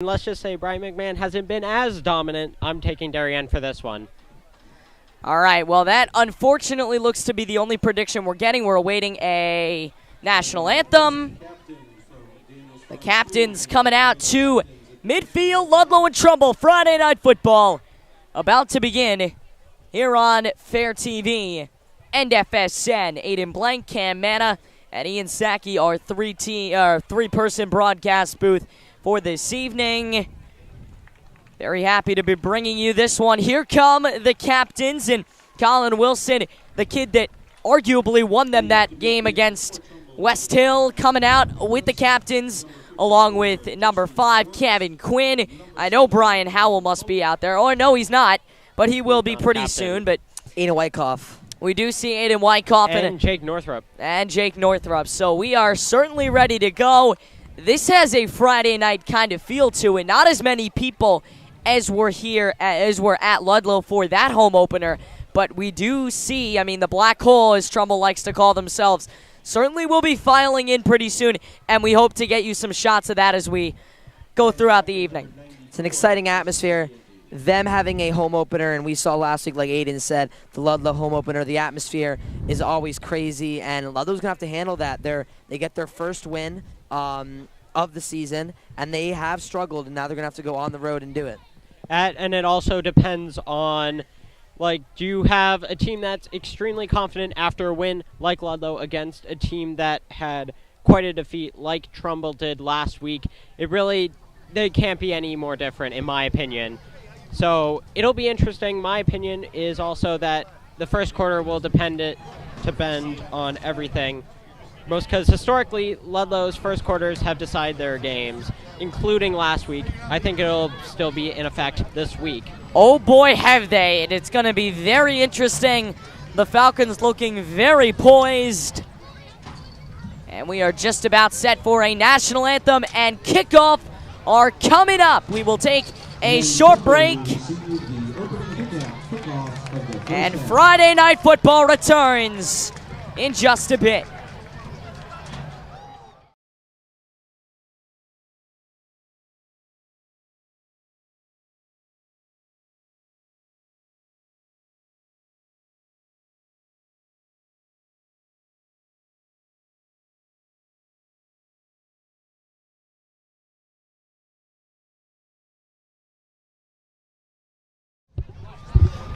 Let's just say Brian McMahon hasn't been as dominant. I'm taking Darien for this one. All right, well, that unfortunately looks to be the only prediction we're getting. We're awaiting a national anthem. The captains coming out to midfield, Ludlowe and Trumbull. Friday Night Football about to begin here on Fair TV and FSN. Aiden Blank, Cam Manna, and Ian Sackey, our three-person broadcast booth for this evening. Very happy to be bringing you this one. Here come the captains, and Colin Wilson, the kid that arguably won them that game against West Hill, coming out with the captains, along with number 5, Kevin Quinn. I know Brian Howell must be out there. Oh, no, he's not, but he will be pretty soon. But Aiden Wyckoff. We do see Aiden Wyckoff and Jake Northrup. And Jake Northrup. So we are certainly ready to go. This has a Friday night kind of feel to it. Not as many people as we're at Ludlowe for that home opener, but we do see, I mean, the Black Hole, as Trumbull likes to call themselves, certainly will be filing in pretty soon, and we hope to get you some shots of that as we go throughout the evening. It's an exciting atmosphere. Them having a home opener, and we saw last week, like Aiden said, the Ludlowe home opener, the atmosphere is always crazy, and Ludlowe's going to have to handle that. They get their first win of the season, and they have struggled, and now they're going to have to go on the road and do it. And it also depends on, like, do you have a team that's extremely confident after a win like Ludlowe against a team that had quite a defeat like Trumbull did last week? They can't be any more different, in my opinion. So it'll be interesting. My opinion is also that the first quarter will depend on everything. Most because historically, Ludlowe's first quarters have decided their games, including last week. I think it'll still be in effect this week. Oh boy, have they. And it's going to be very interesting. The Falcons looking very poised. And we are just about set for a national anthem, and kickoff are coming up. We will take a short break. And Friday Night Football returns in just a bit.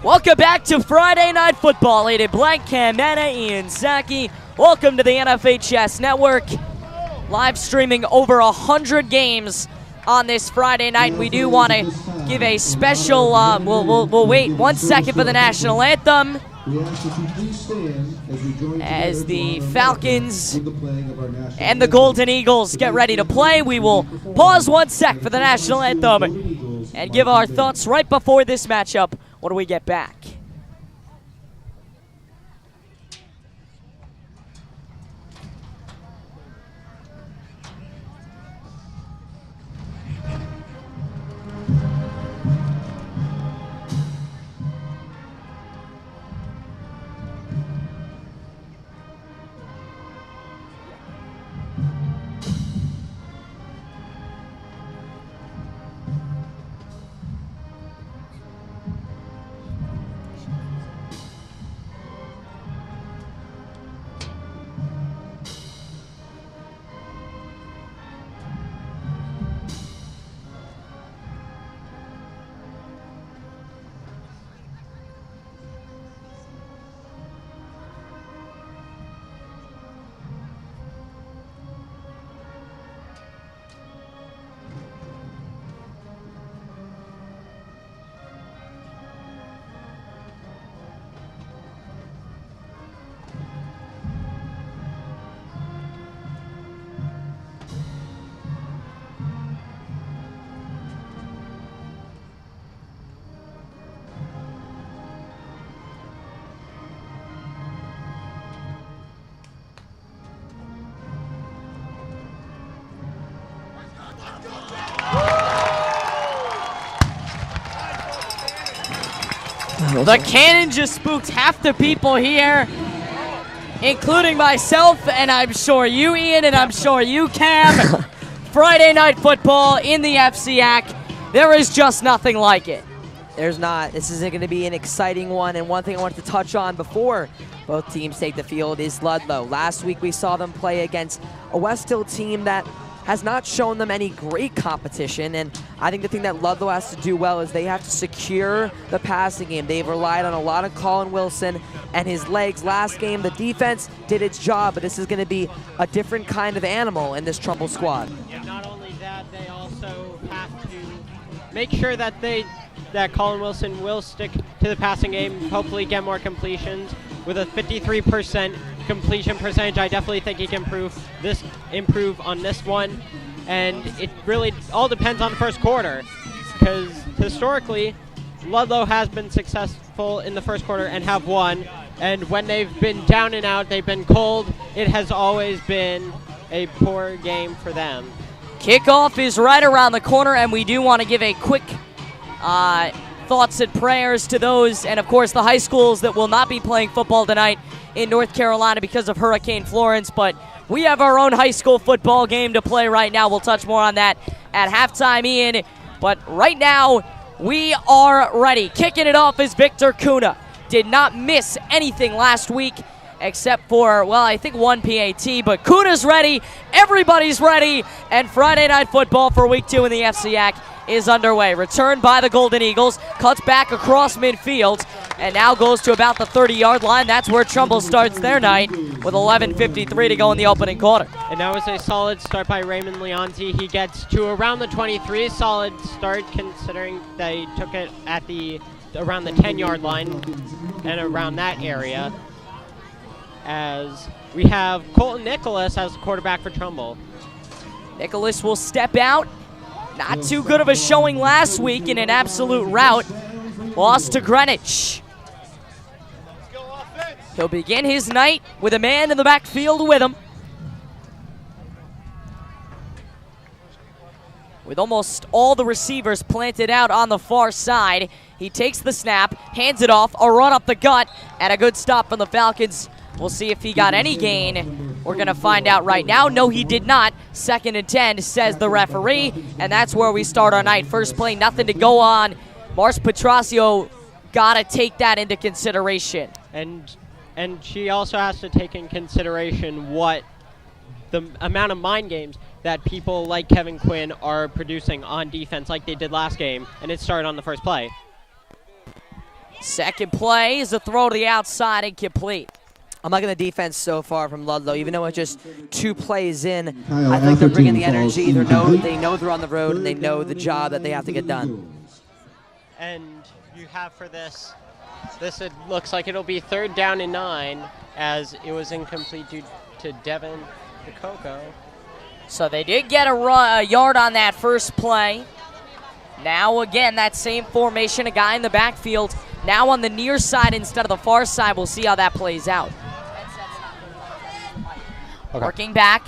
Welcome back to Friday Night Football. Aiden Blank, Cam Manna, Ian Sackey. Welcome to the NFHS Network. Live streaming over 100 games on this Friday night. We do want to give a special, we'll wait 1 second for the national anthem. As the Falcons and the Golden Eagles get ready to play, we will pause 1 sec for the national anthem and give our thoughts right before this matchup when we get back. The cannon just spooked half the people here, including myself, and I'm sure you, Ian, and I'm sure you, Cam. Friday night football in the FCAC. There is just nothing like it. There's not. This is going to be an exciting one. And one thing I wanted to touch on before both teams take the field is Ludlowe. Last week we saw them play against a West Hill team that has not shown them any great competition. And I think the thing that Ludlowe has to do well is they have to secure the passing game. They've relied on a lot of Colin Wilson and his legs. Last game, the defense did its job, but this is going to be a different kind of animal in this Trumbull squad. Yeah, not only that, they also have to make sure that Colin Wilson will stick to the passing game, hopefully get more completions. With a 53% completion percentage, I definitely think he can improve on this one. And it really all depends on the first quarter, because historically, Ludlowe has been successful in the first quarter and have won. And when they've been down and out, they've been cold, it has always been a poor game for them. Kickoff is right around the corner, and we do want to give a quick thoughts and prayers to those, and of course the high schools that will not be playing football tonight in North Carolina because of Hurricane Florence. But we have our own high school football game to play right now. We'll touch more on that at halftime, Ian. But right now, we are ready. Kicking it off is Victor Kuna. Did not miss anything last week except for, well, I think one PAT, but Kuna's ready, everybody's ready, and Friday night football for week 2 in the FCAC is underway. Returned by the Golden Eagles, cuts back across midfield, and now goes to about the 30-yard line. That's where Trumbull starts their night with 11:53 to go in the opening quarter. And that was a solid start by Raymond Leonzi. He gets to around the 23. Solid start considering they took it at around the 10-yard line and around that area. As we have Colton Nicholas as the quarterback for Trumbull. Nicholas will step out. Not too good of a showing last week in an absolute rout. Lost to Greenwich. He'll begin his night with a man in the backfield with him. With almost all the receivers planted out on the far side, he takes the snap, hands it off, a run up the gut, and a good stop from the Falcons. We'll see if he got any gain. We're going to find out right now. No, he did not. 2nd and 10, says the referee, and that's where we start our night. First play, nothing to go on. Mars Petrasio got to take that into consideration. And she also has to take in consideration what the amount of mind games that people like Kevin Quinn are producing on defense like they did last game, and it started on the first play. Second play is a throw to the outside, incomplete. I'm liking the defense so far from Ludlowe, even though it's just 2 plays in. I think they're bringing the energy. They know they're on the road, and they know the job that they have to get done. And you have for this, it looks like it'll be 3rd down and 9, as it was incomplete due to Devin DeCoco. So they did get a yard on that first play. Now again, that same formation, a guy in the backfield, now on the near side instead of the far side. We'll see how that plays out. Okay. Working back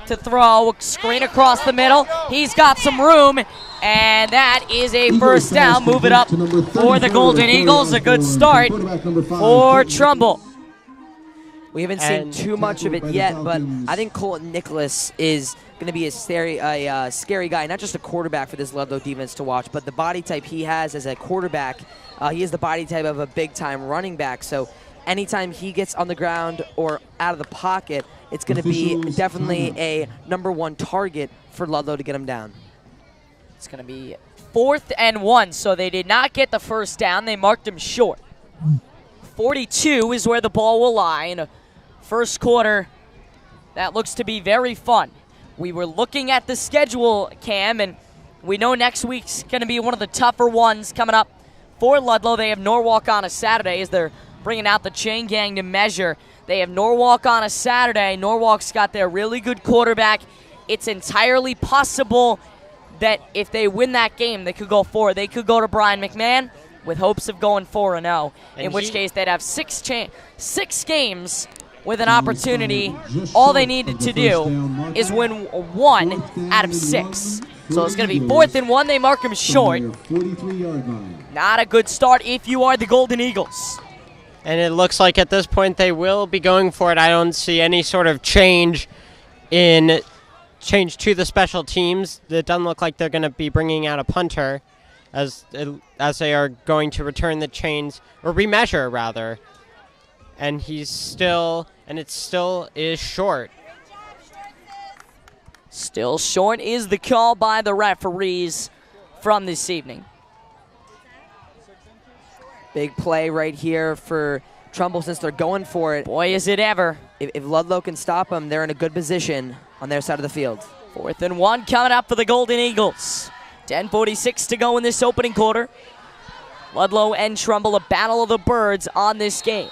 to throw, screen across the middle. He's got some room, and that is a first down. Move it up for the Golden Eagles. A good start for Trumbull. We haven't seen too much of it yet, but I think Colton Nicholas is going to be a scary guy, not just a quarterback for this Ludlowe defense to watch, but the body type he has as a quarterback, he is the body type of a big-time running back. So anytime he gets on the ground or out of the pocket, it's going to be definitely a #1 target for Ludlowe to get him down. It's going to be 4th and 1, so they did not get the first down. They marked him short. 42 is where the ball will lie in a first quarter. That looks to be very fun. We were looking at the schedule, Cam, and we know next week's going to be one of the tougher ones coming up for Ludlowe. They have Norwalk on a Saturday as they're bringing out the chain gang to measure. They have Norwalk on a Saturday. Norwalk's got their really good quarterback. It's entirely possible that if they win that game, they could go forward. They could go to Brian McMahon with hopes of going 4-0, in which case they'd have 6 games with an opportunity. All they needed to do is win 1 out of 6. So it's going to be 4th and 1. They mark him short. Not a good start if you are the Golden Eagles. And it looks like at this point they will be going for it. I don't see any sort of change in change to the special teams. It doesn't look like they're going to be bringing out a punter as they are going to return the chains, or remeasure rather. And it still is short. Still short is the call by the referees from this evening. Big play right here for Trumbull since they're going for it. Boy, is it ever. If Ludlowe can stop them, they're in a good position on their side of the field. 4th and 1 coming up for the Golden Eagles. 10:46 to go in this opening quarter. Ludlowe and Trumbull, a battle of the birds on this game.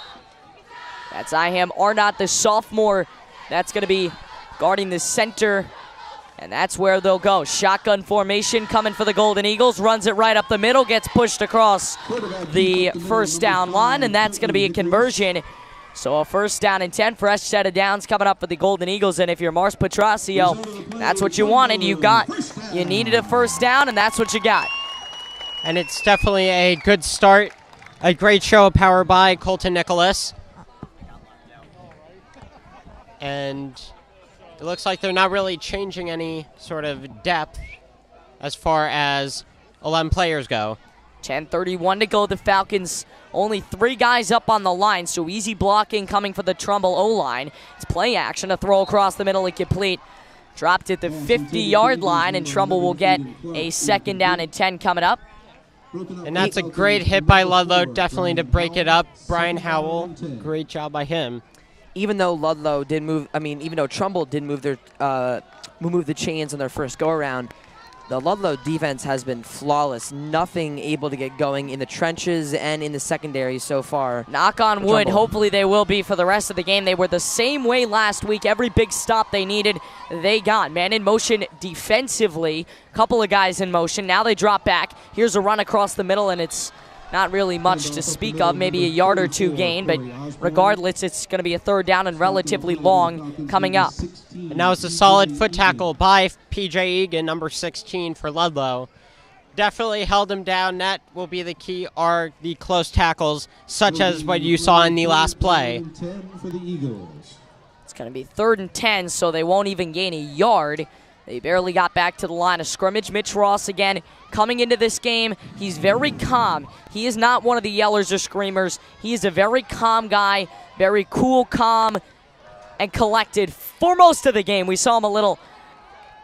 That's Iham Arnott, the sophomore. That's going to be guarding the center. And that's where they'll go. Shotgun formation coming for the Golden Eagles. Runs it right up the middle. Gets pushed across the first down line. And that's going to be a conversion. So a 1st down and 10. Fresh set of downs coming up for the Golden Eagles. And if you're Mars Petrasio, that's what you wanted. You needed a 1st down, and that's what you got. And it's definitely a good start. A great show of power by Colton Nicholas. And it looks like they're not really changing any sort of depth as far as 11 players go. 10:31 to go. The Falcons only 3 guys up on the line, so easy blocking coming for the Trumbull O-line. It's play action, a throw across the middle and complete. Dropped at the 50-yard line, and Trumbull will get a 2nd down and 10 coming up. And that's a great hit by Ludlowe, definitely to break it up. Brian Howell, great job by him. Even though Ludlowe did move, even though Trumbull did move the chains on their first go-around, the Ludlowe defense has been flawless. Nothing able to get going in the trenches and in the secondary so far. Knock on wood, hopefully they will be for the rest of the game. They were the same way last week. Every big stop they needed, they got. Man in motion defensively, couple of guys in motion. Now they drop back. Here's a run across the middle, and it's not really much to speak of, maybe a yard or 2 gain, but regardless, it's going to be a 3rd down and relatively long coming up. And now it's a solid foot tackle by P.J. Egan, number 16 for Ludlowe. Definitely held him down. That will be the key, are the close tackles, such as what you saw in the last play. It's going to be 3rd and 10, so they won't even gain a yard. They barely got back to the line of scrimmage. Mitch Ross, again, coming into this game, he's very calm. He is not one of the yellers or screamers. He is a very calm guy, very cool, calm, and collected for most of the game. We saw him a little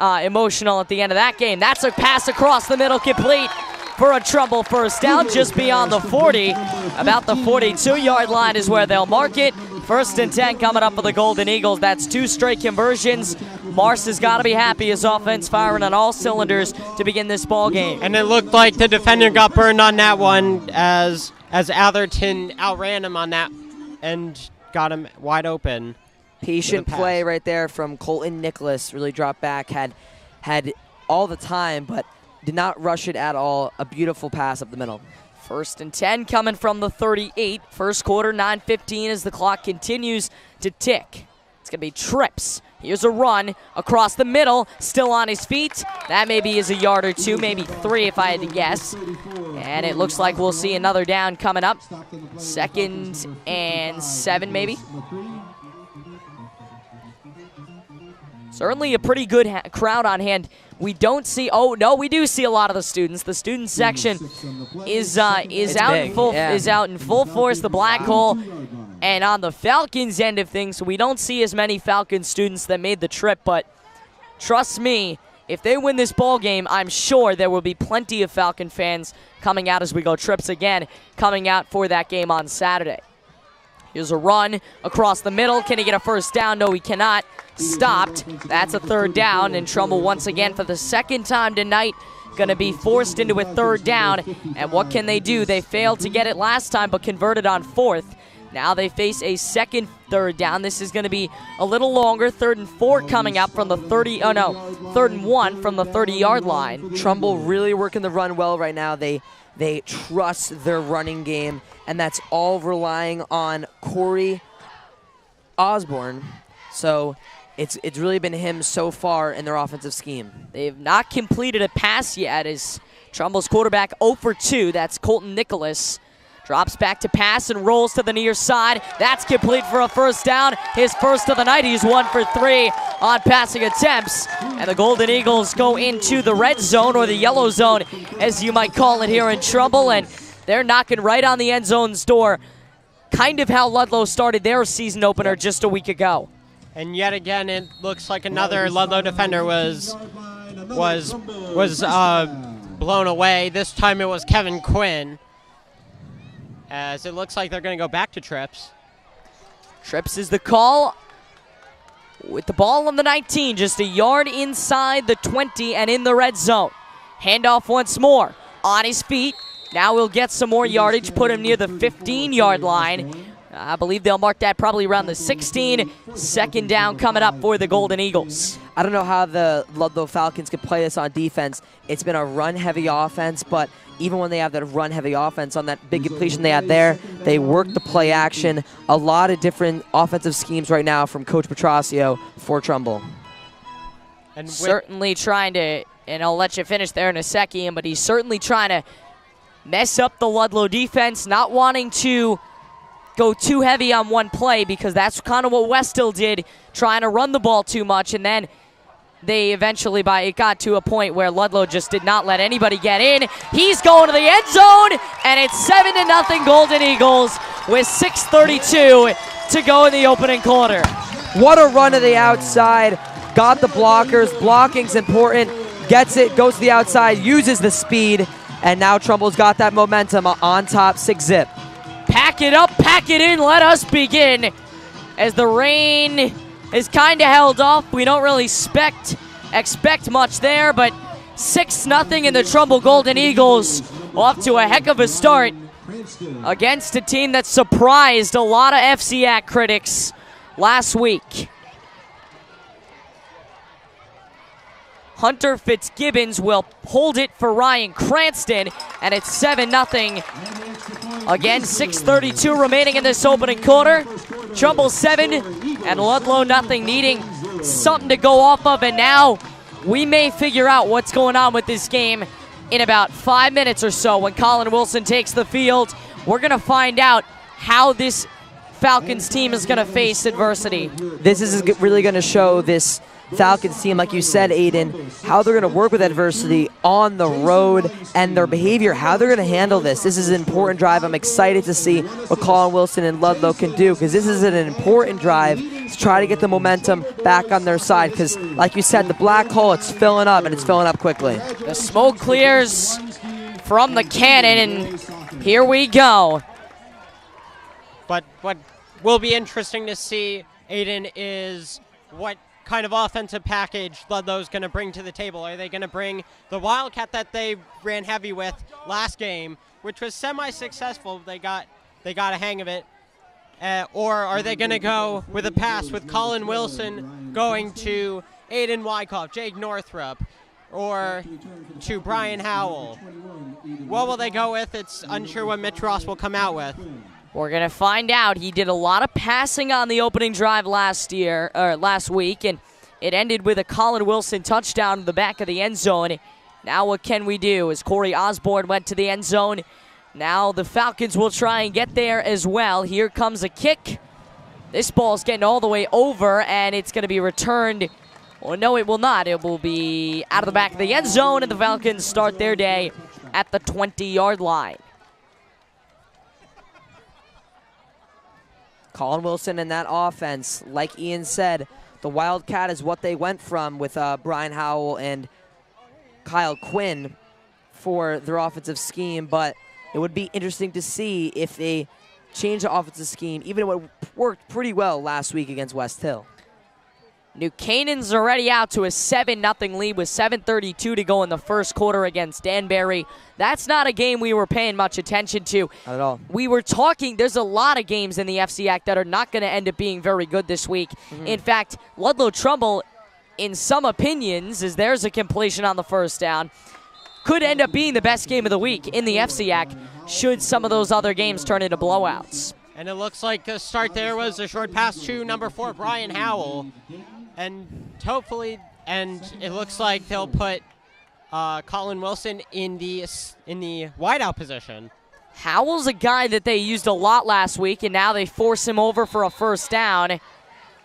emotional at the end of that game. That's a pass across the middle, complete for a Trumbull 1st down just beyond the 40. About the 42-yard line is where they'll mark it. 1st and 10 coming up for the Golden Eagles. That's 2 straight conversions. Mars has got to be happy. His offense firing on all cylinders to begin this ball game. And it looked like the defender got burned on that one as Atherton outran him on that and got him wide open. Patient play right there from Colton Nicholas. Really dropped back, had all the time, but did not rush it at all. A beautiful pass up the middle. 1st and 10 coming from the 38. First quarter, 9:15 as the clock continues to tick. It's going to be trips. Here's a run across the middle, still on his feet. That maybe is a yard or 2, maybe 3 if I had to guess. And it looks like we'll see another down coming up. 2nd and 7 maybe. Certainly a pretty good crowd on hand. We don't see, we do see a lot of the students. The student section is out in full force, the Black Hole. And on the Falcons end of things, we don't see as many Falcon students that made the trip, but trust me, if they win this ball game, I'm sure there will be plenty of Falcon fans coming out as we go trips again, coming out for that game on Saturday. Here's a run across the middle. Can he get a 1st down? No, he cannot. Stopped. That's a 3rd down, and Trumbull once again for the 2nd time tonight going to be forced into a 3rd down. And what can they do? They failed to get it last time, but converted on 4th. Now they face a 2nd 3rd down. This is going to be a little longer. 3rd and 4 coming up from the 3rd and 1 from the 30-yard line. Trumbull really working the run well right now. They trust their running game, and that's all relying on Corey Osborne. So it's really been him so far in their offensive scheme. They've not completed a pass yet as Trumbull's quarterback 0 for 2. That's Colton Nicholas. Drops back to pass and rolls to the near side. That's complete for a first down. His first of the night. He's 1 for 3 on passing attempts. And the Golden Eagles go into the red zone, or the yellow zone, as you might call it here in Trumbull. And they're knocking right on the end zone's door. Kind of how Ludlowe started their season opener just a week ago. And yet again, it looks like another Ludlowe defender was blown away. This time it was Kevin Quinn, as it looks like they're going to go back to trips. Trips is the call with the ball on the 19, just a yard inside the 20 and in the red zone. Handoff once more, on his feet. Now we'll get some more yardage, put him near the 15-yard line. I believe they'll mark that probably around the 16. Second down coming up for the Golden Eagles. I don't know how the Ludlowe Falcons could play this on defense. It's been a run-heavy offense, but even when they have that run-heavy offense on that big completion they had there, they work the play action. A lot of different offensive schemes right now from Coach Petrosio for Trumbull. And certainly trying to, and I'll let you finish there in a second, but he's certainly trying to mess up the Ludlowe defense, not wanting to go too heavy on one play, because that's kind of what West Hill did, trying to run the ball too much, and then they eventually, it got to a point where Ludlowe just did not let anybody get in. He's going to the end zone, and it's 7-0 Golden Eagles with 6:32 to go in the opening quarter. What a run to the outside. Got the blockers. Blocking's important. Gets it, goes to the outside, uses the speed, and now Trumbull's got that momentum on top, 6-zip. Pack it up, pack it in, let us begin. As the rain is kind of held off, we don't really expect much there, but 6-0 in the Trumbull Golden Eagles, off to a heck of a start against a team that surprised a lot of FCAC critics last week. Hunter Fitzgibbons will hold it for Ryan Cranston, and it's 7-0. Again, 6:32 remaining in this opening quarter. Trumbull 7 and Ludlowe nothing, needing something to go off of, and now we may figure out what's going on with this game in about 5 minutes or so when Colin Wilson takes the field. We're going to find out how this Falcons team is going to face adversity. This is really going to show this Falcons team, like you said, Aiden, how they're going to work with adversity on the road and their behavior, how they're going to handle this. This is an important drive. I'm excited to see what Colin Wilson and Ludlowe can do, because this is an important drive to try to get the momentum back on their side, because, like you said, the black hole, it's filling up, and it's filling up quickly. The smoke clears from the cannon, and here we go. But what will be interesting to see, Aiden, is what kind of offensive package Ludlowe's going to bring to the table. Are they going to bring the Wildcat that they ran heavy with last game, which was semi-successful? They got a hang of it. Or are they going to go with a pass with Colin Wilson going to Aiden Wyckoff, Jake Northrup, or to Brian Howell? What will they go with? It's unsure what Mitch Ross will come out with. We're going to find out. He did a lot of passing on the opening drive last week, and it ended with a Colin Wilson touchdown in the back of the end zone. Now what can we do? As Corey Osborne went to the end zone, now the Falcons will try and get there as well. Here comes a kick. This ball's getting all the way over, and it's going to be returned. Well, no, it will not. It will be out of the back of the end zone, and the Falcons start their day at the 20-yard line. Colin Wilson and that offense, like Ian said, the Wildcat is what they went from with Brian Howell and Kyle Quinn for their offensive scheme, but it would be interesting to see if they change the offensive scheme, even though it worked pretty well last week against West Hill. New Canaan's already out to a 7-0 lead with 7:32 to go in the first quarter against Danbury. That's not a game we were paying much attention to. Not at all. We were talking, there's a lot of games in the FCAC that are not going to end up being very good this week. In fact, Ludlowe Trumbull, in some opinions, as there's a completion on the first down, could end up being the best game of the week in the FCAC should some of those other games turn into blowouts. And it looks like the start there was a short pass to number 4, Brian Howell. And hopefully, and it looks like they'll put Colin Wilson in the wideout position. Howell's a guy that they used a lot last week, and now they force him over for a first down.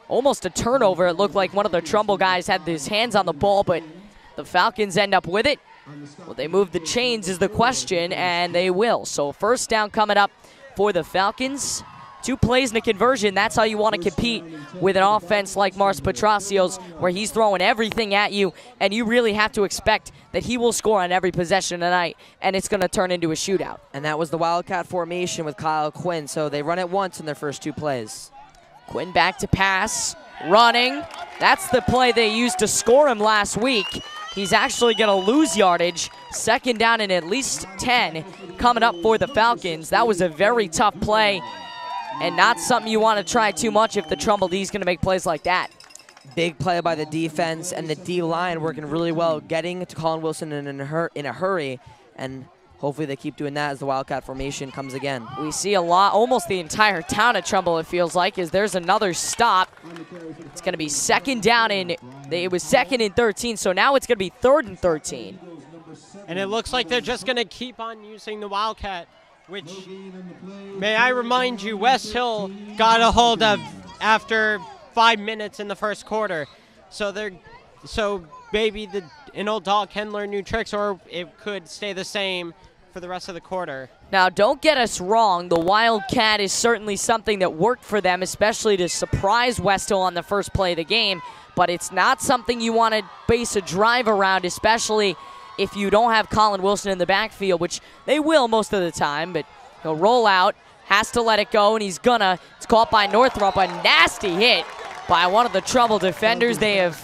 Almost a turnover. It looked like one of the Trumbull guys had his hands on the ball, but the Falcons end up with it. Will they move the chains is the question, and they will. So first down coming up for the Falcons. 2 plays and a conversion. That's how you want to compete with an offense like Mars Petrasio's, where he's throwing everything at you, and you really have to expect that he will score on every possession tonight, and it's going to turn into a shootout. And that was the Wildcat formation with Kyle Quinn, so they run it once in their first 2 plays. Quinn back to pass, running. That's the play they used to score him last week. He's actually going to lose yardage. Second down and at least 10 coming up for the Falcons. That was a very tough play, and not something you want to try too much if the Trumbull D is going to make plays like that. Big play by the defense, and the D-line working really well, getting to Colin Wilson in a hurry, and hopefully they keep doing that as the Wildcat formation comes again. We see a lot, almost the entire town of Trumbull, it feels like, as there's another stop. It's going to be second down, and it was 2nd and 13, so now it's going to be 3rd and 13. And it looks like they're just going to keep on using the Wildcat, which, may I remind you, West Hill got a hold of after 5 minutes in the first quarter. So maybe an old dog can learn new tricks, or it could stay the same for the rest of the quarter. Now, don't get us wrong. The Wildcat is certainly something that worked for them, especially to surprise West Hill on the first play of the game. But it's not something you want to base a drive around, especially if you don't have Colin Wilson in the backfield, which they will most of the time. But he'll roll out, has to let it go, and he's gonna. It's caught by Northrop. A nasty hit by one of the Trumbull defenders. They have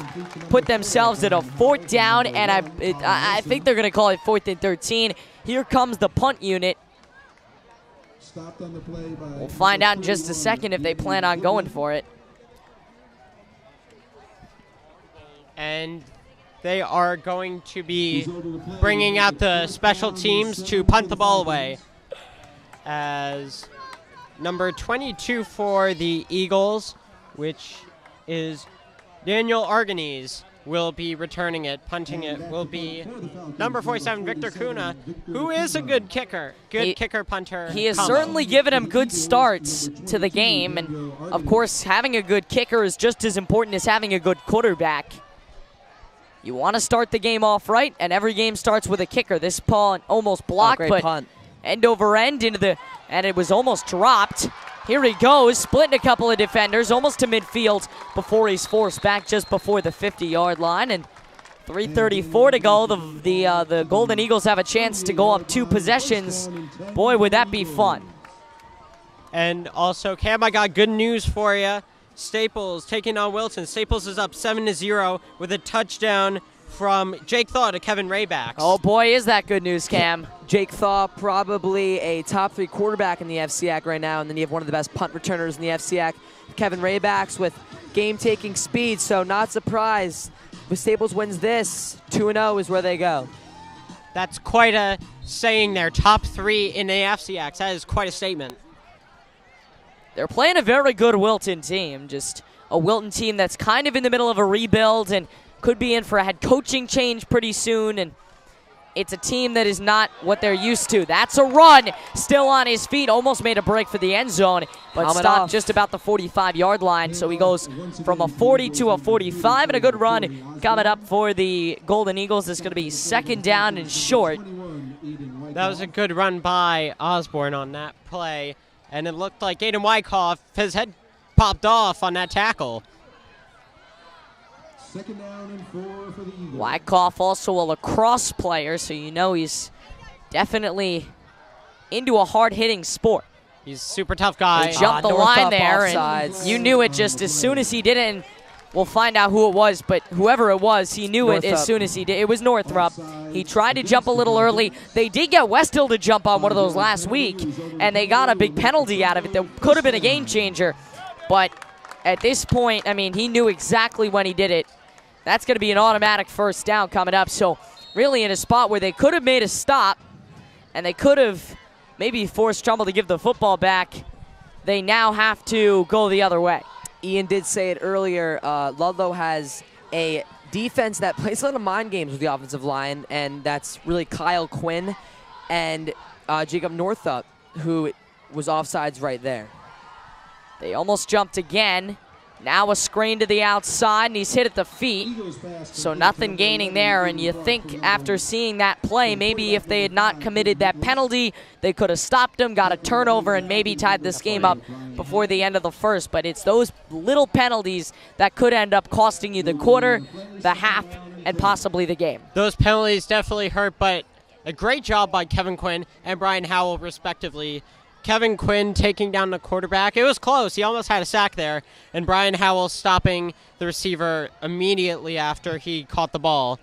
put themselves at a 4th down, and I think they're going to call it 4th and 13. Here comes the punt unit. We'll find out in just a second if they plan on going for it. And they are going to be bringing out the special teams to punt the ball away, as number 22 for the Eagles, which is Daniel Arganese, will be returning it. Punting it will be number 47, Victor Kuna, who is a good kicker. Kicker, punter He has combo. certainly given him good starts to the game. And, of course, having a good kicker is just as important as having a good quarterback. You want to start the game off right, and every game starts with a kicker. This ball almost blocked, but punt. End over end and it was almost dropped. Here he goes, splitting a couple of defenders, almost to midfield before he's forced back just before the 50-yard line. And 3:34 to go. The Golden Eagles have a chance to go up 2 possessions. Boy, would that be fun. And also, Cam, I got good news for you. Staples taking on Wilson. Staples is up 7-0 with a touchdown from Jake Thaw to Kevin Raybacks. Oh, boy, is that good news, Cam. Jake Thaw, probably a top 3 quarterback in the FCAC right now, and then you have one of the best punt returners in the FCAC, Kevin Raybacks, with game-taking speed, so not surprised. If Staples wins this, 2-0 is where they go. That's quite a saying there. Top 3 in the FCAC. That is quite a statement. They're playing a very good Wilton team, just a Wilton team that's kind of in the middle of a rebuild and could be in for a head coaching change pretty soon, and it's a team that is not what they're used to. That's a run, still on his feet, almost made a break for the end zone, but stopped just about the 45-yard line, so he goes from a 40 to a 45, and a good run coming up for the Golden Eagles. It's going to be 2nd down and short. That was a good run by Osborne on that play, and it looked like Aiden Wyckoff, his head popped off on that tackle. 2nd down and 4 for the Eagles. Wyckoff also a lacrosse player, so you know he's definitely into a hard-hitting sport. He's a super tough guy. He jumped the line there, and you knew it just as soon as he did it, and we'll find out who it was, but whoever it was, he knew it as soon as he did. It was Northrop. He tried to jump a little early. They did get West Hill to jump on one of those last week, and they got a big penalty out of it that could have been a game changer, but at this point, I mean, he knew exactly when he did it. That's going to be an automatic first down coming up. So really in a spot where they could have made a stop and they could have maybe forced Trumbull to give the football back, they now have to go the other way. Ian did say it earlier. Ludlowe has a defense that plays a lot of mind games with the offensive line, and that's really Kyle Quinn and Jacob Northup. who was offsides right there. They almost jumped again. Now a screen to the outside, and he's hit at the feet. So nothing gaining there, and you think after seeing that play, maybe if they had not committed that penalty, they could have stopped him, got a turnover, and maybe tied this game up before the end of the first. But it's those little penalties that could end up costing you the quarter, the half, and possibly the game. Those penalties definitely hurt, but a great job by Kevin Quinn and Brian Howell, respectively. Kevin Quinn taking down the quarterback. It was close. He almost had a sack there. And Brian Howell stopping the receiver immediately after he caught the ball.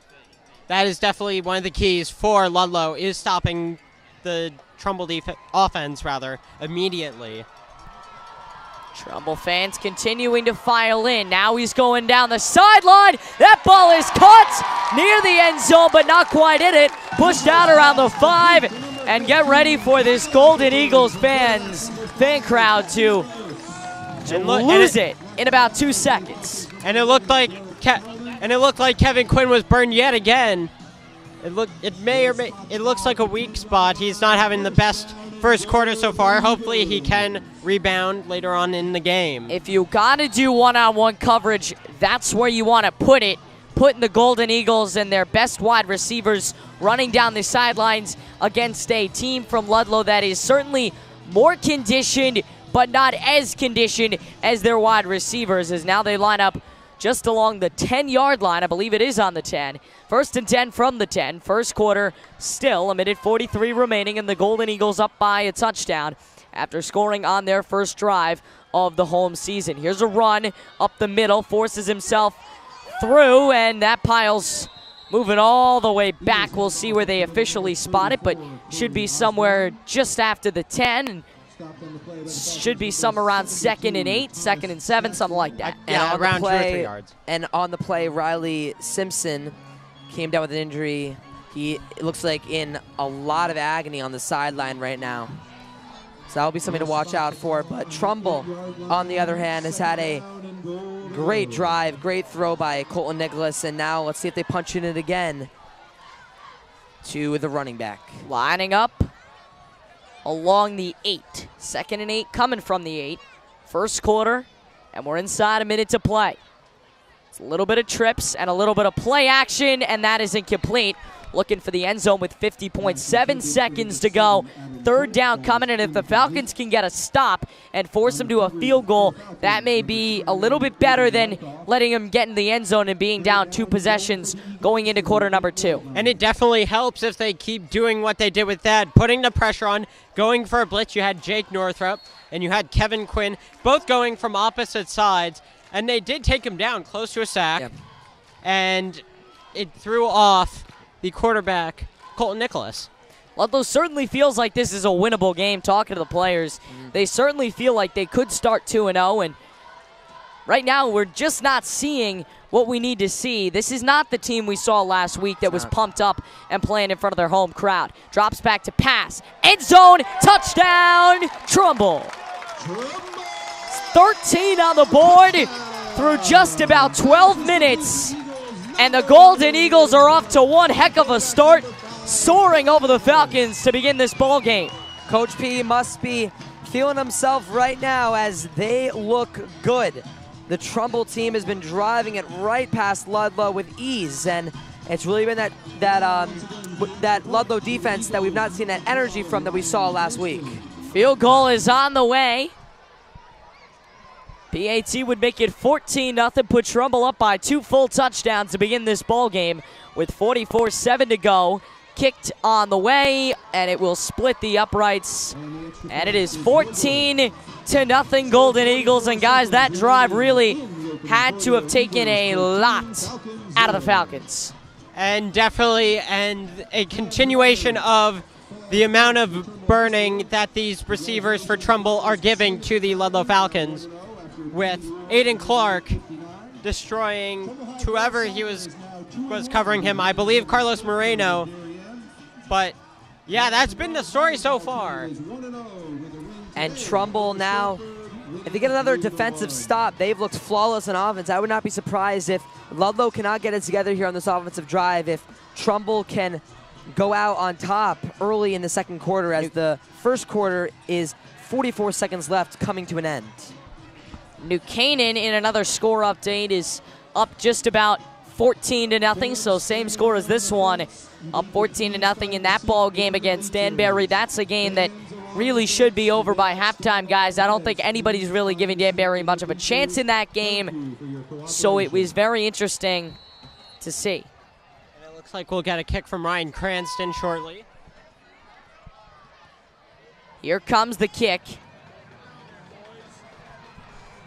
That is definitely one of the keys for Ludlowe, is stopping the Trumbull offense immediately. Trumbull fans continuing to file in. Now he's going down the sideline. That ball is caught near the end zone, but not quite in it. Pushed out around the 5. And get ready for this Golden Eagles fan crowd to lose it in about 2 seconds. And it looked like Kevin Quinn was burned yet again. It looks like a weak spot. He's not having the best first quarter so far. Hopefully he can rebound later on in the game. If you gotta do one-on-one coverage, that's where you want to put it. Putting the Golden Eagles and their best wide receivers running down the sidelines against a team from Ludlowe that is certainly more conditioned, but not as conditioned as their wide receivers, as now they line up just along the 10-yard line. I believe it is on the 10. 1st and 10 from the 10. First quarter, still a minute 43 remaining, and the Golden Eagles up by a touchdown after scoring on their first drive of the home season. Here's a run up the middle, forces himself through, and that pile's moving all the way back. We'll see where they officially spot it, but should be somewhere just after the 10, and should be somewhere around 2nd and 8, 2nd and 7, something like that. Yeah, around 2 or 3 yards. And on the play, Riley Simpson came down with an injury. It looks like in a lot of agony on the sideline right now. So that'll be something to watch out for. But Trumbull, on the other hand, has had a great drive, great throw by Colton Nicholas, and now let's see if they punch in it again to the running back. Lining up along the 8. 2nd and 8 coming from the 8. First quarter, and we're inside a minute to play. It's a little bit of trips and a little bit of play action, and that is incomplete. Looking for the end zone with 50.7 seconds to go. 3rd down coming, and if the Falcons can get a stop and force them to a field goal, that may be a little bit better than letting them get in the end zone and being down 2 possessions going into quarter number 2. And it definitely helps if they keep doing what they did with that, putting the pressure on, going for a blitz. You had Jake Northrup and you had Kevin Quinn, both going from opposite sides, and they did take him down close to a sack. Yep. And it threw off the quarterback, Colton Nicholas. Ludlowe certainly feels like this is a winnable game. Talking to the players, they certainly feel like they could start 2-0, and right now we're just not seeing what we need to see. This is not the team we saw last week that was pumped up and playing in front of their home crowd. Drops back to pass. End zone, touchdown, Trumbull. 13 on the board through just about 12 minutes. And the Golden Eagles are off to one heck of a start, soaring over the Falcons to begin this ball game. Coach P must be feeling himself right now as they look good. The Trumbull team has been driving it right past Ludlowe with ease, and it's really been that Ludlowe defense that we've not seen that energy from that we saw last week. Field goal is on the way. PAT would make it 14-0, put Trumbull up by 2 full touchdowns to begin this ball game with 44-7 to go. Kicked on the way, and it will split the uprights. And it is 14-0 Golden Eagles. And guys, that drive really had to have taken a lot out of the Falcons. And definitely, and a continuation of the amount of burning that these receivers for Trumbull are giving to the Ludlowe Falcons, with Aiden Clark destroying whoever he was covering him. I believe Carlos Moreno. But, yeah, that's been the story so far. And Trumbull now, if they get another defensive stop, they've looked flawless on offense. I would not be surprised if Ludlowe cannot get it together here on this offensive drive. If Trumbull can go out on top early in the second quarter as the first quarter is 44 seconds left coming to an end. New Canaan in another score update is up just about 14-0, so same score as this one, up 14-0 in that ball game against Danbury. That's a game that really should be over by halftime, guys. I don't think anybody's really giving Danbury much of a chance in that game, so it was very interesting to see. And it looks like we'll get a kick from Ryan Cranston shortly. Here comes the kick.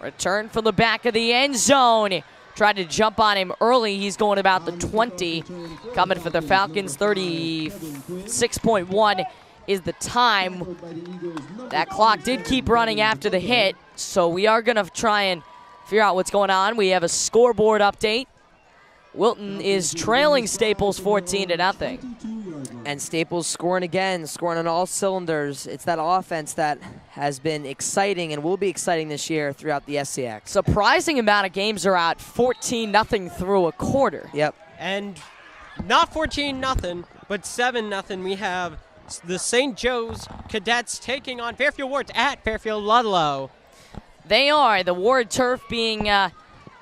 Return from the back of the end zone. Tried to jump on him early. He's going about the 20. Coming for the Falcons, 36.1 is the time. That clock did keep running after the hit, so we are going to try and figure out what's going on. We have a scoreboard update. Wilton is trailing Staples 14-0. And Staples scoring again, scoring on all cylinders. It's that offense that has been exciting and will be exciting this year throughout the SCX. Surprising amount of games are at 14-0 through a quarter. Yep. And not 14-0, but 7-0. We have the St. Joe's Cadets taking on Fairfield Wards at Fairfield Ludlowe. They are. The Ward turf being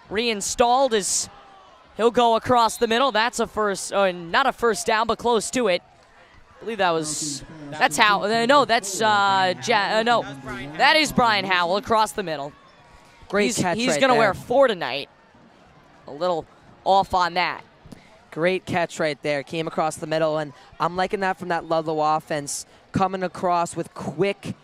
reinstalled as he'll go across the middle. That's a first, not a first down, but close to it. I believe that was, that's how, no, that's, no, that is Brian Howell across the middle. Great catch He's right going to there. wear 4 tonight. A little off on that. Great catch right there. Came across the middle, and I'm liking that from that Ludlow offense, coming across with quick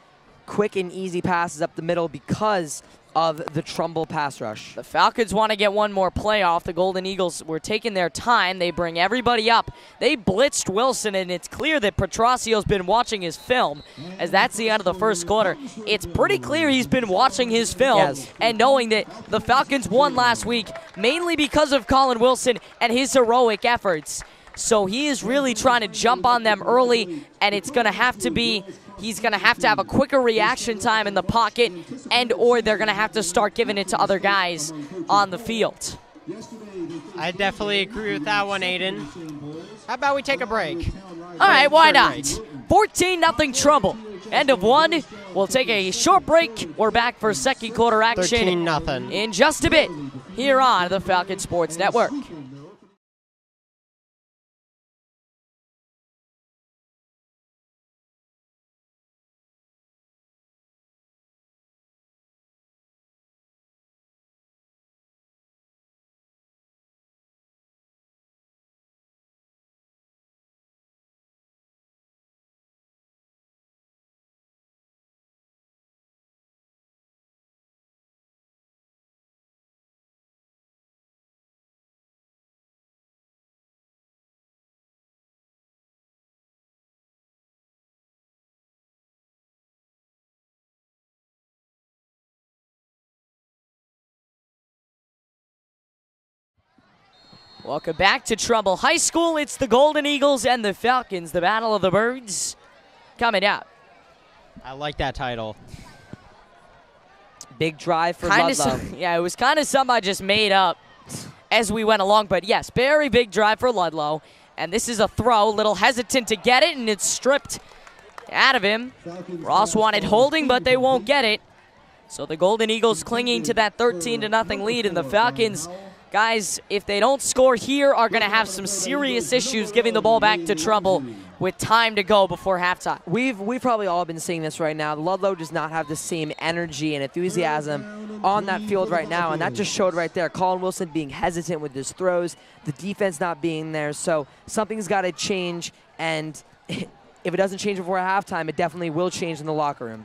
and easy passes up the middle because of the Trumbull pass rush. The Falcons want to get one more play off. The Golden Eagles were taking their time. They bring everybody up. They blitzed Wilson, and it's clear that Petrocio's been watching his film, as that's the end of the first quarter. It's pretty clear he's been watching his film and knowing that the Falcons won last week mainly because of Colin Wilson and his heroic efforts. So he is really trying to jump on them early, and it's going to have to be, he's going to have a quicker reaction time in the pocket, and or they're going to have to start giving it to other guys on the field. I definitely agree with that one, Aiden. How about we take a break? All right, why not? 14-0 Trumbull. End of one. We'll take a short break. We're back for second quarter action 13-0. in just a bit here on the Falcon Sports Network. Welcome back to Trumbull High School. It's the Golden Eagles and the Falcons, the Battle of the Birds, coming up. I like that title. Big drive for Ludlowe. Yeah, it was kind of something I just made up as we went along. But yes, very big drive for Ludlowe. And this is a throw, a little hesitant to get it, and it's stripped out of him. Ross wanted holding, but they won't get it. So the Golden Eagles clinging to that 13-0 lead, and the Falcons, guys, if they don't score here, are going to have some serious issues giving the ball back to Trumbull with time to go before halftime. We've probably all been seeing this right now. Ludlowe does not have the same energy and enthusiasm on that field right now, and that just showed right there. Colin Wilson being hesitant with his throws, the defense not being there, so something's got to change, and if it doesn't change before halftime, it definitely will change in the locker room.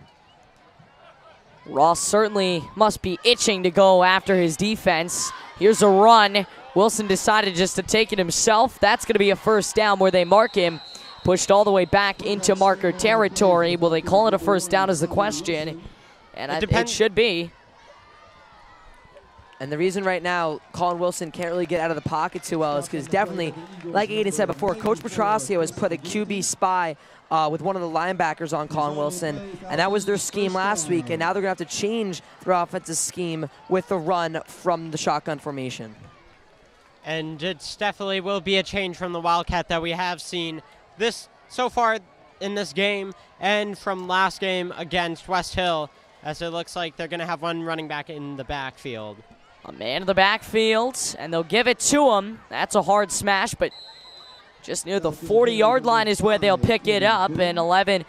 Ross certainly must be itching to go after his defense. Here's a run. Wilson decided just to take it himself. That's going to be a first down where they mark him. Pushed all the way back into marker territory. Will they call it a first down is the question. And it should be. And the reason right now Colin Wilson can't really get out of the pocket too well is because definitely, like Aiden said before, Coach Petrosio has put a QB spy with one of the linebackers on Colin Wilson, and that was their scheme last week, and now they're going to have to change their offensive scheme with the run from the shotgun formation. And it definitely will be a change from the Wildcat that we have seen this so far in this game and from last game against West Hill, as it looks like they're going to have one running back in the backfield. A man in the backfield, and they'll give it to him. That's a hard smash, but just near the 40-yard line is where they'll pick it up, and 11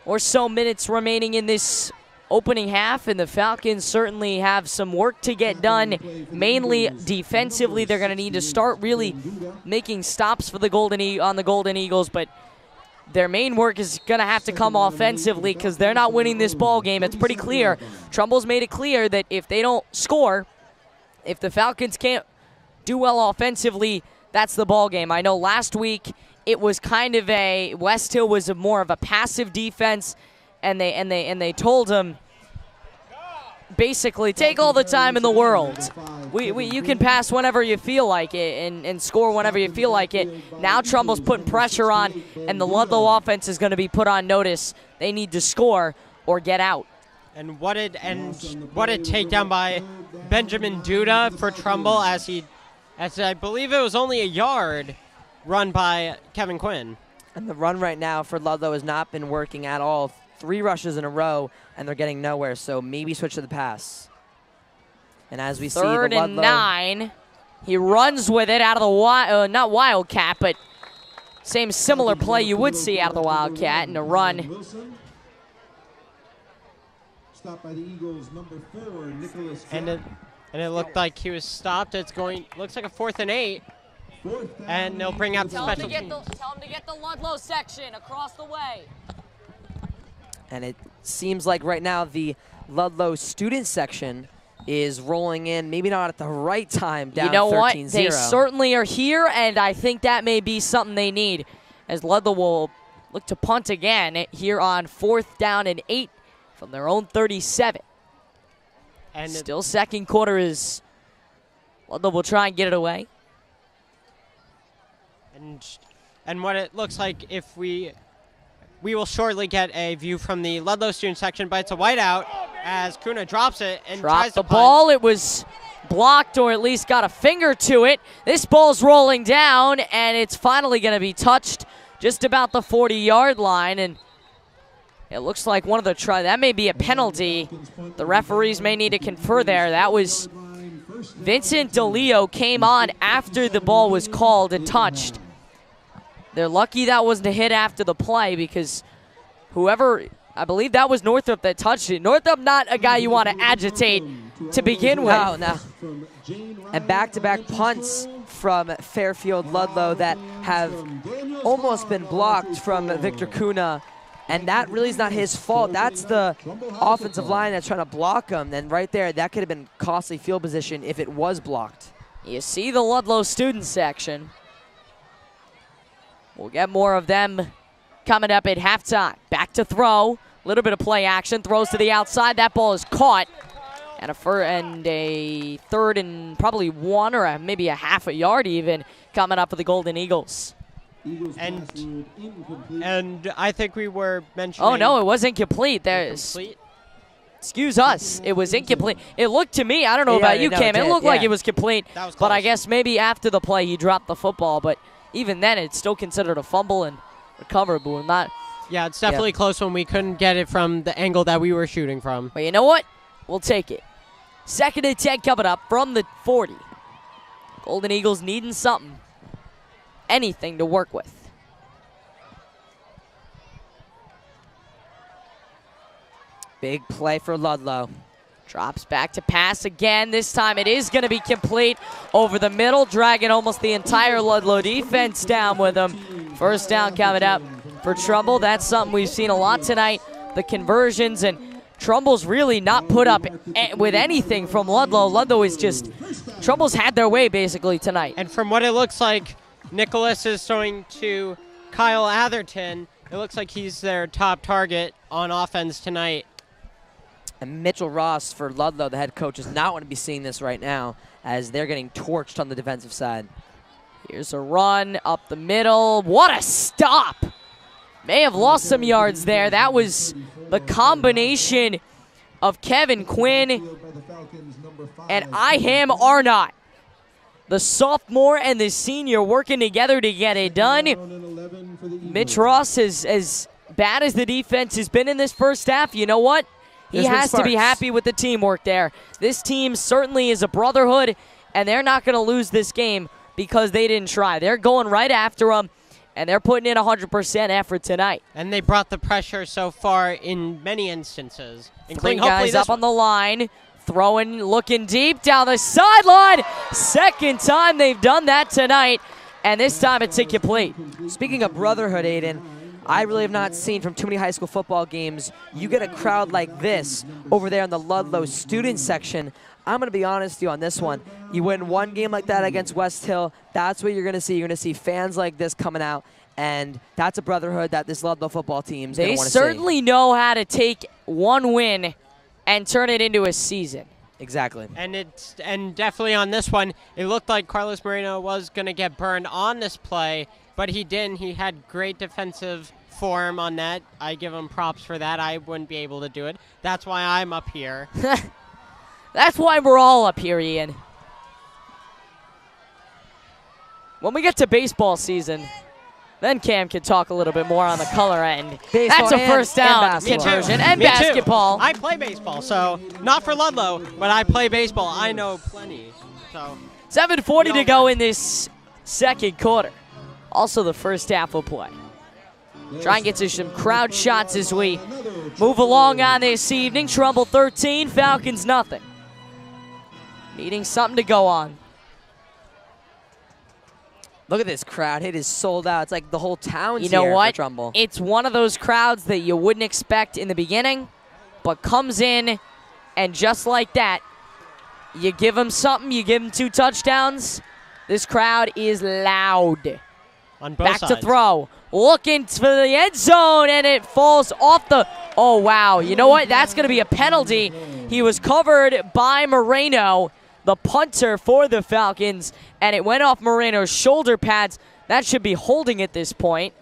or so minutes remaining in this opening half, and the Falcons certainly have some work to get done. Mainly defensively, they're going to need to start really making stops for the Golden Eagles, but their main work is going to have to come offensively because they're not winning this ball game. It's pretty clear. Trumbull's made it clear that if they don't score, if the Falcons can't do well offensively, that's the ball game. I know last week it was kind of West Hill was more of a passive defense, and they told him basically take all the time in the world. You can pass whenever you feel like it and score whenever you feel like it. Now Trumbull's putting pressure on, and the Ludlowe offense is going to be put on notice. They need to score or get out. And what a takedown by Benjamin Duda for Trumbull as I believe it was only a yard run by Kevin Quinn. And the run right now for Ludlowe has not been working at all. 3 rushes in a row, and they're getting nowhere, so maybe switch to the pass. And as we see, the Ludlowe, 3rd and 9. He runs with it out of the not Wildcat, but same similar play you would see out of the Wildcat in a run. Stopped by the Eagles, number 4, Nicholas. And it looked like he was stopped. Looks like a 4th and 8. And they'll bring out the special teams. Tell him to get the Ludlowe section across the way. And it seems like right now the Ludlowe student section is rolling in, maybe not at the right time, down 13-0. You know what? They certainly are here, and I think that may be something they need, as Ludlowe will look to punt again here on 4th down and 8 from their own 37. And still second quarter is Ludlowe will try and get it away. And what it looks like, if we will shortly get a view from the Ludlowe student section, but it's a whiteout as Kuna drops it and tries to the ball. It was blocked, or at least got a finger to it. This ball's rolling down, and it's finally going to be touched just about the 40-yard line, and it looks like one of the that may be a penalty. The referees may need to confer there. That was Vincent DeLeo came on after the ball was called and touched. They're lucky that wasn't a hit after the play, because I believe that was Northrop that touched it. Northrop, not a guy you want to agitate to begin with. No. And back-to-back punts from Fairfield Ludlowe that have almost been blocked from Victor Kuna. And that really is not his fault. That's the offensive line that's trying to block him. And right there, that could have been costly field position if it was blocked. You see the Ludlowe student section. We'll get more of them coming up at halftime. Back to throw. A little bit of play action. Throws to the outside. That ball is caught. And a 3rd and probably 1 or maybe a half a yard even coming up for the Golden Eagles. And I think we were mentioning... Oh, no, it was incomplete. Excuse us. It was incomplete. It looked to me, I don't know about you, Cam, it looked like it was complete. But I guess maybe after the play he dropped the football. But even then, it's still considered a fumble and recoverable. Not. Yeah, it's definitely close when we couldn't get it from the angle that we were shooting from. But you know what? We'll take it. 2nd and 10 coming up from the 40. Golden Eagles needing something. Anything to work with. Big play for Ludlowe. Drops back to pass again. This time it is going to be complete over the middle, dragging almost the entire Ludlowe defense down with them. 1st down coming up for Trumbull. That's something we've seen a lot tonight, the conversions, and Trumbull's really not put up with anything from Ludlowe. Ludlowe is just, Trumbull's had their way basically tonight. And from what it looks like, Nicholas is throwing to Kyle Atherton. It looks like he's their top target on offense tonight. And Mitchell Ross for Ludlowe, the head coach, does not want to be seeing this right now as they're getting torched on the defensive side. Here's a run up the middle. What a stop! May have lost some yards there. That was the combination of Kevin Quinn and Iham Arnott. The sophomore and the senior working together to get it done. for the Eagles. Mitch Ross, as bad as the defense has been in this first half, you know what? He has to be happy with the teamwork there. This team certainly is a brotherhood, and they're not going to lose this game because they didn't try. They're going right after them, and they're putting in 100% effort tonight. And they brought the pressure so far in many instances, including Three hopefully guys this up on the line, throwing, looking deep down the sideline. Second time they've done that tonight, and this time it's incomplete. Speaking of brotherhood, Aiden, I really have not seen from too many high school football games, you get a crowd like this over there in the Ludlowe student section. I'm going to be honest with you on this one. You win one game like that against West Hill, that's what you're going to see. You're going to see fans like this coming out, and that's a brotherhood that this Ludlowe football team's going to want to see. They certainly know how to take one win and turn it into a season. Exactly. And definitely on this one, it looked like Carlos Moreno was going to get burned on this play, but he didn't. He had great defensive form on that. I give him props for that. I wouldn't be able to do it. That's why I'm up here. That's why we're all up here, Ian. When we get to baseball season, then Cam can talk a little bit more on the color end. Baseball That's a first down basketball. conversion and Me too. basketball. I play baseball, so not for Ludlowe, but I play baseball. I know plenty. So 7:40 to go in this second quarter. Also the first half will play. Try and get to some crowd shots as we move along on this evening. Trumbull 13, Falcons nothing. Needing something to go on. Look at this crowd. It is sold out. It's like the whole town's You know here what? for Trumbull. It's one of those crowds that you wouldn't expect in the beginning, but comes in, and just like that, you give them something, you give them 2 touchdowns. This crowd is loud. on both Back sides. to throw. Looking for the end zone, and it falls off the... Oh, wow. You know what? That's going to be a penalty. He was covered by Moreno, the punter for the Falcons, and it went off Moreno's shoulder pads. That should be holding at this point.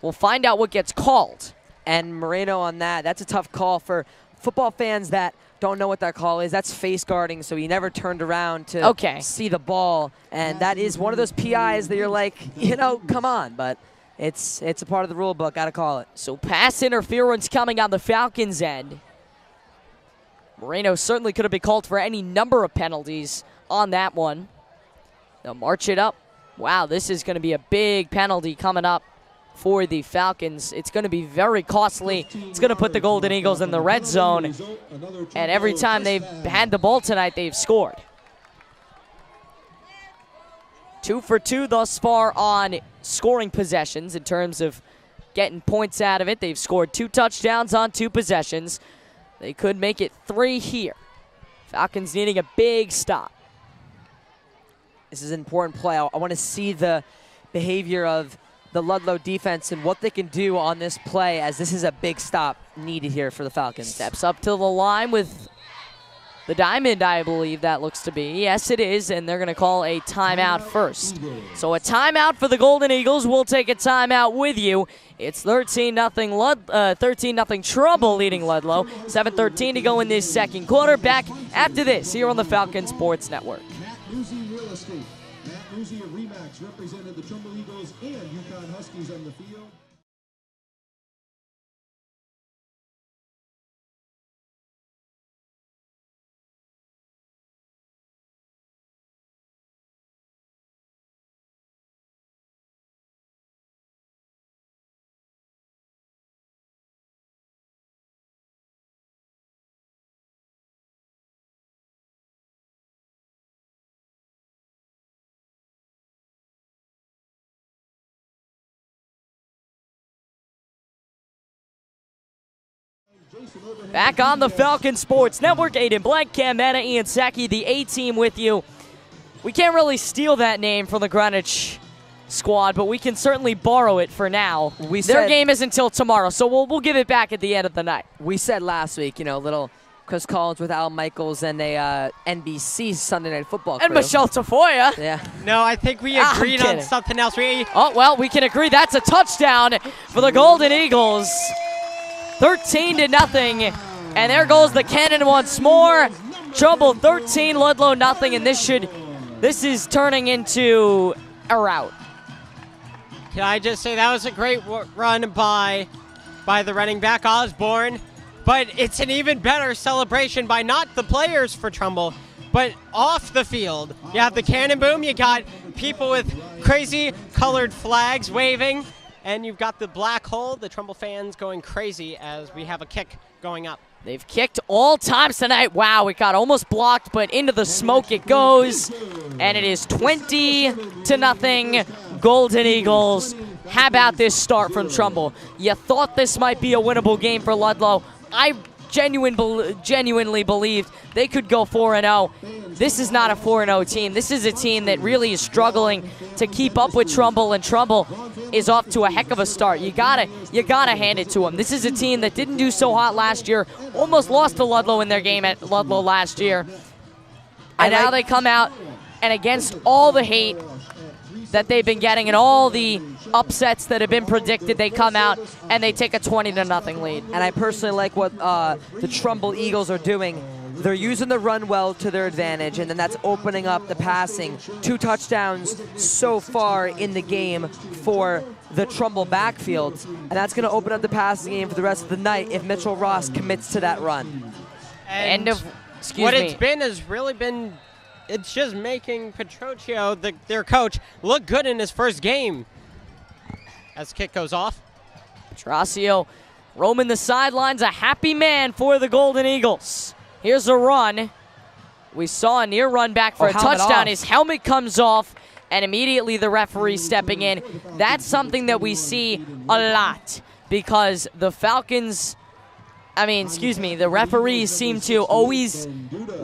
We'll find out what gets called. And Moreno on that, that's a tough call for football fans that don't know what that call is. That's face guarding, so he never turned around to see the ball. And that is one of those PIs that you're like, you know, come on. But it's a part of the rule book. Got to call it. So pass interference coming on the Falcons' end. Moreno certainly could have been called for any number of penalties on that one. They'll march it up. Wow, this is going to be a big penalty coming up for the Falcons. It's going to be very costly. It's going to put the Golden Eagles in the red zone. And every time they've had the ball tonight, they've scored. 2 for 2 thus far on scoring possessions in terms of getting points out of it. They've scored 2 touchdowns on 2 possessions. They could make it 3 here. Falcons needing a big stop. This is an important play. I want to see the behavior of the Ludlowe defense and what they can do on this play, as this is a big stop needed here for the Falcons. Steps up to the line with the diamond, I believe that looks to be. Yes, it is, and they're going to call a timeout first. So a timeout for the Golden Eagles. We'll take a timeout with you. It's 13-0 Trumbull leading Ludlowe. 7:13 to go in this second quarter. Back after this here on the Falcon Sports Network. Real Estate. Matt Nuzzi of Remax represented the Trumbull Eagles and UConn Huskies on the field. Back on the Falcon Sports Network, Aiden Blank, Cam Mena, Ian Saki, the A-team with you. We can't really steal that name from the Greenwich squad, but we can certainly borrow it for now. Their game is until tomorrow, so we'll give it back at the end of the night. We said last week, you know, little Chris Collins with Al Michaels and a NBC Sunday Night Football crew. And Michelle Tafoya. Yeah. No, I think we agreed on something else. Oh, well, we can agree that's a touchdown for the Golden Eagles. 13-0, and there goes the cannon once more. Trumbull 13, Ludlowe nothing, and this is turning into a rout. Can I just say that was a great run by the running back Osborne, but it's an even better celebration by not the players for Trumbull, but off the field. You have the cannon boom, you got people with crazy colored flags waving, and you've got the black hole, the Trumbull fans going crazy as we have a kick going up. They've kicked all times tonight. Wow, it got almost blocked, but into the smoke it goes. And it is 20-0, Golden Eagles. How about this start from Trumbull? You thought this might be a winnable game for Ludlowe. I genuinely believed they could go 4-0. This is not a 4-0 team. This is a team that really is struggling to keep up with Trumbull, and Trumbull is off to a heck of a start. You gotta hand it to them. This is a team that didn't do so hot last year, almost lost to Ludlowe in their game at Ludlowe last year. And now they come out, and against all the hate that they've been getting and all the upsets that have been predicted, they come out and they take a 20-0 lead. And I personally like what the Trumbull Eagles are doing. They're using the run well to their advantage, and then that's opening up the passing. 2 touchdowns so far in the game for the Trumbull backfields, and that's going to open up the passing game for the rest of the night if Mitchell Ross commits to that run. And it's been has really been, it's just making Petrocchio, their coach, look good in his first game. As kick goes off. Petrocchio roaming the sidelines, a happy man for the Golden Eagles. Here's a run. We saw a near run back for a touchdown. His helmet comes off, and immediately the referee stepping in. That's something that we see a lot because the Falcons, the referees seem to always,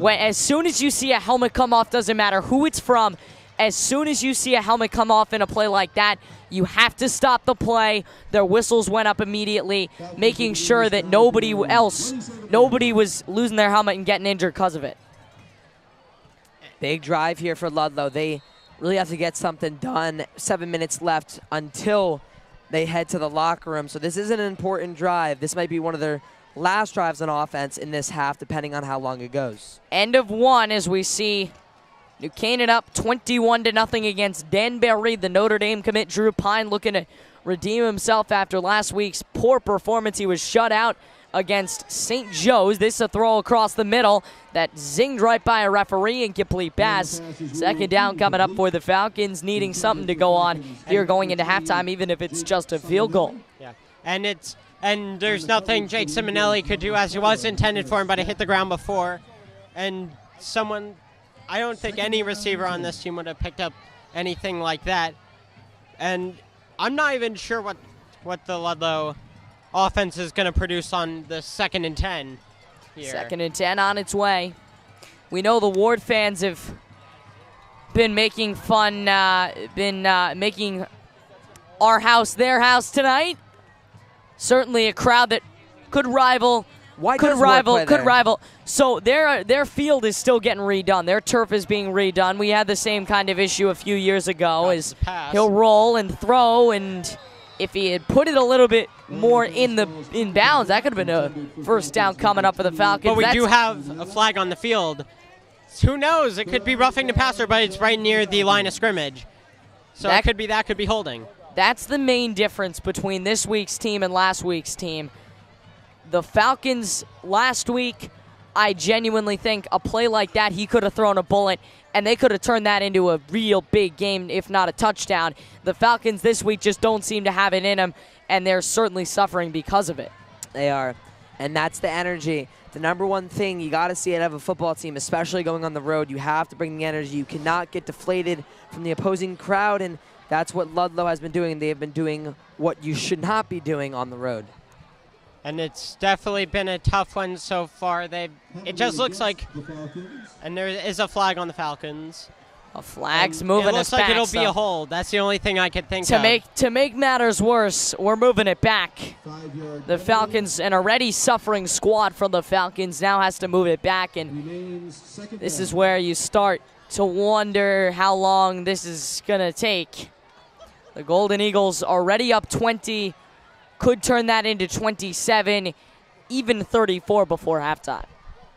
as soon as you see a helmet come off, doesn't matter who it's from, as soon as you see a helmet come off in a play like that, you have to stop the play. Their whistles went up immediately, making sure that nobody was losing their helmet and getting injured because of it. Big drive here for Ludlowe. They really have to get something done. 7 minutes left until they head to the locker room. So this is an important drive. This might be one of their last drives on offense in this half, depending on how long it goes. End of one as we see New Canaan up 21-0 against Danbury. The Notre Dame commit Drew Pine looking to redeem himself after last week's poor performance. He was shut out against St. Joe's. This is a throw across the middle that zinged right by a referee. Incomplete pass. Second down coming up for the Falcons, needing something to go on here going into halftime, even if it's just a field goal. Yeah, and there's nothing Jake Simonelli could do as he was intended for him, but it hit the ground before. And I don't think any receiver on this team would have picked up anything like that. And I'm not even sure what the Ludlowe offense is going to produce on the 2nd and 10 here. 2nd and 10 on its way. We know the Ward fans have been making fun, making our house their house tonight. Certainly a crowd that could rival. Could rival. So their field is still getting redone. Their turf is being redone. We had the same kind of issue a few years ago. As he'll roll and throw, and if he had put it a little bit more in bounds, that could have been a first down coming up for the Falcons. But we do have a flag on the field. Who knows? It could be roughing the passer, but it's right near the line of scrimmage. So that could be holding. That's the main difference between this week's team and last week's team. The Falcons last week, I genuinely think a play like that, he could have thrown a bullet, and they could have turned that into a real big game, if not a touchdown. The Falcons this week just don't seem to have it in them, and they're certainly suffering because of it. They are, and that's the energy. The number one thing you got to see out of a football team, especially going on the road, you have to bring the energy. You cannot get deflated from the opposing crowd, and that's what Ludlowe has been doing. They have been doing what you should not be doing on the road. And it's definitely been a tough one so far. It just looks like, and there is a flag on the Falcons. A flag's moving us back. It looks like it'll be a hold. That's the only thing I could think of. To make matters worse, we're moving it back. The Falcons, an already suffering squad from the Falcons, now has to move it back, and this is where you start to wonder how long this is going to take. The Golden Eagles already up 20. Could turn that into 27, even 34 before halftime.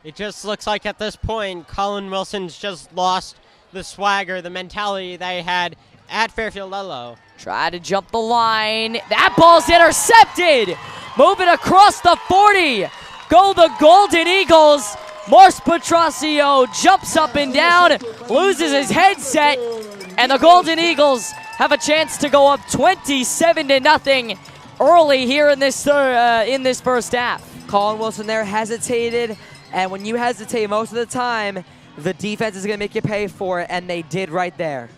It just looks like at this point, Colin Wilson's just lost the swagger, the mentality they had at Fairfield Ludlowe. Try to jump the line. That ball's intercepted. Moving across the 40. Go the Golden Eagles. Mars Petrosio jumps up and down, loses his headset, and the Golden Eagles have a chance to go up 27-0 early here in this first half. Colin Wilson there hesitated, and when you hesitate most of the time, the defense is going to make you pay for it, and they did right there.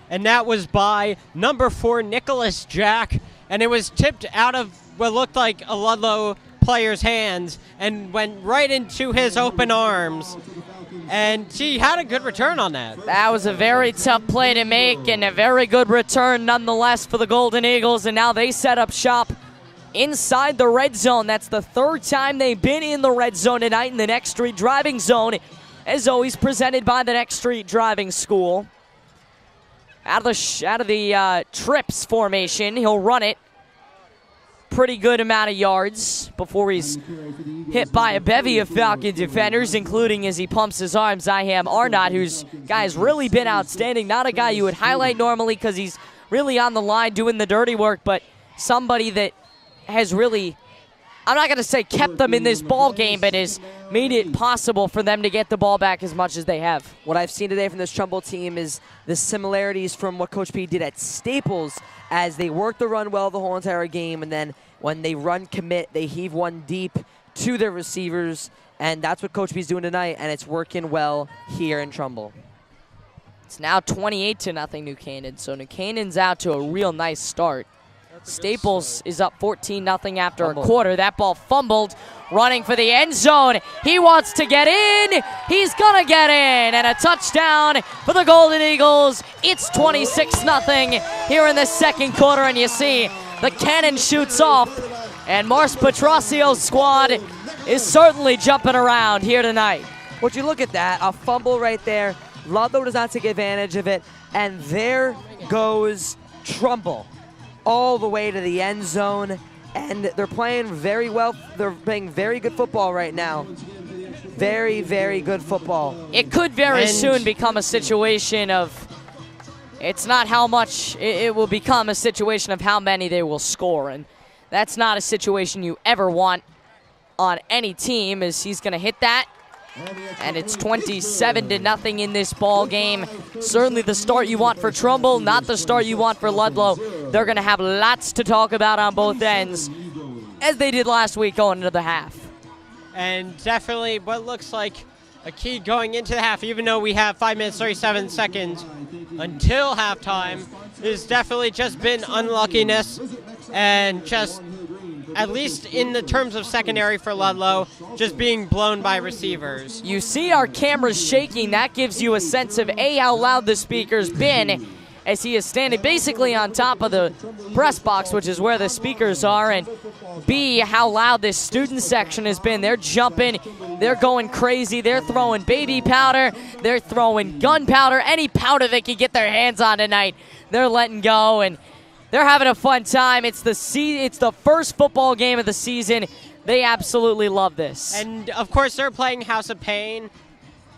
And that was by number 4, Nicholas Jack, and it was tipped out of what looked like a Ludlowe player's hands and went right into his open arms. And he had a good return on that. That was a very tough play to make and a very good return nonetheless for the Golden Eagles, and now they set up shop inside the red zone. That's the third time they've been in the red zone tonight in the Next Street Driving Zone, as always presented by the Next Street Driving School. Out of the trips formation, he'll run it. Pretty good amount of yards before he's hit by a bevy of Falcon defenders, including, as he pumps his arms, Iham Arnott, who's guy's really been outstanding. Not a guy you would highlight normally because he's really on the line doing the dirty work, but somebody that has really, I'm not going to say kept them in this ball game, but has made it possible for them to get the ball back as much as they have. What I've seen today from this Trumbull team is the similarities from what Coach P did at Staples, as they work the run well the whole entire game, and then when they run commit, they heave one deep to their receivers, and that's what Coach P is doing tonight, and it's working well here in Trumbull. It's now 28-0 New Canaan, so New Canaan's out to a real nice start. Staples is up 14-0 after a quarter. That ball fumbled, running for the end zone. He wants to get in. He's going to get in. And a touchdown for the Golden Eagles. It's 26-0 here in the second quarter. And you see the cannon shoots off. And Mars Petrosio's squad is certainly jumping around here tonight. Would you look at that? A fumble right there. Ludlowe does not take advantage of it. And there goes Trumbull all the way to the end zone, and they're playing very well. They're playing very good football right now. Very, very good football. It could very soon become a situation of, it's not how much, it will become a situation of how many they will score, and that's not a situation you ever want on any team, as he's going to hit that. And it's 27-0 in this ball game. Certainly the start you want for Trumbull, not the start you want for Ludlowe. They're going to have lots to talk about on both ends, as they did last week going into the half. And definitely what looks like a key going into the half, even though we have 5 minutes, 37 seconds until halftime, has definitely just been unluckiness and just, at least in the terms of secondary for Ludlowe, just being blown by receivers. You see our cameras shaking. That gives you a sense of A, how loud the speaker's been, as he is standing basically on top of the press box, which is where the speakers are, and B, how loud this student section has been. They're jumping, they're going crazy, they're throwing baby powder, they're throwing gunpowder, any powder they can get their hands on tonight, they're letting go, and they're having a fun time. It's the first football game of the season. They absolutely love this. And, of course, they're playing House of Pain.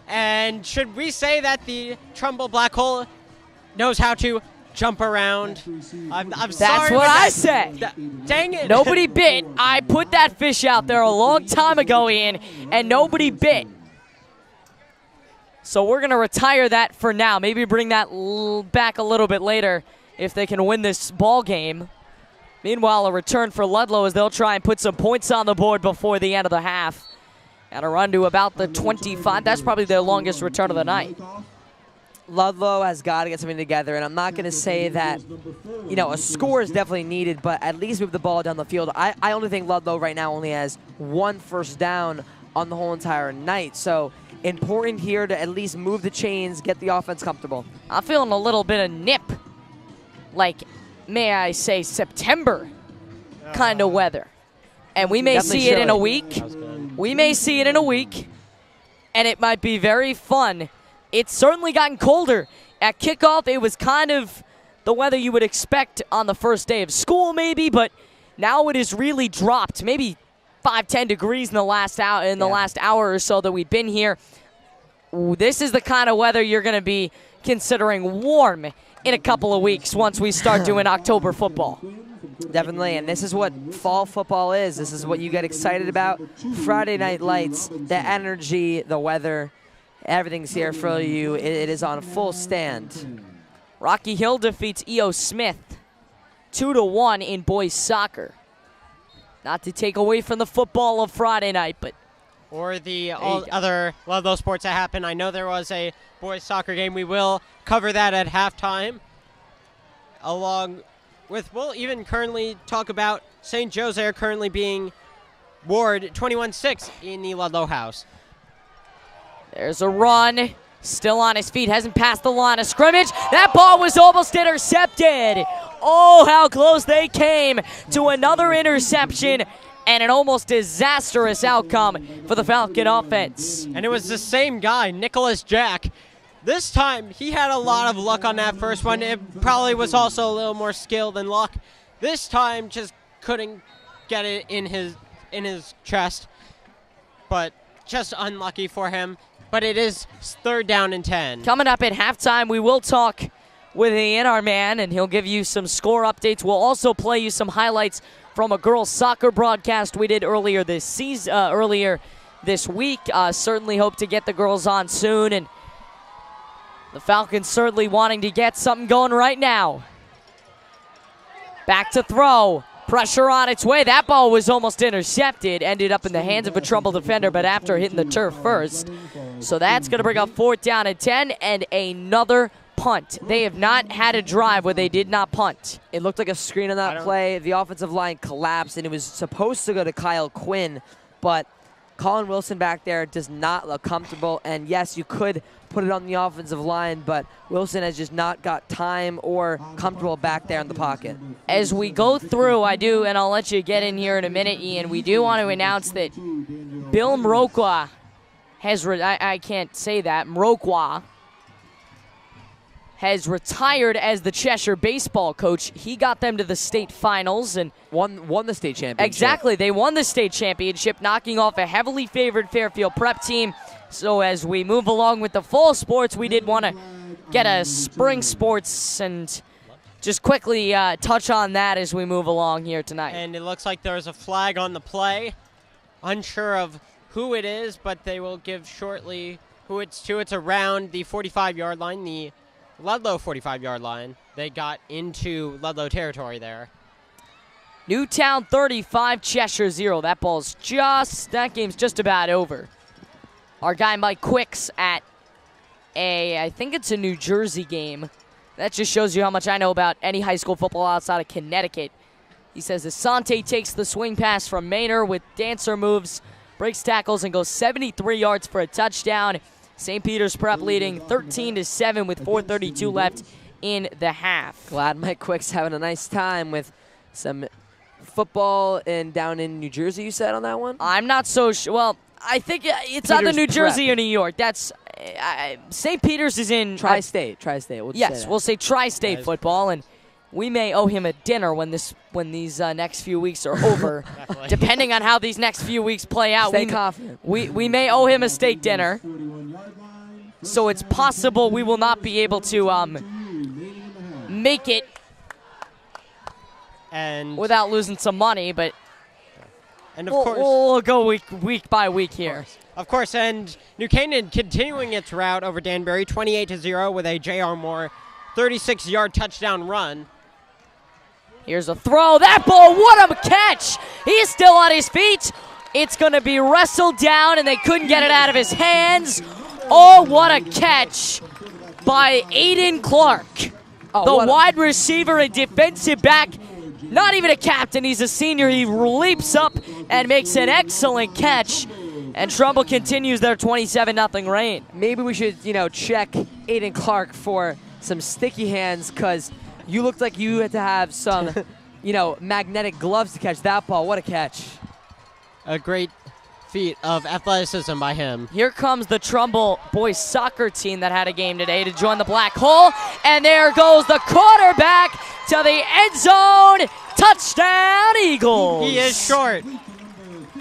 And should we say that the Trumbull Black Hole knows how to jump around? I'm sorry. That's what I said. Dang it. Nobody bit. I put that fish out there a long time ago, Ian, and nobody bit. So we're going to retire that for now. Maybe bring that back a little bit later if they can win this ball game. Meanwhile, a return for Ludlowe as they'll try and put some points on the board before the end of the half. And a run to about the 25. That's probably their longest return of the night. Ludlowe has got to get something together, and I'm not going to say that, you know, a score is definitely needed, but at least move the ball down the field. I only think Ludlowe right now only has 1 first down on the whole entire night. So important here to at least move the chains, get the offense comfortable. I'm feeling a little bit of nip, like, may I say, September kind of weather. And we may see it in a week. We may see it in a week, and it might be very fun. It's certainly gotten colder. At kickoff, it was kind of the weather you would expect on the first day of school, maybe, but now it has really dropped, maybe 5-10 degrees in the last hour or so that we've been here. This is the kind of weather you're going to be considering warm in a couple of weeks once we start doing October football. Definitely, and this is what fall football is. This is what you get excited about. Friday night lights, the energy, the weather, everything's here for you. It is on full stand. Rocky Hill defeats E.O. Smith 2-1 in boys soccer. Not to take away from the football of Friday night, but or the other Ludlowe sports that happen. I know there was a boys soccer game. We will cover that at halftime. Along with, we'll even currently talk about St. Joe's. They're currently being Ward 21-6 in the Ludlowe house. There's a run. Still on his feet. Hasn't passed the line of scrimmage. That ball was almost intercepted. Oh, how close they came to another interception and an almost disastrous outcome for the Falcon offense. And it was the same guy, Nicholas Jack. This time, he had a lot of luck on that first one. It probably was also a little more skill than luck. This time, just couldn't get it in his chest. But just unlucky for him. But it is 3rd down and 10. Coming up at halftime, we will talk with Ian, our man, and he'll give you some score updates. We'll also play you some highlights from a girls' soccer broadcast we did earlier this week. Certainly hope to get the girls on soon, and the Falcons certainly wanting to get something going right now. Back to throw. Pressure on its way. That ball was almost intercepted. Ended up in the hands of a Trumbull defender, but after hitting the turf first. So that's going to bring up 4th down and 10 and another punt. They have not had a drive where they did not punt. It looked like a screen on that play. The offensive line collapsed, and it was supposed to go to Kyle Quinn, but Colin Wilson back there does not look comfortable. And yes, you could put it on the offensive line, but Wilson has just not got time or comfortable back there in the pocket. As we go through, and I'll let you get in here in a minute, Ian, we do want to announce that Bill Mrokwa has, I can't say that, Mrokwa has retired as the Cheshire baseball coach. He got them to the state finals and won the state championship. Exactly, they won the state championship, knocking off a heavily favored Fairfield Prep team. So as we move along with the fall sports, we did want to get a spring sports and just quickly touch on that as we move along here tonight. And it looks like there's a flag on the play. Unsure of who it is, but they will give shortly who it's to. It's around the 45-yard line, the Ludlowe 45-yard line. They got into Ludlowe territory there. Newtown 35, Cheshire 0. That game's just about over. Our guy Mike Quicks at I think it's a New Jersey game. That just shows you how much I know about any high school football outside of Connecticut. He says Asante takes the swing pass from Maynor with dancer moves, breaks tackles, and goes 73 yards for a touchdown. St. Peter's Prep leading 13-7 with 4:32 left in the half. Glad Mike Quick's having a nice time with some football down in New Jersey, you said on that one? I'm not so sure. Well, I think it's either New Jersey or New York. That's St. Peter's is in Tri-State. We'll say Tri-State football, and we may owe him a dinner when these next few weeks are over. Depending on how these next few weeks play out, Stay confident. We may owe him a steak dinner. So it's possible we will not be able to make it and without losing some money, but. And of course, we'll go week by week here. Of course, and New Canaan continuing its route over Danbury, 28-0 with a J.R. Moore 36-yard touchdown run. Here's a throw. That ball, what a catch! He's still on his feet. It's going to be wrestled down, and they couldn't get it out of his hands. Oh, what a catch by Aiden Clark. The wide receiver and defensive back. Not even a captain, he's a senior. He leaps up and makes an excellent catch. And Trumbull continues their 27-0 reign. Maybe we should, check Aiden Clark for some sticky hands, because you looked like you had to have some, magnetic gloves to catch that ball. What a catch. A great feat of athleticism by him. Here comes the Trumbull boys soccer team that had a game today to join the black hole. And there goes the quarterback to the end zone. Touchdown, Eagles. He is short.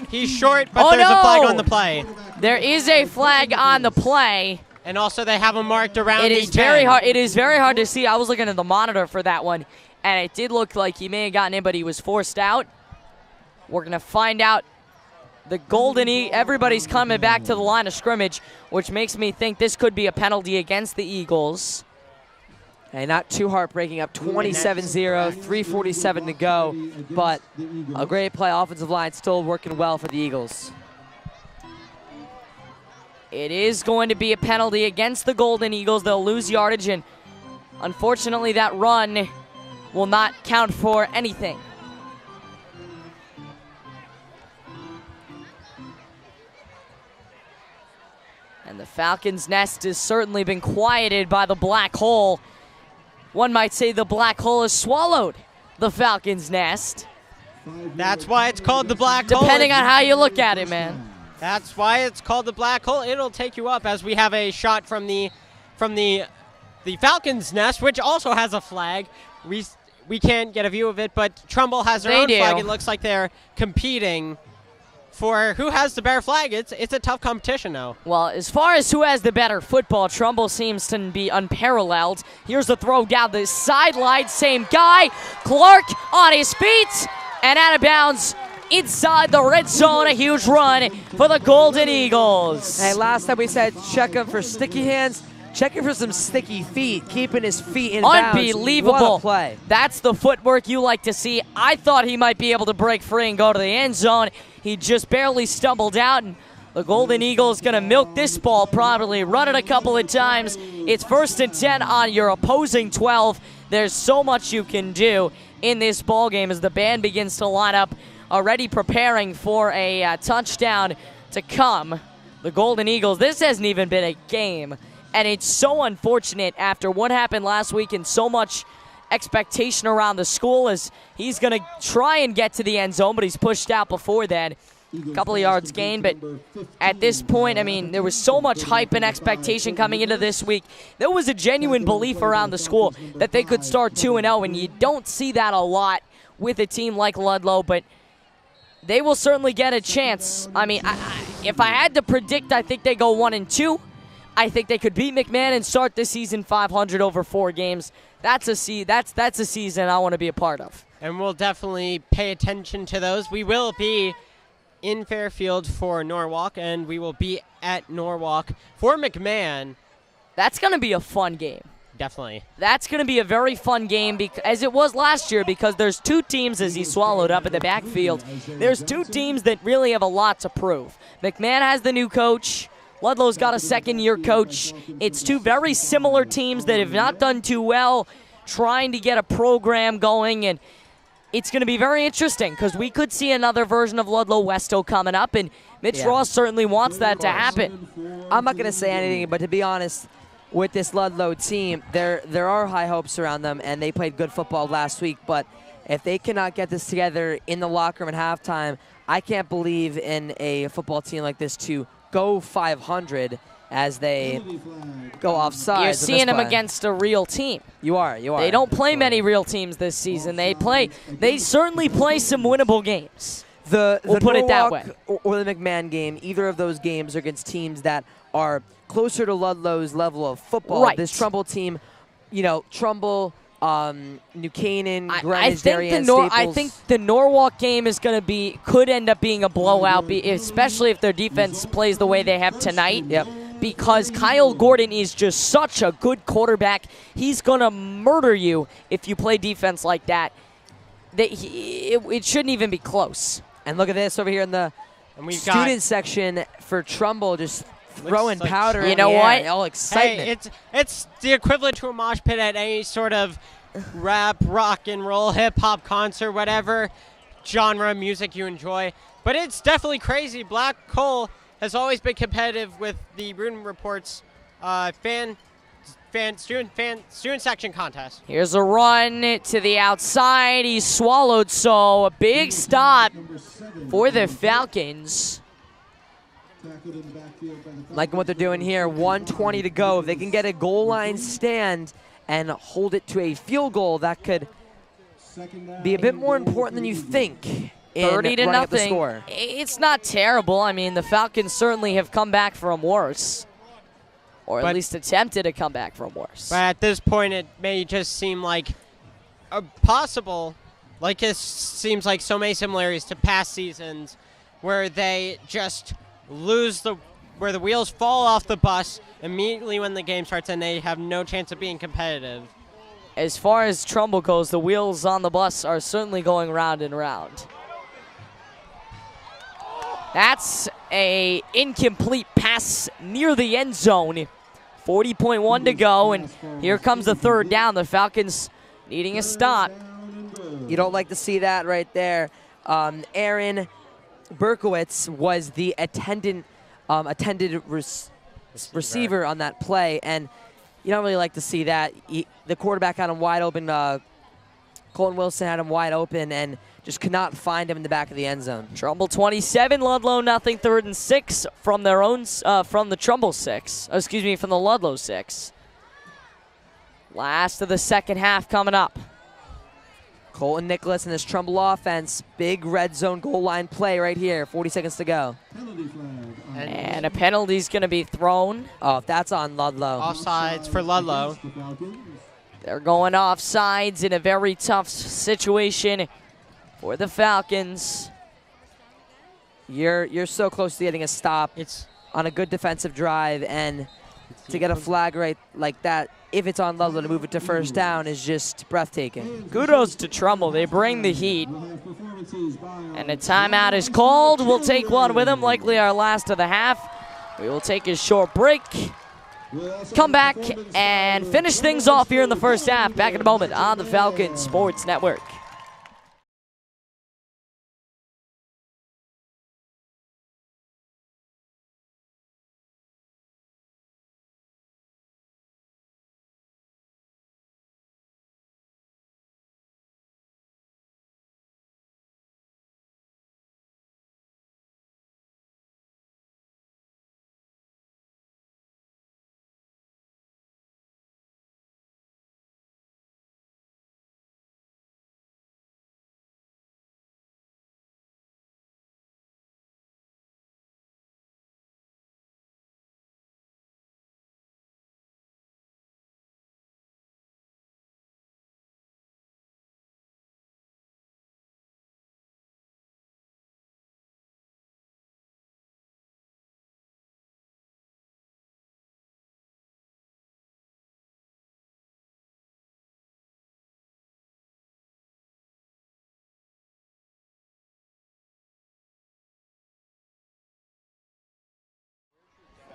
He's short, but there's a flag on the play. There is a flag on the play. And also they have them marked around It the is 10. very hard. It is very hard to see. I was looking at the monitor for that one, and it did look like he may have gotten in, but he was forced out. We're going to find out. The Golden everybody's coming back to the line of scrimmage, which makes me think this could be a penalty against the Eagles. Hey, not too heartbreaking, up 27-0, 3:47 to go, but a great play. Offensive line still working well for the Eagles. It is going to be a penalty against the Golden Eagles. They'll lose yardage, and unfortunately that run will not count for anything. And the Falcons' nest has certainly been quieted by the black hole. One might say the black hole has swallowed the Falcons' nest. That's why it's called the black hole. Depending on how you look at it, man. That's why it's called the black hole. It'll take you up as we have a shot from the Falcons' nest, which also has a flag. We can't get a view of it, but Trumbull has their own flag. It looks like they're competing for who has the better flag. It's a tough competition now. Well, as far as who has the better football, Trumbull seems to be unparalleled. Here's the throw down the sideline. Same guy. Clark on his feet and out of bounds inside the red zone. A huge run for the Golden Eagles. Hey, last time we said check him for sticky hands. Check him for some sticky feet, keeping his feet in bounds. Unbelievable. What a play. That's the footwork you like to see. I thought he might be able to break free and go to the end zone. He just barely stumbled out, and the Golden Eagles going to milk this ball probably, run it a couple of times. It's 1st and 10 on your opposing 12. There's so much you can do in this ball game as the band begins to line up, already preparing for a touchdown to come. The Golden Eagles, this hasn't even been a game, and it's so unfortunate after what happened last week and so much expectation around the school as he's going to try and get to the end zone, but he's pushed out before that. A couple of yards gained, but at this point, I mean, there was so much hype and expectation coming into this week. There was a genuine belief around the school that they could start 2-0, and you don't see that a lot with a team like Ludlowe, but they will certainly get a chance. I mean, if I had to predict, I think they go 1-2. I think they could beat McMahon and start this season 500 over 4 games. That's a season I want to be a part of. And we'll definitely pay attention to those. We will be in Fairfield for Norwalk, and we will be at Norwalk for McMahon. That's going to be a fun game. Definitely. That's going to be a very fun game, as it was last year, because there's 2 teams, as he swallowed up in the backfield. There's 2 teams that really have a lot to prove. McMahon has the new coach. Ludlow's got a second-year coach. It's 2 very similar teams that have not done too well trying to get a program going, and it's going to be very interesting because we could see another version of Ludlowe-Westoe coming up, and Mitch Ross certainly wants that to happen. I'm not going to say anything, but to be honest, with this Ludlowe team, there are high hopes around them, and they played good football last week, but if they cannot get this together in the locker room at halftime, I can't believe in a football team like this to go 500 as they go offside. You're seeing them against a real team. You are. They don't play many real teams this season. They certainly play some winnable games. We'll put it that way. Or the McMahon game, either of those games are against teams that are closer to Ludlow's level of football. Right. This Trumbull team, Trumbull, New Canaan, Greenwich, I think the Norwalk game could end up being a blowout, especially if their defense plays the way they have tonight. Yep. Because Kyle Gordon is just such a good quarterback. He's going to murder you if you play defense like that. It shouldn't even be close. And look at this over here in the student section for Trumbull, just throwing powder in the air. All excitement. Hey, it's the equivalent to a mosh pit at any sort of rap, rock and roll, hip-hop concert, whatever genre of music you enjoy. But it's definitely crazy. Black Hole has always been competitive with the Rune Reports student section contest. Here's a run to the outside. He's swallowed, so a big stop for the Falcons. Liking what they're doing here. 1:20 to go. If they can get a goal line stand and hold it to a field goal, that could be a bit more important than you think. 30-0. It's not terrible. I mean, the Falcons certainly have come back from worse. Or at But- least attempted to come back from worse. But at this point, it may just seem like possible. Like it seems like so many similarities to past seasons, where they just lose where the wheels fall off the bus immediately when the game starts, and they have no chance of being competitive. As far as Trumbull goes, the wheels on the bus are certainly going round and round. That's a incomplete pass near the end zone. 40.1 to go, and here comes the third down. The Falcons needing a stop. You don't like to see that right there. Aaron Berkowitz was the attended receiver on that play, and you don't really like to see that. The quarterback had him wide open. Colin Wilson had him wide open and just could not find him in the back of the end zone. Trumbull 27, Ludlowe nothing. 3rd and 6 from their own, from the Trumbull 6. Oh, excuse me, from the Ludlowe 6. Last of the second half coming up. Colton Nicholas and this Trumbull offense, big red zone goal line play right here. 40 seconds to go. And a penalty's going to be thrown. Oh, that's on Ludlowe. Offsides for Ludlowe. They're going offsides in a very tough situation for the Falcons. You're so close to getting a stop. It's on a good defensive drive, and to get a flag right like that, if it's on Ludlowe to move it to first down, is just breathtaking. Kudos to Trumbull. They bring the heat. And a timeout is called. We'll take one with them, likely our last of the half. We will take a short break, come back, and finish things off here in the first half. Back in a moment on the Falcon Sports Network.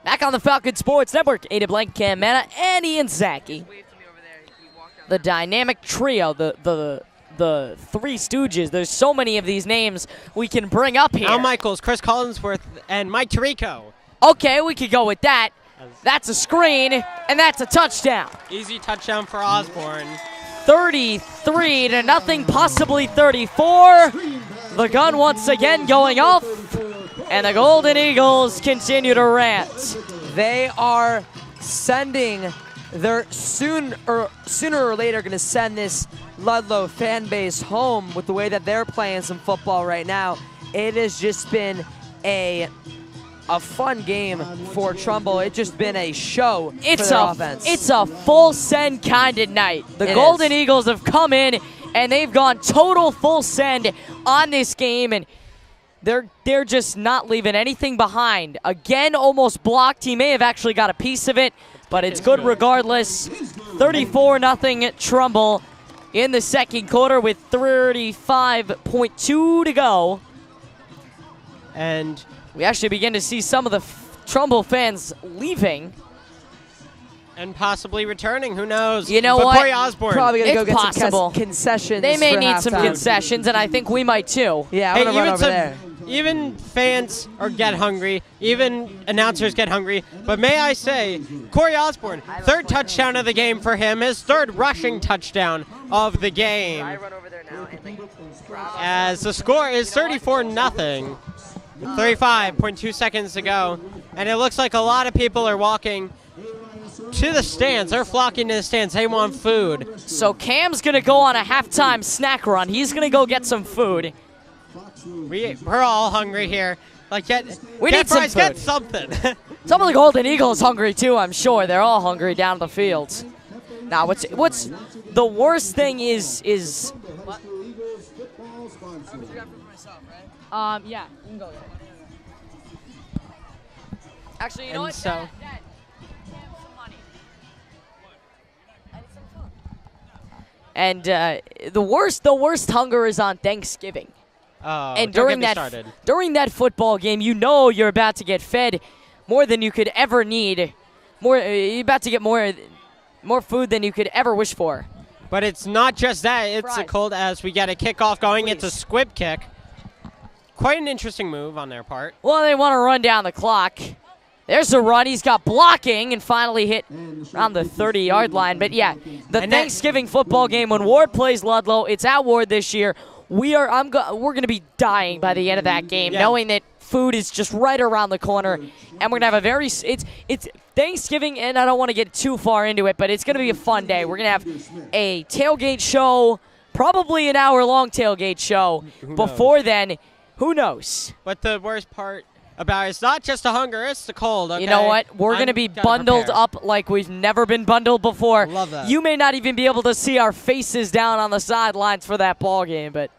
Back on the Falcon Sports Network, Ada Blank, Cam Mena, and Ian Zaki. The dynamic trio, the Three Stooges. There's so many of these names we can bring up here. Al Michaels, Chris Collinsworth, and Mike Tirico. Okay, we could go with that. That's a screen, and that's a touchdown. Easy touchdown for Osborne. 33-0, possibly 34. The gun once again going off, and the Golden Eagles continue to rant. They are sending their sooner or later going to send this Ludlowe fan base home with the way that they're playing some football right now. It has just been a fun game for Trumbull. It's just been a show for their offense. It's a full send kind of night. The Golden Eagles have come in and they've gone total full send on this game, and they're just not leaving anything behind. Again, almost blocked. He may have actually got a piece of it, but it's good regardless. 34-0 Trumbull in the second quarter with 35.2 to go. And we actually begin to see some of the Trumbull fans leaving. And possibly returning, who knows? You know but what? Corey Osborne. Probably going to go get possible. some concessions. They may for need some halftime. concessions, and I think we might too. Yeah, I'm going to run over there. Even fans get hungry, even announcers get hungry. But may I say, Corey Osborne, third touchdown of the game for him, his third rushing touchdown of the game. As the score is 34-0. 35.2 seconds to go. And it looks like a lot of people are walking to the stands. They're flocking to the stands. They want food. So Cam's going to go on a halftime snack run. He's going to go get some food. We're all hungry here. Like, get We need some fries, get food. something. Some of the Golden Eagles hungry too, I'm sure. They're all hungry down the field. Now, what's the worst thing is What? Eagles football sponsor. yeah, you can go there. Actually, you know And what? so- Dad, some money. I need some food. And the worst hunger is on Thanksgiving. Oh, And don't during get me that started. during that football game, you know you're about to get fed more than you could ever need. You're about to get more food than you could ever wish for. But it's not just that. It's Fries. cold as we get a kickoff going. It's a Please. squib kick. Quite an interesting move on their part. Well, they want to run down the clock. There's a run. He's got blocking and finally hit around the 30-yard line. But yeah, the And Thanksgiving football game when Ward plays Ludlow, it's at Ward this year. We're going to be dying by the end of that game, Yeah. knowing that food is just right around the corner, and we're gonna have a very it's Thanksgiving, and I don't want to get too far into it, but it's gonna be a fun day. We're gonna have a tailgate show, probably an hour-long tailgate show. Before then, who knows? But the worst part about it is not just the hunger, it's the cold. Okay? You know what? We're going to be gotta bundled prepare. up like we've never been bundled before. Love that. You may not even be able to see our faces down on the sidelines for that ball game, but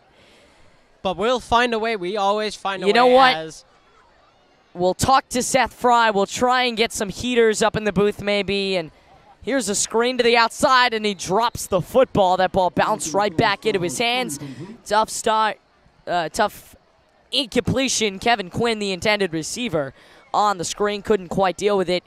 But we'll find a way. We always find a way. You know what? As we'll talk to Seth Fry. We'll try and get some heaters up in the booth maybe. And here's a screen to the outside, and he drops the football. That ball bounced right back into his hands. Tough start. Tough incompletion. Kevin Quinn, the intended receiver, on the screen, couldn't quite deal with it.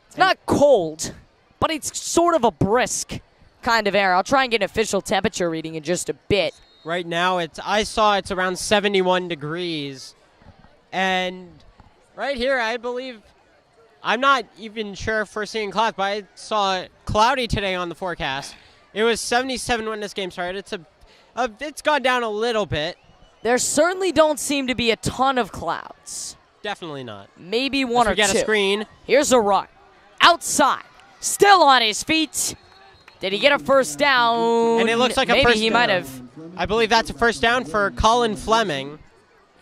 It's not cold, but it's sort of a brisk kind of air. I'll try and get an official temperature reading in just a bit. right now, I saw it's around 71 degrees. And right here, I believe, I'm not even sure if we're seeing clouds, but I saw it cloudy today on the forecast. It was 77 when this game started. It's gone down a little bit. There certainly don't seem to be a ton of clouds. Definitely not. Maybe one or We get two. a screen. Here's a run. Outside. Still on his feet. Did he get a first down? And it looks like a Maybe first he down. might have. I believe that's a first down for Colin Fleming.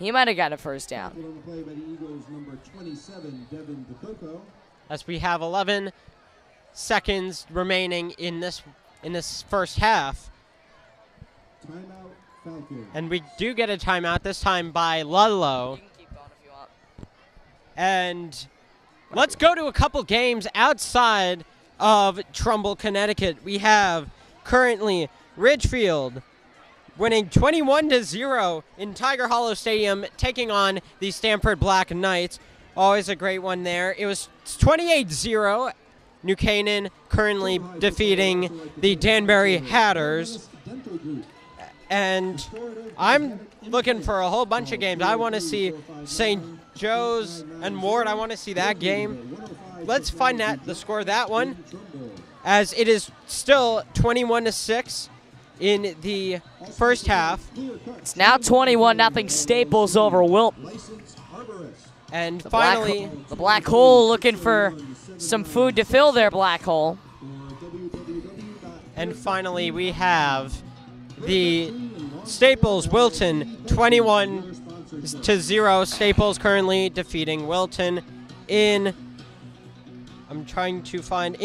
He might have got a first down. On the play by the Eagles, number 27, Devin DeCoco. As we have 11 seconds remaining in this first half. Timeout, Falcons. And we do get a timeout, this time by Ludlowe. And let's go to a couple games outside of Trumbull, Connecticut. We have currently Ridgefield winning 21-0 in Tiger Hollow Stadium, taking on the Stamford Black Knights. Always a great one there. It was 28-0. New Canaan currently defeating the Danbury Hatters. And I'm looking for a whole bunch of games. I want to see St. Joe's and Ward. I want to see that game. Let's find the score of that one, as it is still 21-6 in the first half. It's now 21-0 Staples over Wilton. And finally, The Black Hole looking for some food to fill their black hole. we have the Staples Wilton 21-0. Staples currently defeating Wilton in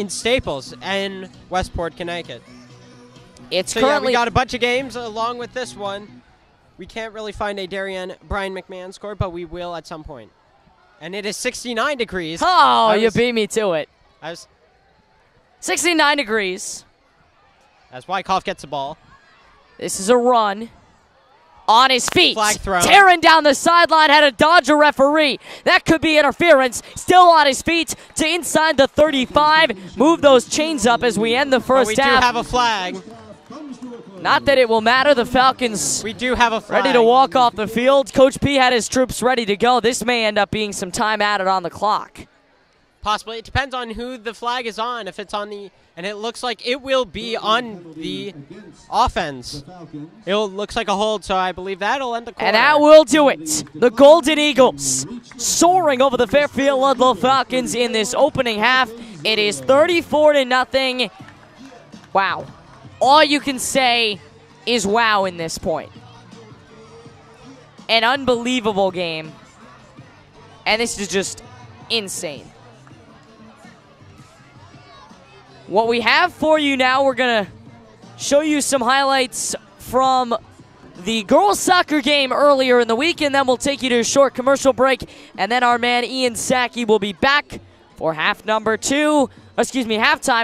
Staples and Westport, Connecticut. It's So yeah, currently we got a bunch of games along with this one. We can't really find a Brian McMahon score, but we will at some point. And it is 69 degrees. Oh, I you was- beat me to it. As 69 degrees. Wyckoff gets the ball. This is a run. On his feet. Flag thrown. Tearing down the sideline, had to dodge a referee. That could be interference. Still on his feet to inside the 35. Move those chains up as we end the But first we do half. have a flag. Not that it will matter. The Falcons We do have a flag. ready to walk off the field. Coach P had his troops ready to go. This may end up being some time added on the clock. Possibly. It depends on who the flag is on. If it's on the... And it looks like it will be on the offense. It looks like a hold, so I believe that'll end the quarter. And that will do it. The Golden Eagles soaring over the Fairfield Ludlowe Falcons in this opening half. It is 34-0. Wow. All you can say is wow in this point. An unbelievable game. And this is just insane. What we have for you now, we're going to show you some highlights from the girls' soccer game earlier in the week, and then we'll take you to a short commercial break, and then our man Ian Sackey will be back for halftime,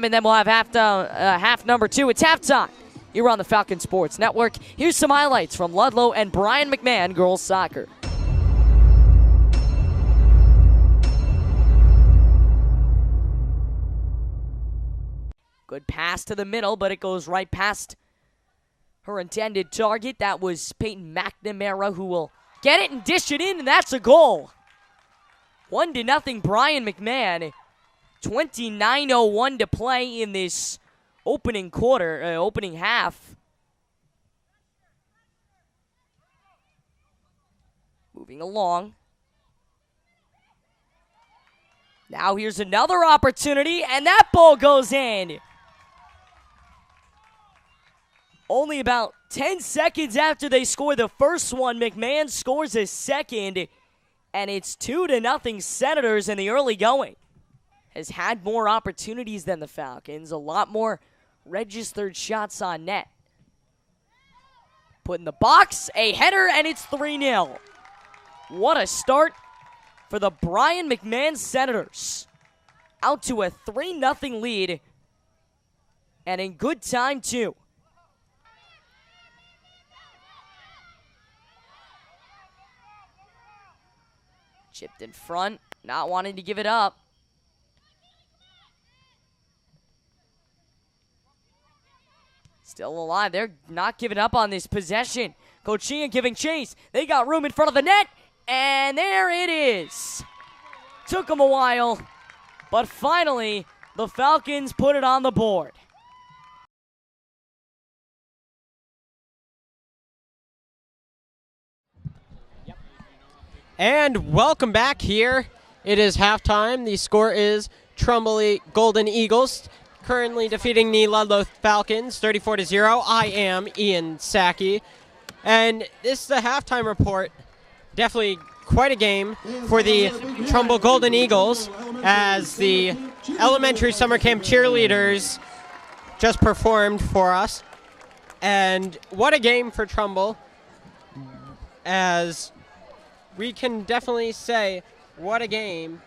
and then we'll have half number 2. It's halftime here on the Falcon Sports Network. Here's some highlights from Ludlowe and Brian McMahon girls soccer. Good pass to the middle, but it goes right past her intended target. That was Peyton McNamara, who will get it and dish it in, and that's a goal. 1-0 Brian McMahon. 29:01 to play in this opening half. Moving along. Now here's another opportunity, and that ball goes in. Only about 10 seconds after they score the first one, McMahon scores a second, and it's 2-0 Senators in the early going. Has had more opportunities than the Falcons, a lot more registered shots on net. Put in the box, a header, and it's 3-0. What a start for the Brian McMahon Senators. Out to a 3-0 lead, and in good time too. Chipped in front, not wanting to give it up. Still alive. They're not giving up on this possession. Coach Ian giving chase. They got room in front of the net, and there it is. Took them a while, but finally the Falcons put it on the board. And welcome back here. It is halftime. The score is Trumbull Golden Eagles currently defeating the Ludlowe Falcons 34-0. I am Ian Sackey. And this is the halftime report. Definitely quite a game for the Trumbull Golden Eagles as the elementary summer camp cheerleaders just performed for us. And what a game for Trumbull, as we can definitely say what a game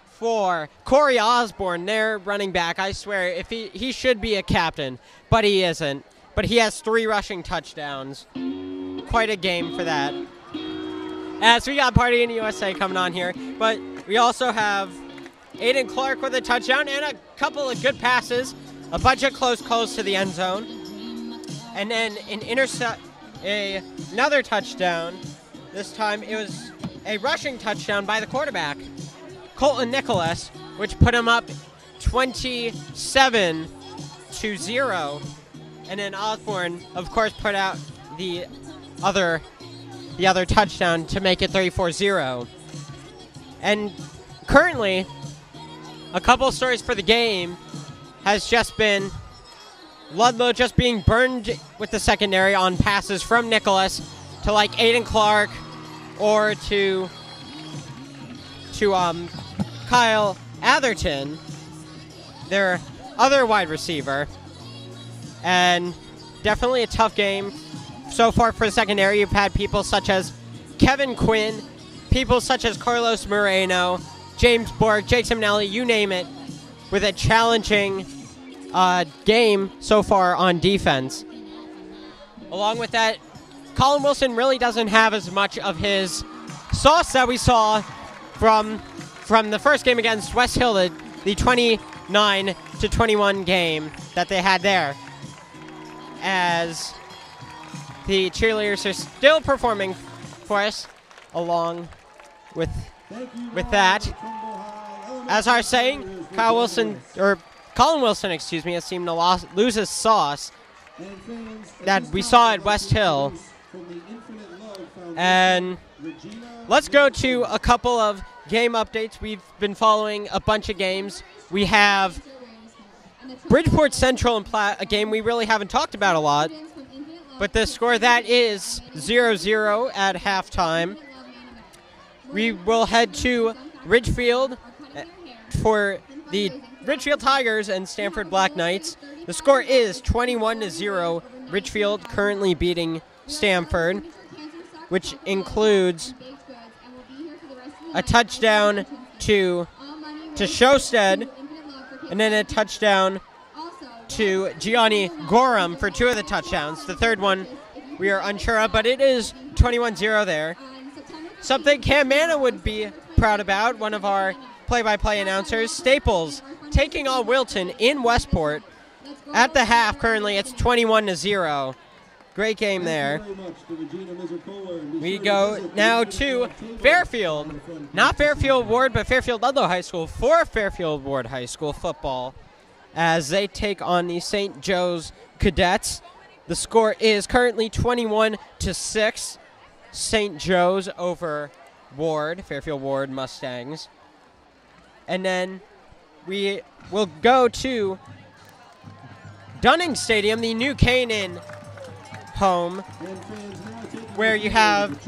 for Corey Osborne, their running back. I swear, if he should be a captain, but he isn't. But he has 3 rushing touchdowns. Quite a game for that. As we got Party in the USA coming on here, but we also have Aiden Clark with a touchdown and a couple of good passes, a bunch of close calls to the end zone, and then another touchdown. This time it was a rushing touchdown by the quarterback, Colton Nicholas, which put him up 27-0. And then Osborne, of course, put out the other touchdown to make it 34-0. And currently, a couple stories for the game has just been Ludlowe just being burned with the secondary on passes from Nicholas to like Aiden Clark or to Kyle Atherton, their other wide receiver. And definitely a tough game so far for the secondary. You've had people such as Kevin Quinn, people such as Carlos Moreno, James Borg, Jake Simonelli, you name it, with a challenging game so far on defense. Along with that, Colin Wilson really doesn't have as much of his sauce that we saw from the first game against West Hill, the 29-21 game that they had there, as the cheerleaders are still performing for us along with that. As I was saying, Colin Wilson, has seemed to lose his sauce that we saw at West Hill. And let's go to a couple of game updates. We've been following a bunch of games. We have Bridgeport Central and Platte, a game we really haven't talked about a lot. But the score that is 0-0 at halftime. we will head to Ridgefield for the Ridgefield Tigers and Stanford Black Knights. The score is 21-0. Ridgefield currently beating Stanford, which includes a touchdown to Shosted, and then a touchdown to Gianni Gorham for 2 of the touchdowns. The third one we are unsure of, but it is 21-0 there. Something Cam Manna would be proud about, one of our play-by-play announcers. Staples taking on Wilton in Westport. At the half, currently, it's 21-0. Great game there. We go now to Fairfield. Not Fairfield Ward, but Fairfield Ludlowe High School for Fairfield Ward High School football as they take on the St. Joe's Cadets. The score is currently 21-6. St. Joe's over Ward, Fairfield Ward Mustangs. And then we will go to Dunning Stadium, the New Canaan home, where you have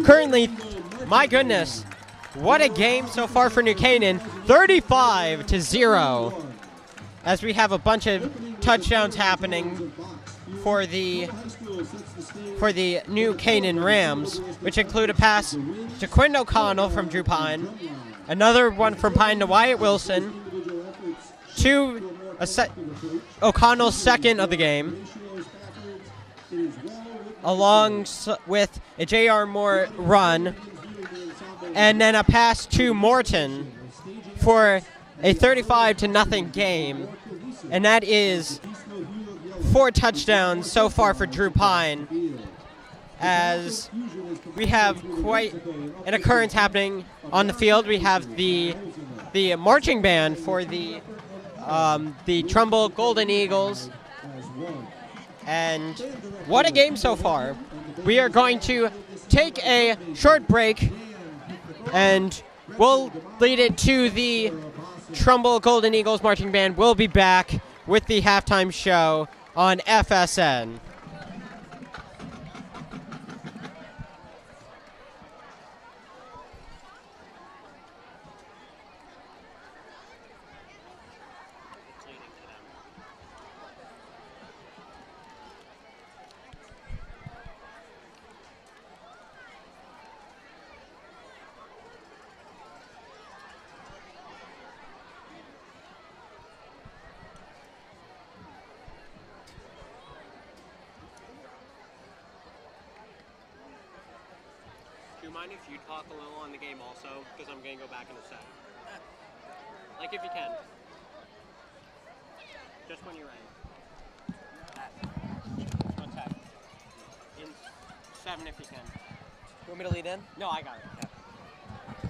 currently, my goodness, what a game so far for New Canaan, 35-0, as we have a bunch of touchdowns happening for the New Canaan Rams, which include a pass to Quinn O'Connell from Drew Pine, another one from Pine to Wyatt Wilson, O'Connell's second of the game, along with a J.R. Moore run, and then a pass to Morton for a 35-0 game, and that is 4 touchdowns so far for Drew Pine, as we have quite an occurrence happening on the field. We have the marching band for the Trumbull Golden Eagles, and what a game so far. We are going to take a short break, and we'll lead it to the Trumbull Golden Eagles marching band. We'll be back with the halftime show on FSN. Mind if you talk a little on the game also, because I'm going to go back in a sec. Like if you can. Just when you're ready. 1 sec. In 7 if you can. You want me to lead in? No, I got it. Yeah.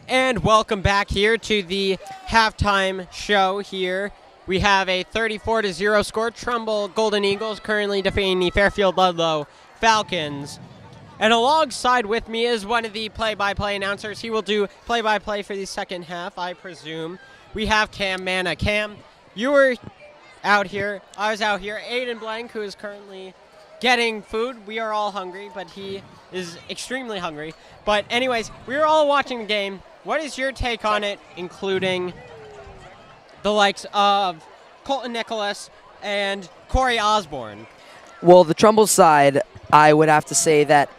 And welcome back here to the halftime show here. We have a 34-0 score. Trumbull Golden Eagles currently defeating the Fairfield Ludlowe Falcons. And alongside with me is one of the play-by-play announcers. He will do play-by-play for the second half, I presume. We have Cam Manna. Cam, you were out here. I was out here. Aiden Blank, who is currently getting food. We are all hungry, but he is extremely hungry. But anyways, we were all watching the game. What is your take on it, including the likes of Colton Nicholas and Corey Osborne? Well, the Trumbull side, I would have to say that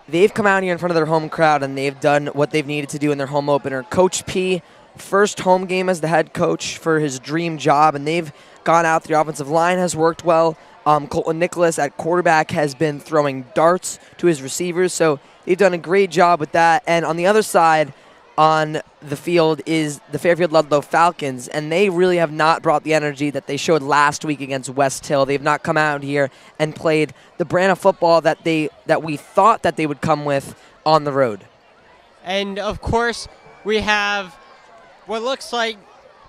they've come out here in front of their home crowd and they've done what they've needed to do in their home opener. Coach P, first home game as the head coach for his dream job, and they've gone out. The offensive line has worked well. Colton Nicholas at quarterback has been throwing darts to his receivers, so they've done a great job with that. And on the other side on the field is the Fairfield Ludlowe Falcons, and they really have not brought the energy that they showed last week against West Hill. They've not come out here and played the brand of football that we thought that they would come with on the road. And of course, we have what looks like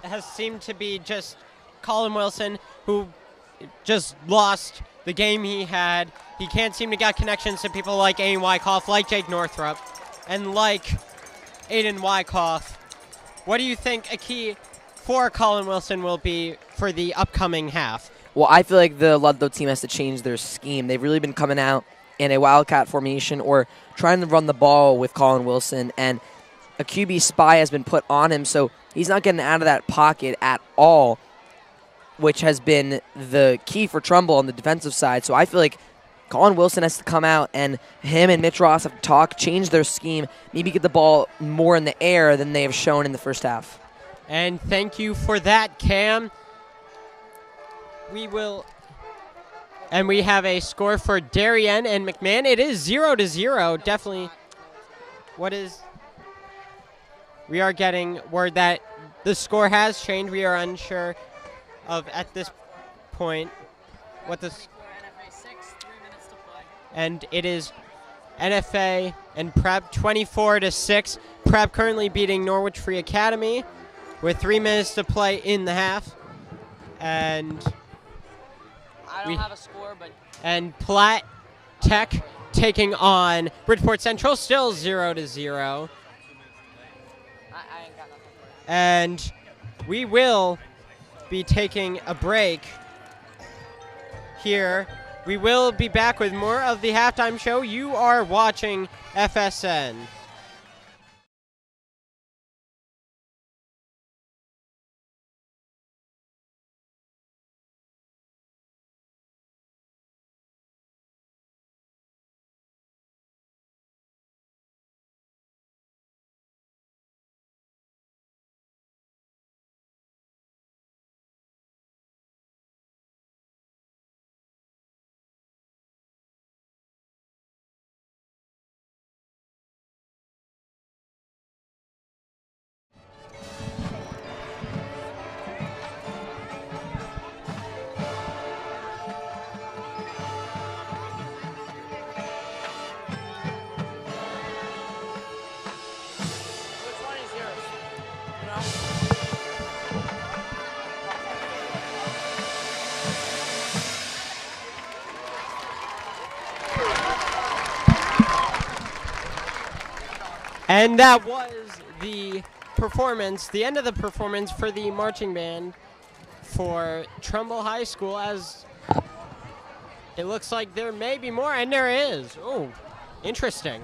has seemed to be just Colin Wilson, who just lost the game he had. He can't seem to get connections to people like Aiden Wyckoff, like Jake Northrup, and like Aiden Wyckoff. What do you think a key for Colin Wilson will be for the upcoming half? Well, I feel like the Ludlowe team has to change their scheme. They've really been coming out in a wildcat formation or trying to run the ball with Colin Wilson, and a QB spy has been put on him, so he's not getting out of that pocket at all, which has been the key for Trumbull on the defensive side. So I feel like Colin Wilson has to come out, and him and Mitch Ross have to talk, change their scheme, maybe get the ball more in the air than they have shown in the first half. And thank you for that, Cam. And we have a score for Darien and McMahon. It is 0-0. Definitely. We are getting word that the score has changed. We are unsure of, at this point, what the score. And it is NFA and Prep 24-6. Prep currently beating Norwich Free Academy with 3 minutes to play in the half. And I don't have a score, but and Platt Tech taking on Bridgeport Central, still 0-0. I ain't got nothing. And we will be taking a break here. We will be back with more of the halftime show. You are watching FSN. And that was the performance, the end of the performance for the marching band for Trumbull High School, as it looks like there may be more, and there is. Oh, interesting.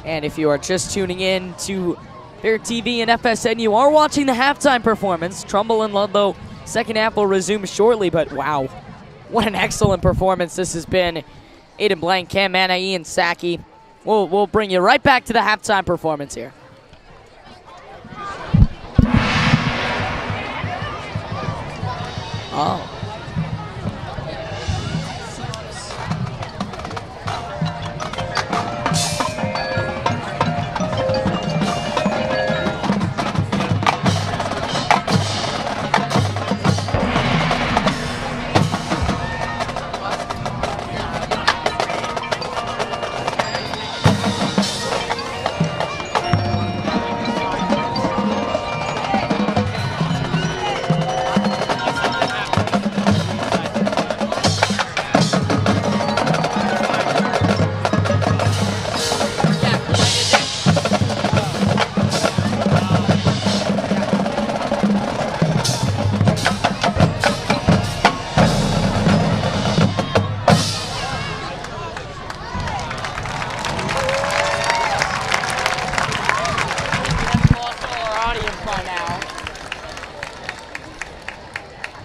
And if you are just tuning in to Bear TV and FSN, you are watching the halftime performance. Trumbull and Ludlowe, second half will resume shortly, but wow. What an excellent performance this has been. Aiden Blank, Cam Mana, Ian Saki. We'll bring you right back to the halftime performance here. Oh.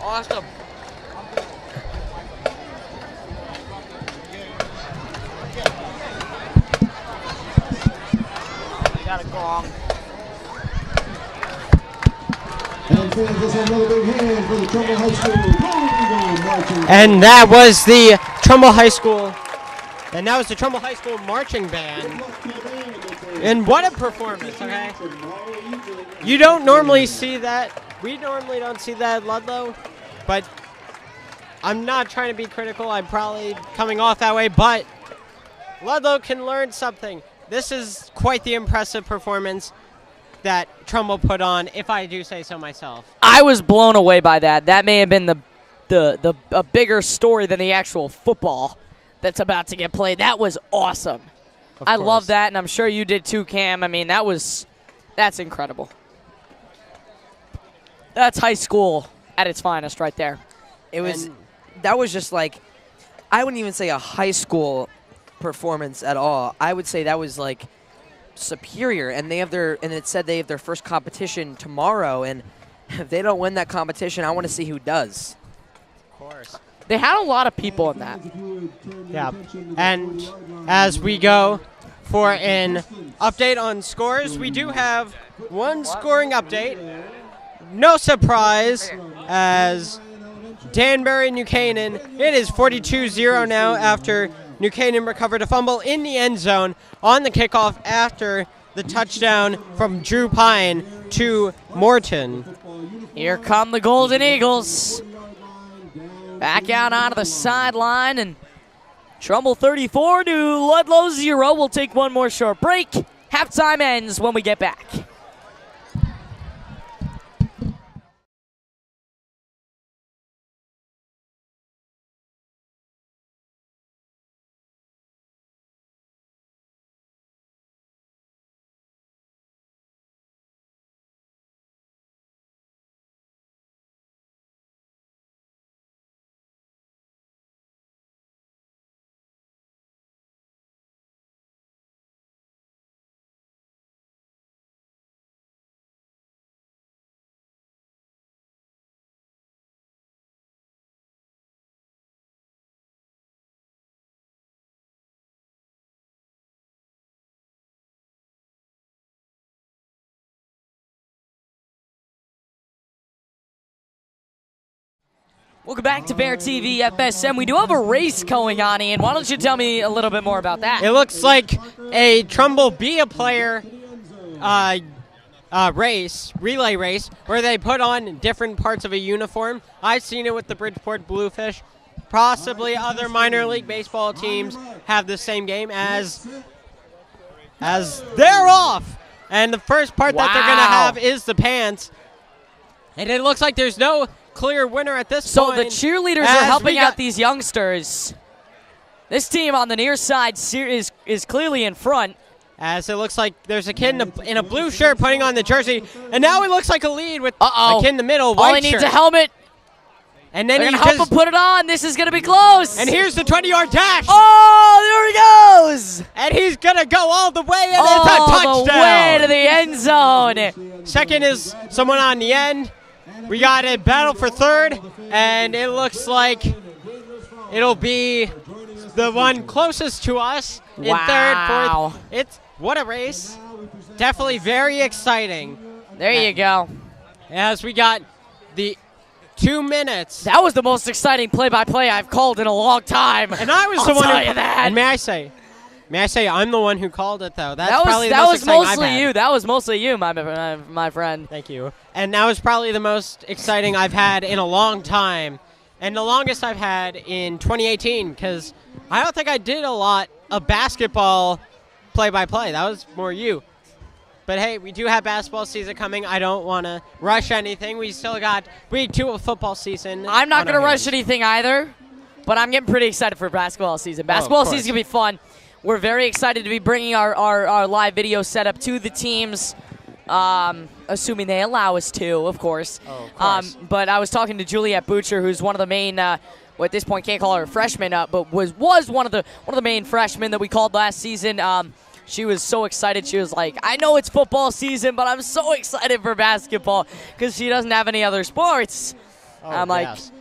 Awesome. Got a gong. And fans, let's have another big hand for the Trumbull High School Golden Eagle marching. And that was the Trumbull High School. And that was the Trumbull High School marching band. And what a performance, okay? You don't normally see that. We normally don't see that at Ludlowe. But I'm not trying to be critical. I'm probably coming off that way. But Ludlowe can learn something. This is quite the impressive performance that Trumbull put on, if I do say so myself. I was blown away by that. That may have been a bigger story than the actual football that's about to get played. That was awesome. I love that, and I'm sure you did too, Cam. I mean, that's incredible. That's high school at its finest right there. That was just like, I wouldn't even say a high school performance at all. I would say that was like superior, and it said they have their first competition tomorrow, and if they don't win that competition, I want to see who does. Of course. They had a lot of people in that. Yeah, and as we go for an update on scores, we do have one scoring update. No surprise, as Danbury New Canaan, it is 42-0 now after New Canaan recovered a fumble in the end zone on the kickoff after the touchdown from Drew Pine to Morton. Here come the Golden Eagles. Back out onto the sideline, and Trumbull 34 to Ludlowe 0. We'll take one more short break. Halftime ends when we get back. Welcome back to Bear TV FSM. We do have a race going on, Ian. Why don't you tell me a little bit more about that? It looks like a Trumbull Be A Player relay race, where they put on different parts of a uniform. I've seen it with the Bridgeport Bluefish. Possibly other minor league baseball teams have the same game as they're off. And the first part that they're going to have is the pants. And it looks like there's no clear winner at this point. So the cheerleaders are helping out these youngsters. This team on the near side is clearly in front. As it looks like there's a kid in a blue shirt putting on the jersey. And now it looks like a lead with a kid in the middle, white All he needs a helmet. And then they're going to help him put it on. This is going to be close. And here's the 20-yard dash. Oh, there he goes. And he's going to go all the way, and it's a touchdown. All the way to the end zone. Second is someone on the end. We got a battle for third, and it looks like it'll be the one closest to us in third, fourth. It's what a race. Definitely very exciting. There you go. As we got the 2 minutes. That was the most exciting play-by-play I've called in a long time. And I was I'll the one tell who. you that. And may I say, I'm the one who called it though. That's that probably the was most exciting mostly I've had. you. That was mostly you, my friend. Thank you. And that was probably the most exciting I've had in a long time. And the longest I've had in 2018, because I don't think I did a lot of basketball play-by-play. That was more you. But hey, we do have basketball season coming. I don't want to rush anything. We still got week 2 of football season. I'm not going to rush it. anything either, but I'm getting pretty excited for basketball season. Basketball season is going to be fun. We're very excited to be bringing our live video setup to the teams, assuming they allow us to, of course. Oh, of course. But I was talking to Juliette Butcher, who's one of the main, well, at this point can't call her a freshman, but was one of the main freshmen that we called last season. She was so excited. She was like, I know it's football season, but I'm so excited for basketball because she doesn't have any other sports. I'm like, yes.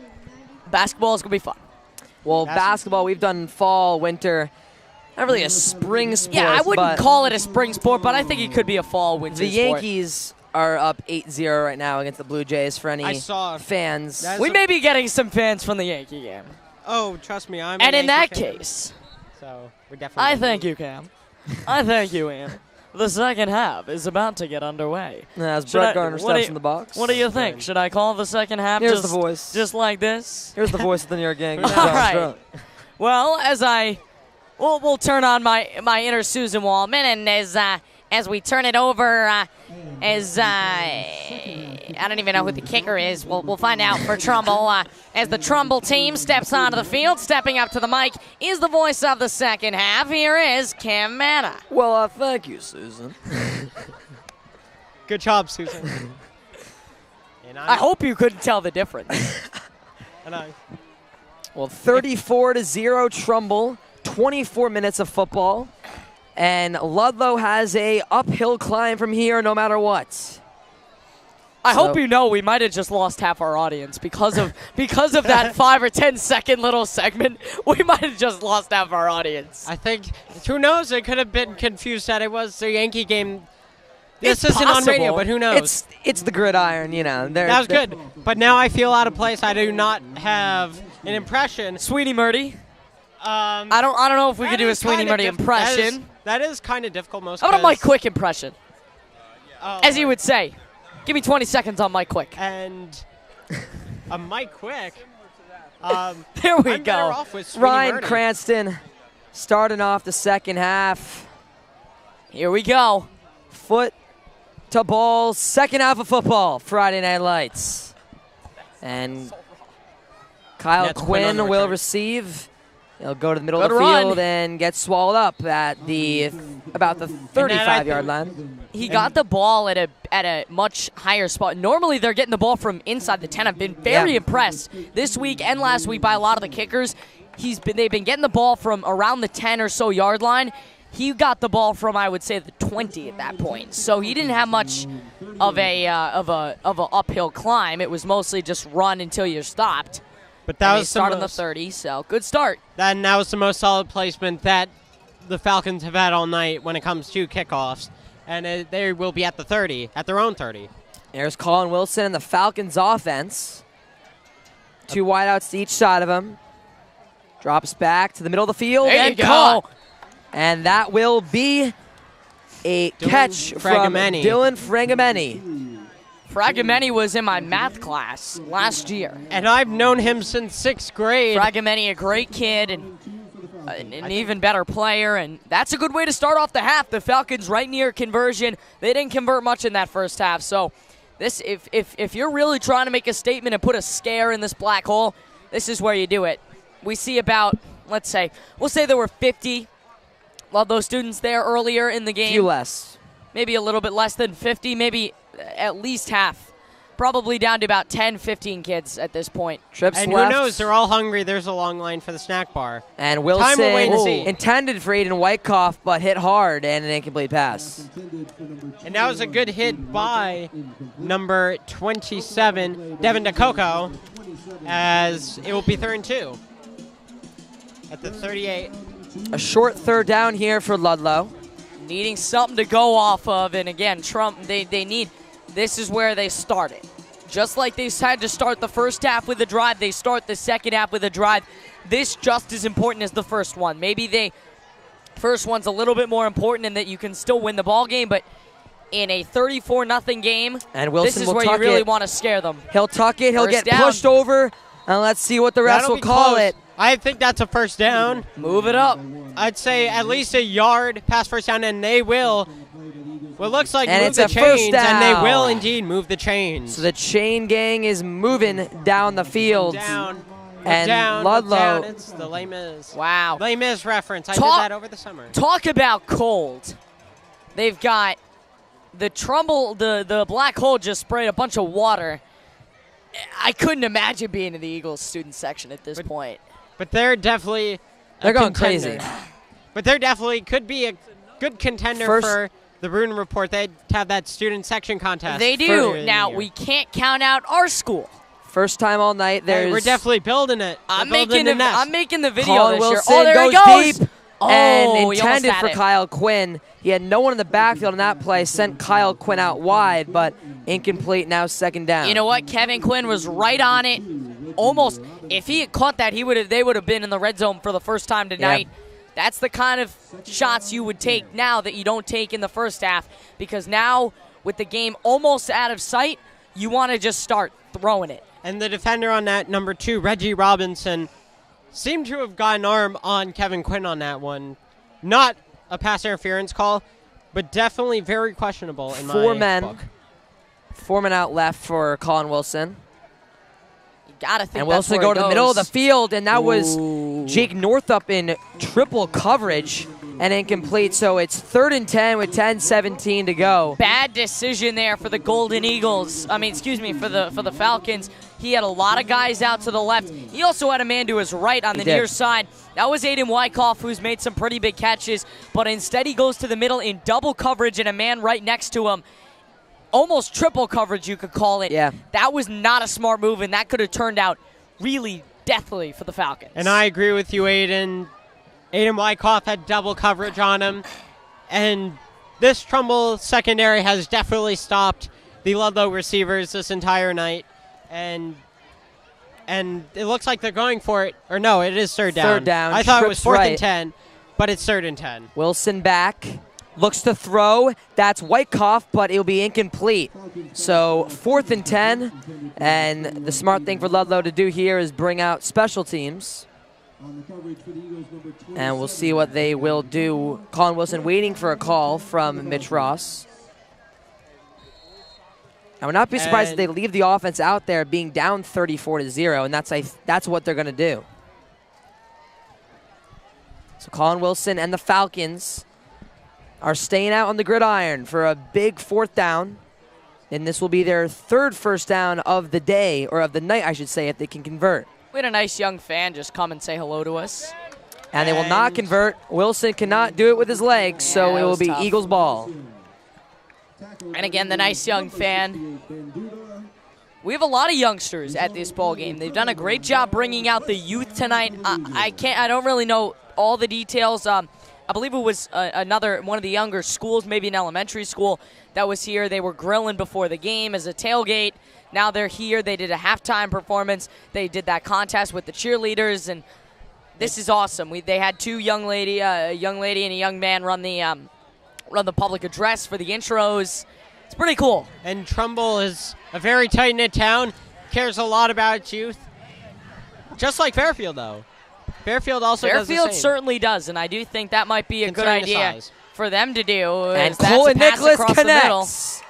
Basketball is going to be fun. Well, basketball, we've done fall, winter. Not really a spring sport. Yeah, I wouldn't but call it a spring sport, but I think it could be a fall, winter the sport. Yankees are up 8-0 right now against the Blue Jays for any I saw fans. That's We may be getting some fans from the Yankee game. Oh, trust me, I'm. And a in that Yankee fan, case, so we're definitely. I thank you, Cam. I thank you, Ian. The second half is about to get underway. As Should I- Brett Gardner what do steps you- in the box. What do you think? Should I call the second half Here's just, the voice. just like this? Here's the voice of the New York Yankees. All John right. Stroh. Well, we'll turn on my inner Susan Wallman, and as we turn it over, I don't even know who the kicker is. We'll find out for Trumbull. As the Trumbull team steps onto the field, stepping up to the mic is the voice of the second half. Here is Cam Manna. Well, thank you, Susan. Good job, Susan. And I hope you couldn't tell the difference. Well, 34-0 Trumbull, 24 minutes of football, and Ludlowe has a uphill climb from here no matter what. I hope you know we might have just lost half our audience because of that 5 or 10 second little segment. We might have just lost half our audience. I think, who knows, it could have been confused that it was the Yankee game. This It's isn't on radio, possible. but who knows? It's the gridiron, you know. That was good. But now I feel out of place. I do not have an impression. Sweeney Murdy. I I don't know if we could do a Sweeney Murdy impression. That is kind of difficult most How about a Mike because- Quick impression? Oh, As he would say. Give me 20 seconds on Mike Quick. And a Mike Quick. There we I'm better go. off with Sweeney Ryan Murdy. Cranston starting off the second half. Here we go. Foot to ball, second half of football, Friday Night Lights. And Kyle Nets win on Quinn the will return. receive. He'll go to the middle Good of the run. field and get swallowed up at about the 35-yard line. He got the ball at a much higher spot. Normally they're getting the ball from inside the 10. I've been very impressed this week and last week by a lot of the kickers. They've been getting the ball from around the 10 or so yard line. He got the ball from, I would say, the 20 at that point. So he didn't have much of a uphill climb. It was mostly just run until you're stopped. But that And was they start the on the most, 30, so good start. that was the most solid placement that the Falcons have had all night when it comes to kickoffs. And they will be at the 30, at their own 30. There's Colin Wilson and the Falcons offense. 2 wideouts to each side of him. Drops back to the middle of the field There you and go. caught. And that will be a Dylan catch from Fragameni. Dylan Fragameni. Fragameni was in my math class last year. And I've known him since 6th grade. Fragameni, a great kid and an even better player, and that's a good way to start off the half. The Falcons right near conversion. They didn't convert much in that first half, so this if you're really trying to make a statement and put a scare in this black hole, this is where you do it. We see about, we'll say there were 50 Ludlowe students there earlier in the game. Few less. Maybe a little bit less than 50, maybe at least half. Probably down to about 10, 15 kids at this point. Trips And left. who knows, they're all hungry. There's a long line for the snack bar. And Time will wait and Wilson see. intended for Aiden Whitecoff, but hit hard and an incomplete pass. And that was a good hit by number 27, Devin DeCoco, as it will be 3rd and 2. at the 38. A short third down here for Ludlowe. Needing something to go off of, and again, they need, this is where they started. Just like they had to start the first half with a drive, they start the second half with a drive. This just as important as the first one. Maybe first one's a little bit more important in that you can still win the ball game, but in a 34-0 game, and Wilson this is will where you tuck really it. want to scare them. He'll tuck it. He'll First get down. pushed over, and let's see what the refs That'll will be call close. it. I think that's a first down. Move it up. I'd say at least a yard past first down, and they will. Well, it looks like And move it's the a first chains, and they down. will indeed move the chains. So the chain gang is moving down the field. Down. And down, Ludlowe. down. It's the Les Mis. Wow. Les Mis reference. I did Talk- that over the summer. Talk about cold. They've got the Trumbull, the black hole just sprayed a bunch of water. I couldn't imagine being in the Eagles student section at this point. But they're definitely They're going contender. crazy. But they're definitely could be a good contender First- for the Bruin Report. They'd have that student section contest. They earlier do. in the Now, year. we can't count out our school. First time all night. Hey, There's we're definitely building it. I'm We're building making the nest. I'm making the video Colin this year. Wilson Oh, there he goes goes. deep. Oh, And he almost intended had for it. Kyle Quinn. He had no one in the backfield in that play. Sent Kyle Quinn out wide, but incomplete. Now second down. You know what? Kevin Quinn was right on it. Almost. If he had caught that, they would have been in the red zone for the first time tonight. That's the kind of shots you would take now that you don't take in the first half, because now with the game almost out of sight, you want to just start throwing it. And the defender on that, number 2, Reggie Robinson, seemed to have got an arm on Kevin Quinn on that one. Not a pass interference call, but definitely very questionable in my book. Four men out left for Colin Wilson. You got to think And that's Wilson where go it to the middle of the goes. field, and that was Ooh. Jake Northup in triple coverage and incomplete. So it's 3rd and 10 with 10:17 to go. Bad decision there for the Golden Eagles. I mean, excuse me, for the Falcons. He had a lot of guys out to the left. He also had a man to his right on the He did. near side. That was Aiden Wyckoff, who's made some pretty big catches, but instead he goes to the middle in double coverage and a man right next to him. Almost triple coverage, you could call it. Yeah. That was not a smart move, and that could have turned out really deathly for the Falcons. And I agree with you, Aiden. Aiden Wyckoff had double coverage on him. And this Trumbull secondary has definitely stopped the Ludlowe receivers this entire night. And it looks like they're going for it. Or no, it is third down. Third down. I thought it was Trips 4th right. and 10, but it's 3rd and 10. Wilson back. Looks to throw. That's Wyckoff, but it'll be incomplete. So 4th and 10. And the smart thing for Ludlowe to do here is bring out special teams. And we'll see what they will do. Colin Wilson waiting for a call from Mitch Ross. I would not be surprised if they leave the offense out there being down 34-0, and that's what they're going to do. So Colin Wilson and the Falcons are staying out on the gridiron for a big 4th down. And this will be their 3rd first down of the day, or of the night, I should say, if they can convert. We had a nice young fan just come and say hello to us. And they will not convert. Wilson cannot do it with his legs, so that it will was be tough. Eagles ball. And again, the nice young fan. We have a lot of youngsters at this ball game. They've done a great job bringing out the youth tonight. I don't really know all the details. I believe it was one of the younger schools, maybe an elementary school, that was here. They were grilling before the game as a tailgate. Now they're here. They did a halftime performance. They did that contest with the cheerleaders, and this is awesome. They had a young lady and a young man run the public address for the intros. It's pretty cool. And Trumbull is a very tight-knit town, cares a lot about its youth. Just like Fairfield, though. Fairfield also does the Fairfield same. certainly does, and I do think that might be a good Considering the idea size. for them to do. And is that's Colton a pass Nicholas across the middle. connects.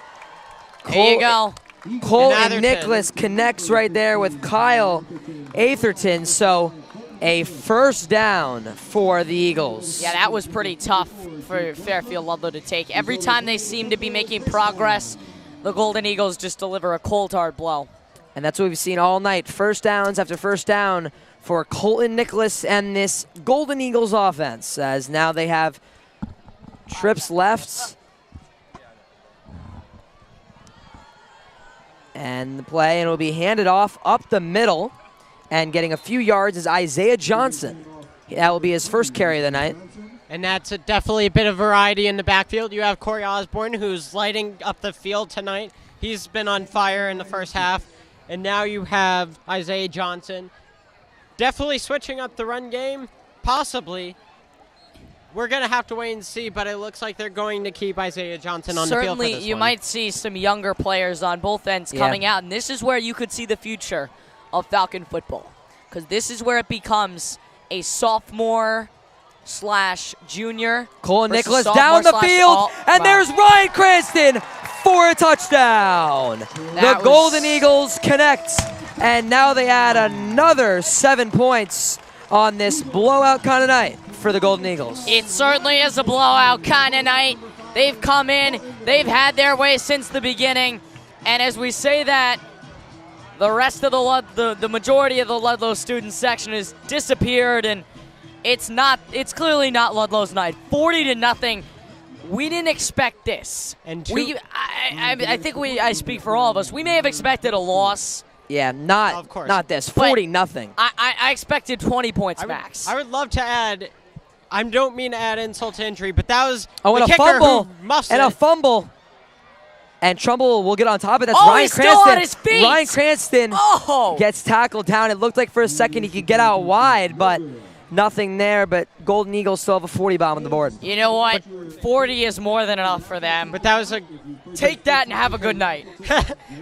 There you go. Colton Atherton. Nicholas connects right there with Kyle Atherton. So a first down for the Eagles. Yeah, that was pretty tough for Fairfield Ludlowe to take. Every time they seem to be making progress, the Golden Eagles just deliver a cold hard blow. And that's what we've seen all night. First downs after first down for Colton Nicholas and this Golden Eagles offense, as now they have trips left. And the play, and it will be handed off up the middle. And getting a few yards is Isaiah Johnson. That will be his first carry of the night. And that's definitely a bit of variety in the backfield. You have Corey Osborne, who's lighting up the field tonight. He's been on fire in the first half. And now you have Isaiah Johnson. Definitely switching up the run game, possibly. We're going to have to wait and see, but it looks like they're going to keep Isaiah Johnson on the field for this Certainly, you one. might see some younger players on both ends coming out, and this is where you could see the future of Falcon football, because this is where it becomes a sophomore / junior. Cole versus Nicholas sophomore down the / field, and wow. there's Ryan Cranston for a touchdown. That The Golden Eagles connect, and now they add another 7 points on this blowout kind of night for the Golden Eagles. It certainly is a blowout kind of night. They've come in, they've had their way since the beginning, and as we say that, the rest of the majority of the Ludlowe student section has disappeared, and it's clearly not Ludlow's night. 40-0. We didn't expect this. And I think I speak for all of us. We may have expected a loss. Yeah, not this. 40-0. I expected 20 points max. I would love to add, I don't mean to add insult to injury, but that was and the a kicker fumble. who muffs And it. a fumble. And Trumbull will get on top of it. That's Oh, Ryan he's Cranston. still on his feet. Ryan Cranston gets tackled down. It looked like for a second he could get out wide, but nothing there. But Golden Eagles still have a 40 bomb on the board. You know what? 40 is more than enough for them. But that was a Take that and have a good night.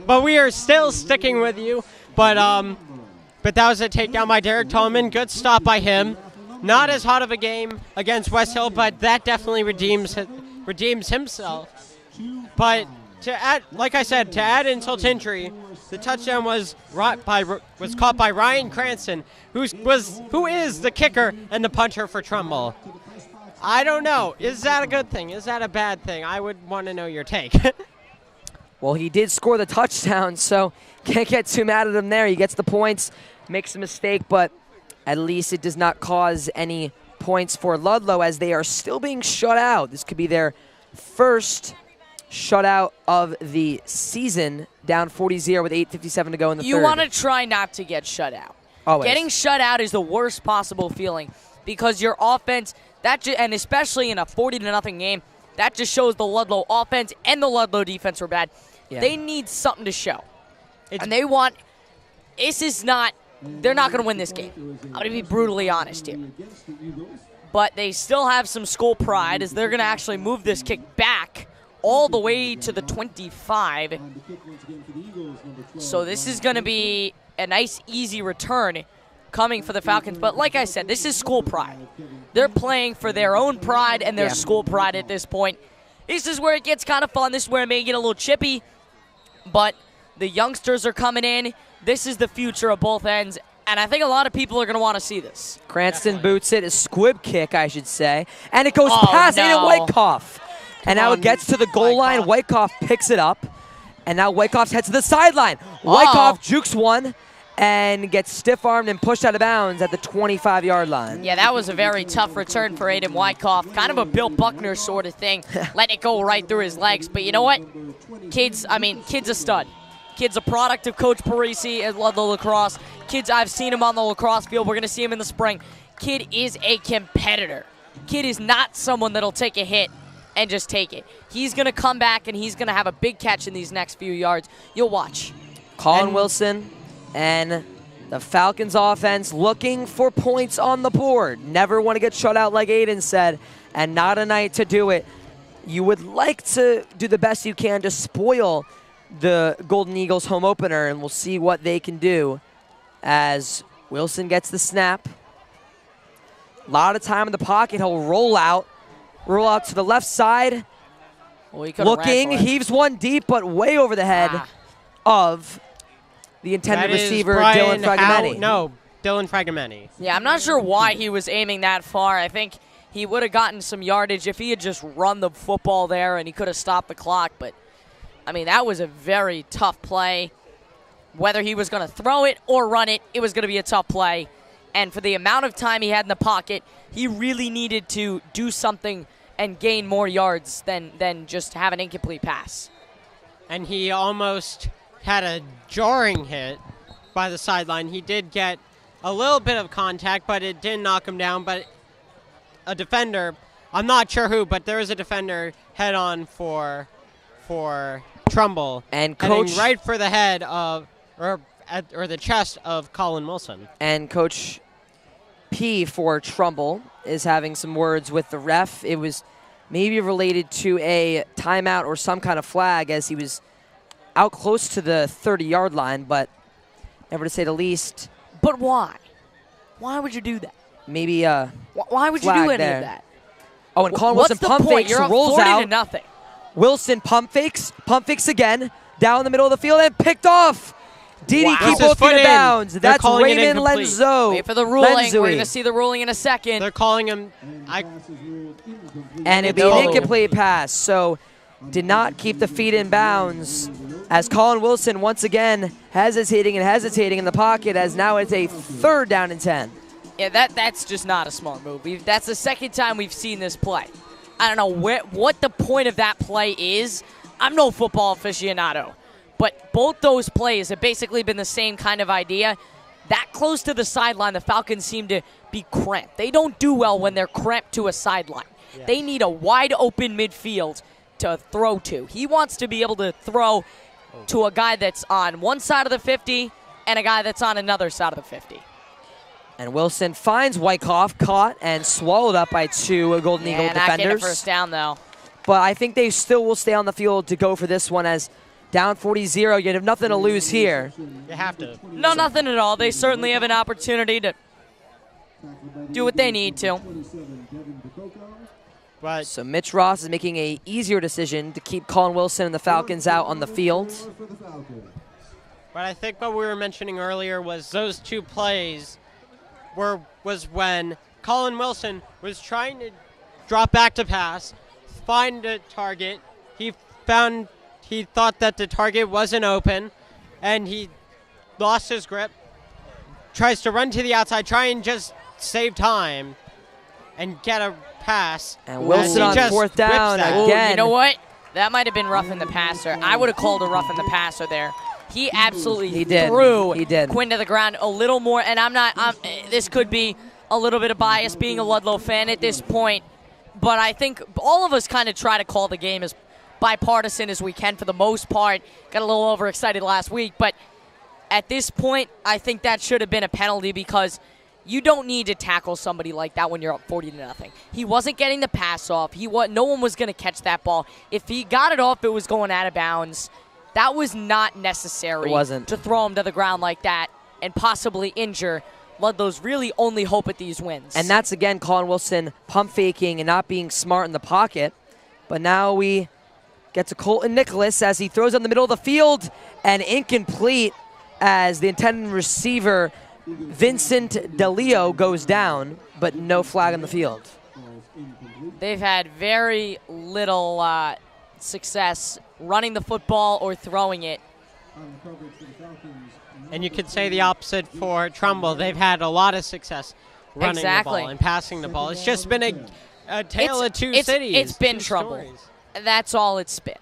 but we are still sticking with you. But that was a takedown by Derek Tolman. Good stop by him. Not as hot of a game against West Hill, but that definitely redeems himself. But to add, like I said, to add insult to injury, the touchdown was caught by Ryan Cranston, who is the kicker and the punter for Trumbull. I don't know. Is that a good thing? Is that a bad thing? I would want to know your take. Well, he did score the touchdown, so can't get too mad at him there. He gets the points, makes a mistake, but at least it does not cause any points for Ludlowe as they are still being shut out. This could be their first shutout of the season, down 40-0 with 8:57 to go in the third. You want to try not to get shut out. Always. Getting shut out is the worst possible feeling because your offense, and especially in a 40-0 game, that just shows the Ludlowe offense and the Ludlowe defense were bad. Yeah. They need something to show. And they want, they're not going to win this game. I'm going to be brutally honest here. But they still have some school pride as they're going to actually move this kick back all the way to the 25. So this is going to be a nice, easy return coming for the Falcons. But like I said, this is school pride. They're playing for their own pride and their school pride at this point. This is where it gets kind of fun. This is where it may get a little chippy. But the youngsters are coming in. This is the future of both ends. And I think a lot of people are going to want to see this. Cranston boots it, a squib kick, I should say. And it goes past Aiden Wyckoff. And now it gets to the goal line. Wyckoff picks it up. And now Wyckoff heads to the sideline. Wyckoff jukes one and gets stiff-armed and pushed out of bounds at the 25-yard line. Yeah, that was a very tough return for Aiden Wyckoff. Kind of a Bill Buckner sort of thing, letting it go right through his legs. But you know what? Kid's a stud. Kid's a product of Coach Parisi at Ludlowe Lacrosse. Kids, I've seen him on the lacrosse field. We're going to see him in the spring. Kid is a competitor. Kid is not someone that'll take a hit and just take it. He's going to come back, and he's going to have a big catch in these next few yards. You'll watch. Colin Wilson and the Falcons offense looking for points on the board. Never want to get shut out like Aiden said, and not a night to do it. You would like to do the best you can to spoil the Golden Eagles home opener, and we'll see what they can do as Wilson gets the snap. A lot of time in the pocket. He'll roll out to the left side. Well, looking, heaves one deep, but way over the head of the intended receiver, Dylan Fragomeni. Dylan Fragomeni. Yeah, I'm not sure why he was aiming that far. I think he would have gotten some yardage if he had just run the football there and he could have stopped the clock. But, I mean, that was a very tough play. Whether he was going to throw it or run it, it was going to be a tough play. And for the amount of time he had in the pocket, he really needed to do something and gain more yards than just have an incomplete pass. And he almost had a jarring hit by the sideline. He did get a little bit of contact, but it didn't knock him down. But a defender, I'm not sure who, but there is a defender head on for Trumbull, And heading Coach right for the head of or the chest of Colin Wilson. And Coach P for Trumbull is having some words with the ref. It was maybe related to a timeout or some kind of flag as he was out close to the 30-yard line, but never to say the least. But why? Why would you do that? Maybe Why would you flag do any there. of that? Oh, and Colin What's Wilson the pump point? fakes, You're up rolls 40 out. to nothing. Wilson pump fakes again, down the middle of the field and picked off. DDT Wow. Puts his both foot in in. bounds. They're That's calling it Raymond incomplete. Lenzo. Wait for the ruling. We're Lenzui. going to see the ruling in a second. They're calling him. And it'd be an incomplete pass. So did not keep the feet in bounds as Colin Wilson once again hesitating in the pocket as now it's a 3rd down and 10. Yeah, that's just not a smart move. That's the second time we've seen this play. I don't know what the point of that play is. I'm no football aficionado, but both those plays have basically been the same kind of idea. That close to the sideline, the Falcons seem to be cramped. They don't do well when they're cramped to a sideline. Yes. They need a wide open midfield to throw to. He wants to be able to throw to a guy that's on one side of the 50 and a guy that's on another side of the 50. And Wilson finds Wyckoff, caught and swallowed up by 2 Golden Eagle not getting a defenders. first down, though. But I think they still will stay on the field to go for this one as down 40-0. You have nothing to lose here. You have to. No, nothing at all. They certainly have an opportunity to do what they need to. But So Mitch Ross is making a easier decision to keep Colin Wilson and the Falcons out on the field. But I think what we were mentioning earlier was those 2 plays was when Colin Wilson was trying to drop back to pass, find a target. He thought that the target wasn't open, and he lost his grip. Tries to run to the outside, try and just save time and get a pass. And Wilson he on just 4th down whips that. Ooh, again. you know what? That might have been roughing the passer. I would have called a roughing the passer there. He absolutely threw Quinn to the ground a little more, and this could be a little bit of bias being a Ludlowe fan at this point, but I think all of us kind of try to call the game as bipartisan as we can for the most part. Got a little overexcited last week, but at this point, I think that should have been a penalty because you don't need to tackle somebody like that when you're up 40-0. He wasn't getting the pass off. No one was going to catch that ball. If he got it off, it was going out of bounds. That was not necessary. It wasn't. To throw him to the ground like that and possibly injure Ludlow's really only hope at these wins. And that's, again, Colin Wilson pump faking and not being smart in the pocket. But now we get to Colton Nicholas as he throws in the middle of the field and incomplete as the intended receiver, Vincent DeLeo, goes down, but no flag on the field. They've had very little success running the football or throwing it. And you could say the opposite for Trumbull. They've had a lot of success running the ball and passing the ball. It's just been a tale of two cities. It's been two Trumbull. stories. That's all it's been.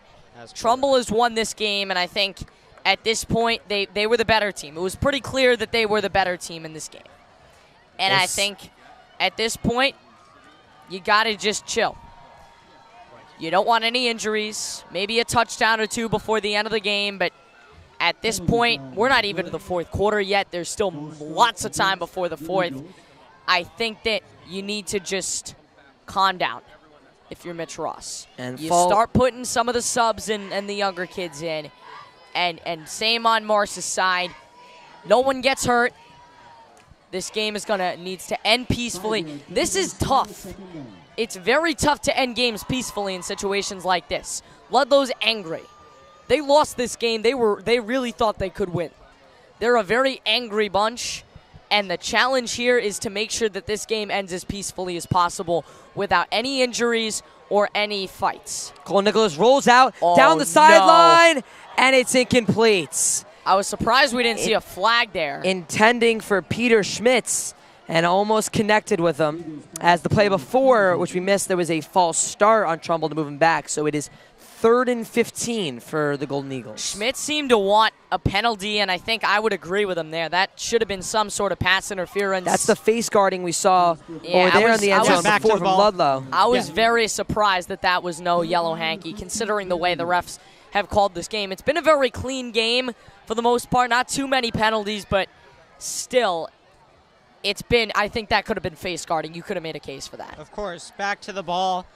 Trumbull has won this game, and I think at this point they were the better team. It was pretty clear that they were the better team in this game. And I think at this point, you got to just chill. You don't want any injuries, maybe a touchdown or two before the end of the game, but at this point, we're not even to the fourth quarter yet. There's still lots of time before the fourth. I think that you need to just calm down if you're Mitch Ross. And you start putting some of the subs and the younger kids in, and same on Morse's side. No one gets hurt. This game needs to end peacefully. This is tough. It's very tough to end games peacefully in situations like this. Ludlow's angry. They lost this game. They really thought they could win. They're a very angry bunch, and the challenge here is to make sure that this game ends as peacefully as possible without any injuries or any fights. Cole Nicholas rolls out down the sideline, and it's incomplete. I was surprised we didn't see a flag there. Intending for Peter Schmitz, and almost connected with him. As the play before, which we missed, there was a false start on Trumbull to move him back. So it is 3rd and 15 for the Golden Eagles. Schmidt seemed to want a penalty, and I think I would agree with him there. That should have been some sort of pass interference. That's the face guarding we saw over there in the end zone before from Ludlowe. I was very surprised that was no yellow hanky, considering the way the refs have called this game. It's been a very clean game for the most part. Not too many penalties, but still, I think that could have been face guarding. You could have made a case for that. Of course, back to the ball.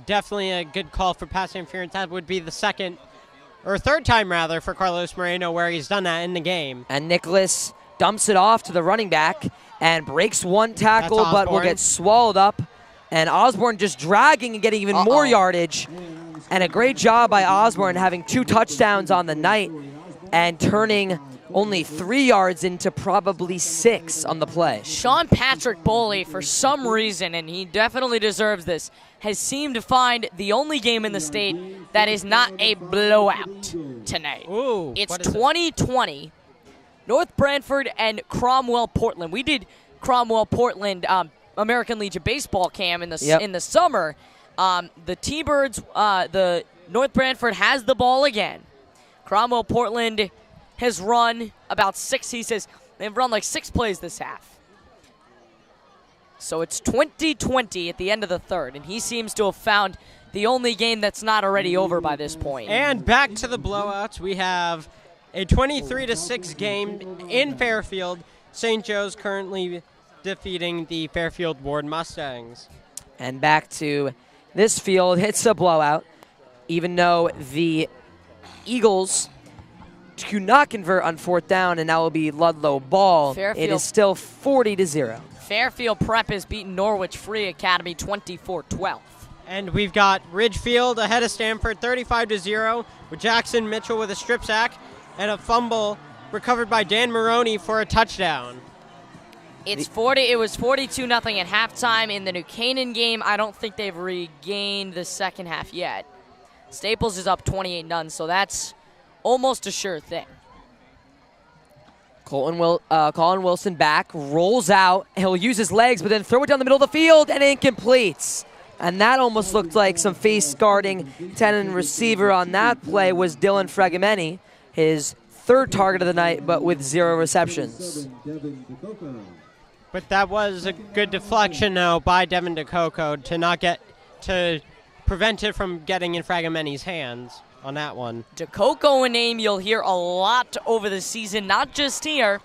Definitely a good call for pass interference. That would be the third time rather for Carlos Moreno where he's done that in the game. And Nicholas dumps it off to the running back and breaks one tackle, but will get swallowed up. And Osborne just dragging and getting even more yardage. And a great job by Osborne having 2 touchdowns on the night and turning only 3 yards into probably 6 on the play. Sean Patrick Boley, for some reason, and he definitely deserves this, has seemed to find the only game in the state that is not a blowout tonight. Ooh, it's 2020, North Branford and Cromwell Portland. We did Cromwell Portland American Legion baseball cam in the summer. The T-Birds, the North Branford has the ball again. Cromwell Portland has run about 6. He says they've run like 6 plays this half. So it's 20-20 at the end of the third, and he seems to have found the only game that's not already over by this point. And back to the blowouts. We have a 23-6 game in Fairfield. St. Joe's currently defeating the Fairfield Ward Mustangs. And back to this field, it's a blowout. Even though the Eagles do not convert on 4th down, and now will be Ludlowe ball. Fairfield. It is still 40-0. Fairfield Prep has beaten Norwich Free Academy 24-12. And we've got Ridgefield ahead of Stanford 35-0 with Jackson Mitchell with a strip sack and a fumble recovered by Dan Maroney for a touchdown. It was 42-0 at halftime in the New Canaan game. I don't think they've regained the second half yet. Staples is up 28-0, so that's almost a sure thing. Colin Wilson back, rolls out. He'll use his legs, but then throw it down the middle of the field and incomplete. And that almost looked like some face guarding. 10 receiver on that play was Dylan Fregameni, his 3rd target of the night, but with 0 receptions. But that was a good deflection now by Devin DeCoco to prevent it from getting in Fregameni's hands on that one. DeCoco, a name you'll hear a lot over the season, not just here.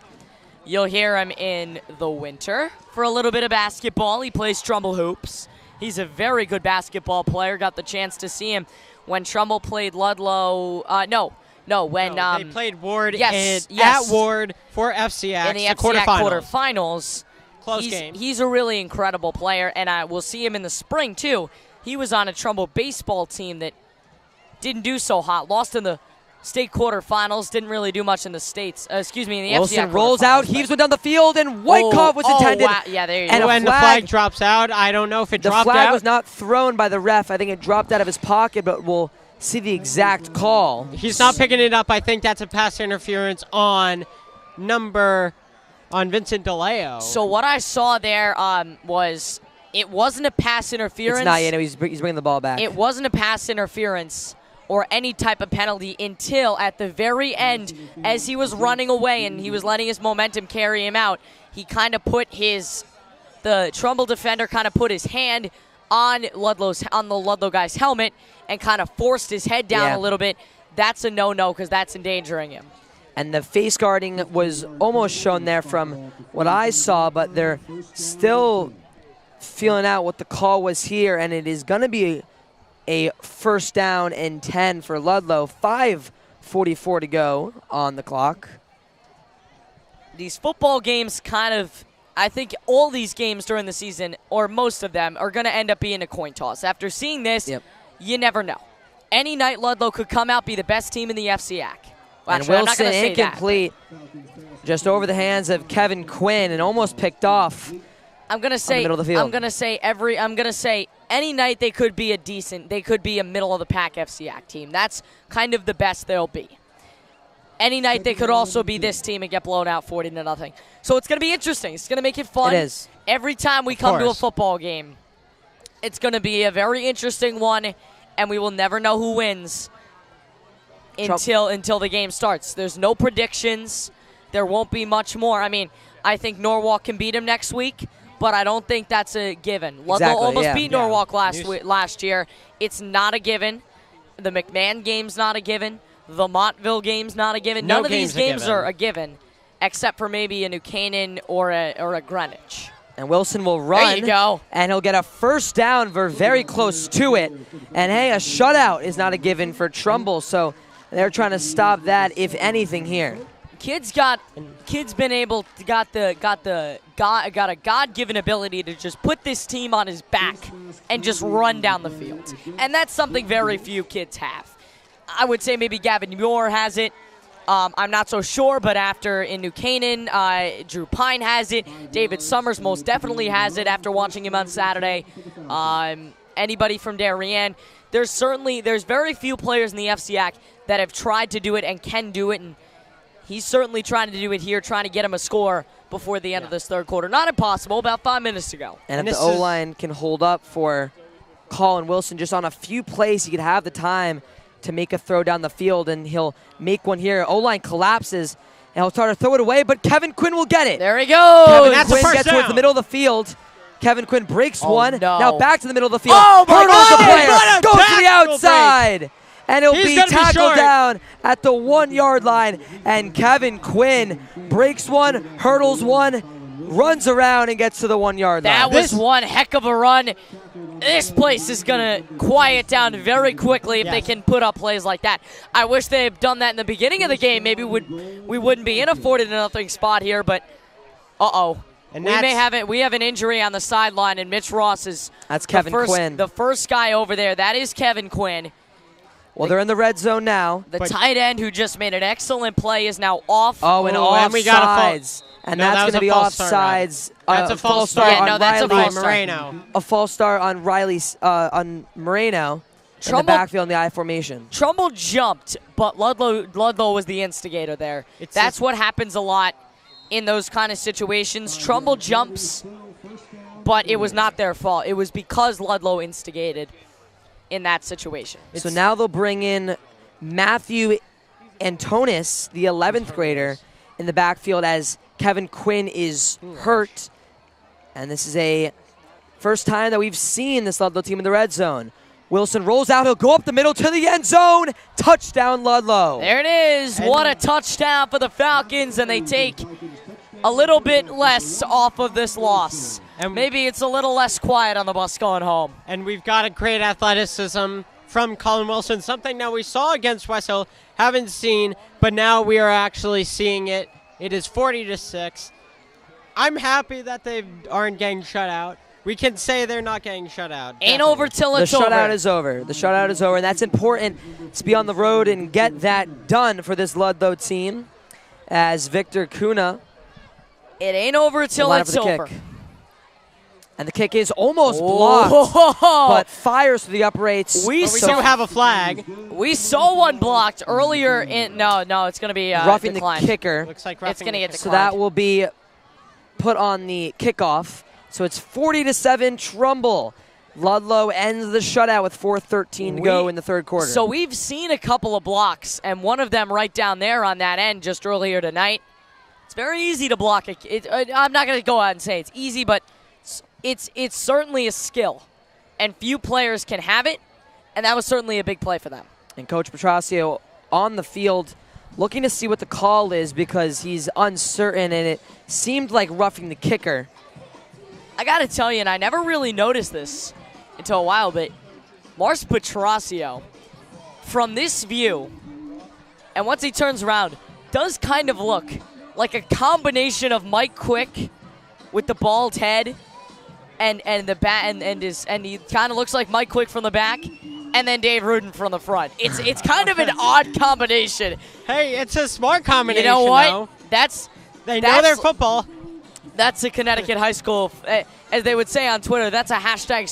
You'll hear him in the winter for a little bit of basketball. He plays Trumbull hoops. He's a very good basketball player. Got the chance to see him when Trumbull played Ludlowe. They played Ward at Ward for FCX in the FCX quarterfinals. Close game. He's a really incredible player, and we'll see him in the spring too. He was on a Trumbull baseball team that didn't do so hot. Lost in the state quarterfinals. Didn't really do much in the states. In the Wilson FCX rolls out, heaves one down the field, and Whitecoff was intended. Wow. Yeah, there you and go. When the flag drops out, I don't know if it dropped out. The flag was not thrown by the ref. I think it dropped out of his pocket, but we'll see the exact call. He's not picking it up. I think that's a pass interference on Vincent DeLeo. So what I saw there was it wasn't a pass interference. It's not yet. He's bringing the ball back. It wasn't a pass interference or any type of penalty until at the very end, as he was running away and he was letting his momentum carry him out, he kind of put the Trumbull defender kind of put his hand on the Ludlowe guy's helmet and kind of forced his head down a little bit. That's a no-no because that's endangering him. And the face guarding was almost shown there from what I saw, but they're still feeling out what the call was here, and it is going to be a 1st down and 10 for Ludlowe. 5:44 to go on the clock. These football games I think all these games during the season, or most of them, are going to end up being a coin toss. After seeing this, you never know. Any night Ludlowe could come out, be the best team in the FCAC. Well, and Wilson incomplete, just over the hands of Kevin Quinn, and almost picked off. I'm gonna say any night they could be a middle of the pack FCAC team. That's kind of the best they'll be. Any night they could also be this team and get blown out 40-0. So it's gonna be interesting. It's gonna make it fun. It is. Every time we come to a football game, it's gonna be a very interesting one. and we will never know who wins until the game starts. There's no predictions. There won't be much more. I mean, I think Norwalk can beat him next week, but I don't think that's a given. Ludlow almost beat Norwalk last year. It's not a given. The McMahon game's not a given. The Montville game's not a given. None of these games are a given, except for maybe a New Canaan or a Greenwich. And Wilson will run. There you go. And he'll get a first down. We're very close to it. And hey, a shutout is not a given for Trumbull, so they're trying to stop that, if anything, here. Kid's got a God-given ability to just put this team on his back and just run down the field. And that's something very few kids have. I would say maybe Gavin Muir has it. I'm not so sure, but after in New Canaan, Drew Pine has it. David Summers most definitely has it after watching him on Saturday. Anybody from Darien. There's very few players in the FCAC that have tried to do it and can do it, and he's certainly trying to do it here, trying to get him a score before the end of this third quarter. Not impossible, about 5 minutes to go. And if the O-line can hold up for Colin Wilson just on a few plays, he could have the time to make a throw down the field, and he'll make one here. O-line collapses, and he'll try to throw it away, but Kevin Quinn will get it. There he goes. Kevin Quinn gets towards the middle of the field. Kevin Quinn breaks one. No. Now back to the middle of the field. Oh, my Hurdles the God. player. Goes to the outside. And he'll be tackled short. down at the 1 yard line. And Kevin Quinn breaks one, hurdles one, runs around and gets to the 1 yard line. That was one heck of a run. This place is going to quiet down very quickly if they can put up plays like that. I wish they had done that in the beginning of the game. Maybe we wouldn't be in a 40-0 spot here, but uh-oh. And we have an injury on the sideline, and Mitch Ross is Quinn. The first guy over there. That is Kevin Quinn. Well, they're in the red zone now. The tight end who just made an excellent play is now off. And offsides. And that's going to be offsides. That's a false start on Riley. Moreno. A false start on Riley on Moreno in the backfield in the I formation. Trumbull jumped, but Ludlowe was the instigator there. That's what happens a lot in those kind of situations. Trumbull jumps, but it was not their fault. It was because Ludlowe instigated in that situation. So now they'll bring in Matthew Antonis, the 11th grader, in the backfield as Kevin Quinn is hurt. And this is a first time that we've seen this Ludlowe team in the red zone. Wilson rolls out. He'll go up the middle to the end zone. Touchdown, Ludlowe. There it is. What a touchdown for the Falcons, and they take a little bit less off of this loss. And maybe it's a little less quiet on the bus going home. And we've got a great athleticism from Colin Wilson, something that we saw against West Hill, haven't seen, but now we are actually seeing it. It is 40-6. I'm happy that they aren't getting shut out. We can say they're not getting shut out. Ain't over till it's over. The shutout is over. The shutout is over, and that's important to be on the road and get that done for this Ludlowe team as Victor Kuna. It ain't over till it's over. Kick. And the kick is almost blocked, but fires to the uprights. We still have a flag. We saw one blocked earlier. No, it's going to be roughing declined. the kicker. Looks like it's going to get declined. So that will be put on the kickoff. So it's 40-7 Trumbull. Ludlowe ends the shutout with 4:13 to go in the third quarter. So we've seen a couple of blocks, and one of them right down there on that end just earlier tonight. It's very easy to block. I'm not going to go out and say it's easy, but it's certainly a skill, and few players can have it, and that was certainly a big play for them. And Coach Petrosio on the field looking to see what the call is because he's uncertain, and it seemed like roughing the kicker. I got to tell you, and I never really noticed this until a while, but Mars Petrosio, from this view, and once he turns around, does kind of look like a combination of Mike Quick with the bald head and the bat and he kind of looks like Mike Quick from the back, and then Dave Rudin from the front. It's kind of an odd combination. Hey, it's a smart combination. You know what? Though. They know their football. That's a Connecticut high school, as they would say on Twitter. That's a hashtag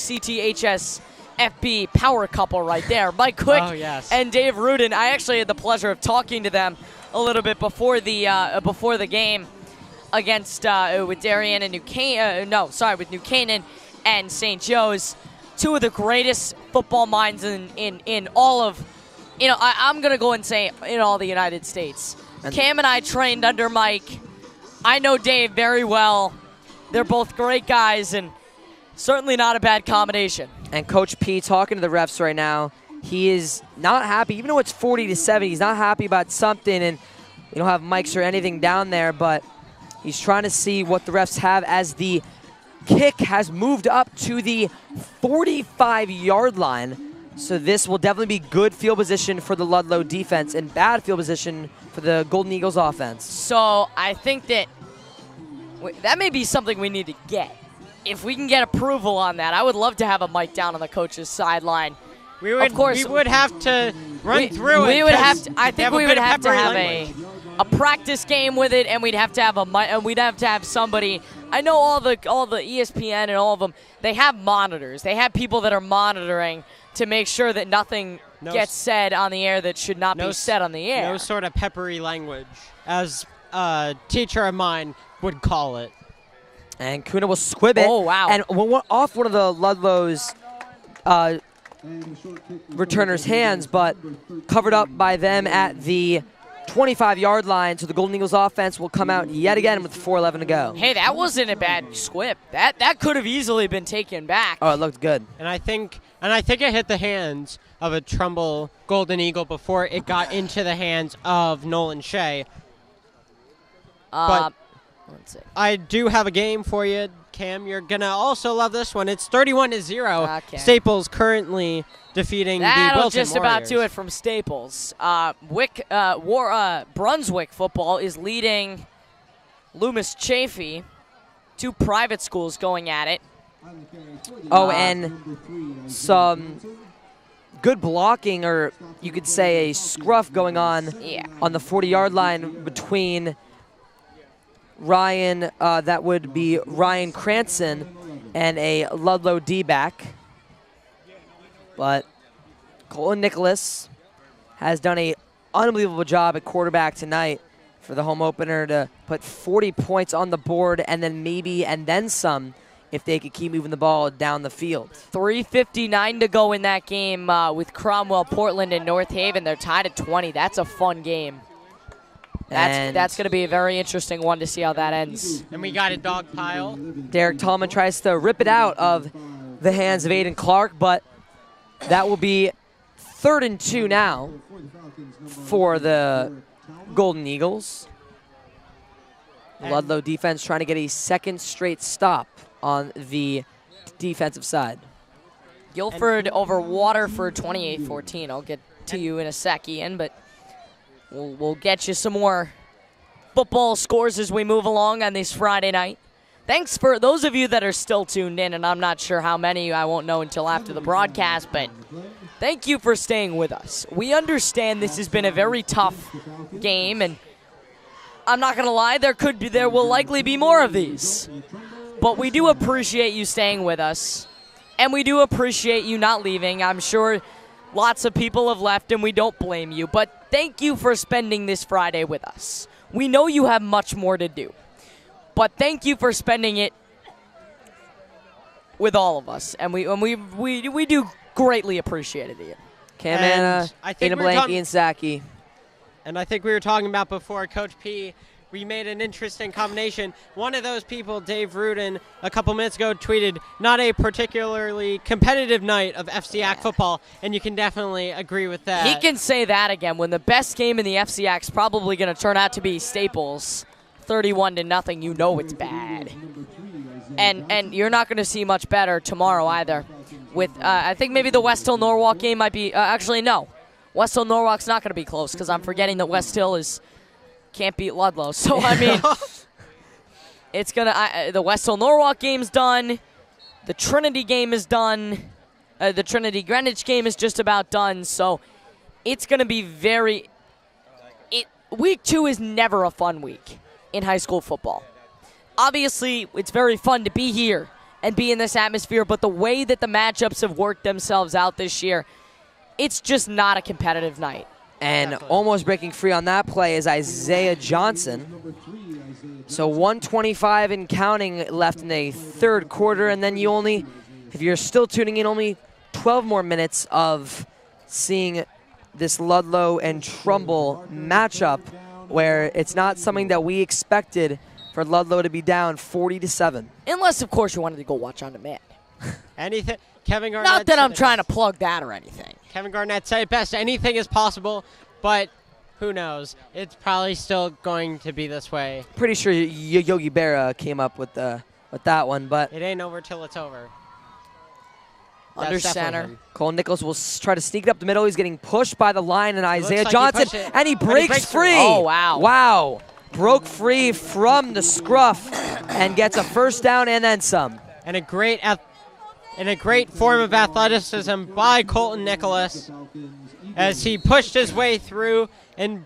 CTHSFB power couple right there. Mike Quick and Dave Rudin. I actually had the pleasure of talking to them a little bit before the game against with Darien and with New Canaan and St. Joe's. two of the greatest football minds in all of, I'm going to go and say in all the United States. Cam and I trained under Mike. I know Dave very well. They're both great guys and certainly not a bad combination. And Coach P talking to the refs right now. He is not happy, even though it's 40-7. He's not happy about something, and we don't have mics or anything down there, but he's trying to see what the refs have as the kick has moved up to the 45-yard line. So this will definitely be good field position for the Ludlowe defense and bad field position for the Golden Eagles offense. So I think that may be something we need to get. If we can get approval on that, I would love to have a mic down on the coach's sideline. We would have to run through it. We would have to. I think we would have to have language. a practice game with it, and we'd have to have we'd have to have somebody. I know all the ESPN and all of them. They have monitors. They have people that are monitoring to make sure that nothing gets said on the air that should not be said on the air. No sort of peppery language, as a teacher of mine would call it. And Kuna will squib it. Oh, wow. And off one of the Ludlow's returner's hands, but covered up by them at the 25-yard line. So the Golden Eagles offense will come out yet again with 4:11 to go. Hey, that wasn't a bad squib. That could have easily been taken back. Oh, it looked good. And I think it hit the hands of a Trumbull Golden Eagle before it got into the hands of Nolan Shea. But let's see. I do have a game for you, Cam. You're going to also love this one. It's 31-0. Okay. Staples currently defeating the Wilton That'll just about Warriors. do it from Staples. Brunswick football is leading Loomis Chaffee. Two private schools going at it. Oh, and some good blocking, or you could say a scruff going on on the 40-yard line between Ryan, that would be Ryan Cranston, and a Ludlowe D-back. But Colin Nicholas has done an unbelievable job at quarterback tonight for the home opener to put 40 points on the board and then some if they could keep moving the ball down the field. 3:59 to go in that game with Cromwell, Portland, and North Haven. They're tied at 20. That's a fun game. That's going to be a very interesting one to see how that ends. And we got a dog pile. Derek Tallman tries to rip it out of the hands of Aiden Clark, but that will be 3rd and 2 now for the Golden Eagles. Ludlowe defense trying to get a second straight stop on the defensive side. Guilford over Waterford 28-14. I'll get to you in a sec, Ian, but we'll get you some more football scores as we move along on this Friday night. Thanks for those of you that are still tuned in, and I'm not sure how many, I won't know until after the broadcast, but thank you for staying with us. We understand this has been a very tough game, and I'm not going to lie, there will likely be more of these. But we do appreciate you staying with us, and we do appreciate you not leaving. I'm sure lots of people have left, and we don't blame you, but thank you for spending this Friday with us. We know you have much more to do, but thank you for spending it with all of us, and we do greatly appreciate it, Ian. Cam Anna, Aiden Blank, Ian Saki. And I think we were talking about before, Coach P, we made an interesting combination. One of those people, Dave Rudin, a couple minutes ago tweeted, not a particularly competitive night of FCAC football, and you can definitely agree with that. He can say that again when the best game in the FCAC is probably going to turn out to be Staples, 31-0. You know it's bad. And you're not going to see much better tomorrow either. With I think maybe the West Hill Norwalk game might be actually no. West Hill Norwalk's not going to be close because I'm forgetting that West Hill can't beat Ludlowe. So I mean, it's gonna. The West Hill Norwalk game's done. The Trinity game is done. The Trinity Greenwich game is just about done. So it's gonna be week 2 is never a fun week in high school football. Obviously, it's very fun to be here and be in this atmosphere, but the way that the matchups have worked themselves out this year, it's just not a competitive night. And almost breaking free on that play is Isaiah Johnson. So 1:25 and counting left in the third quarter, and then you only if you're still tuning in, only 12 more minutes of seeing this Ludlowe and Trumbull matchup, where it's not something that we expected for Ludlowe to be down 40-7. Unless, of course, you wanted to go watch on demand. Anything, Kevin Garnett. Not that said I'm it trying to best. plug that or anything. Kevin Garnett said it best. Anything is possible, but who knows? It's probably still going to be this way. Pretty sure Yogi Berra came up with that one, but It ain't over till it's over. Under That's definitely center. him. Cole Nichols will try to sneak it up the middle. He's getting pushed by the line, and Isaiah like he Johnson, pushed it, and he but he breaks breaks free. through. Oh, wow. Wow. Broke free from the scruff and gets a first down and then some. And a great form of athleticism by Colton Nicholas as he pushed his way through and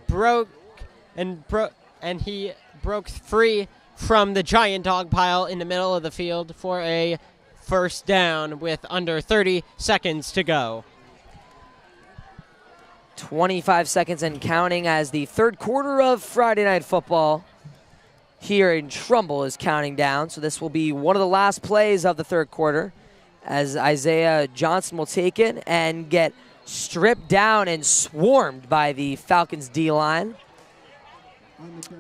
he broke free from the giant dog pile in the middle of the field for a first down with under 30 seconds to go. 25 seconds and counting as the third quarter of Friday Night Football here in Trumbull is counting down. So this will be one of the last plays of the third quarter as Isaiah Johnson will take it and get stripped down and swarmed by the Falcons D-line.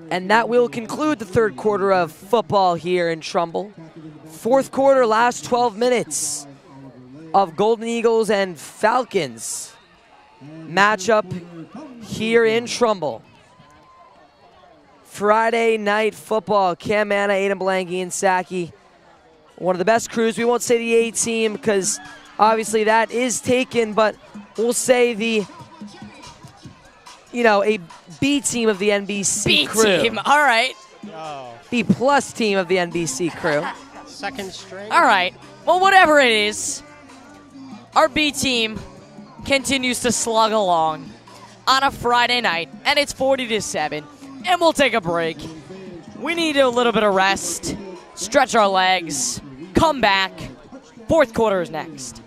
And that will conclude the third quarter of football here in Trumbull. Fourth quarter, last 12 minutes of Golden Eagles and Falcons matchup here in Trumbull. Friday Night Football. Cam Anna, Aiden Blanky, and Saki. One of the best crews. We won't say the A team because obviously that is taken, but we'll say the, a B team of the NBC crew. B team. All right. Oh, B plus team of the NBC crew. second string. All right. Well, whatever it is, our B team continues to slug along on a Friday night, and it's 40-7, and we'll take a break. We need a little bit of rest, stretch our legs, come back. Fourth quarter is next.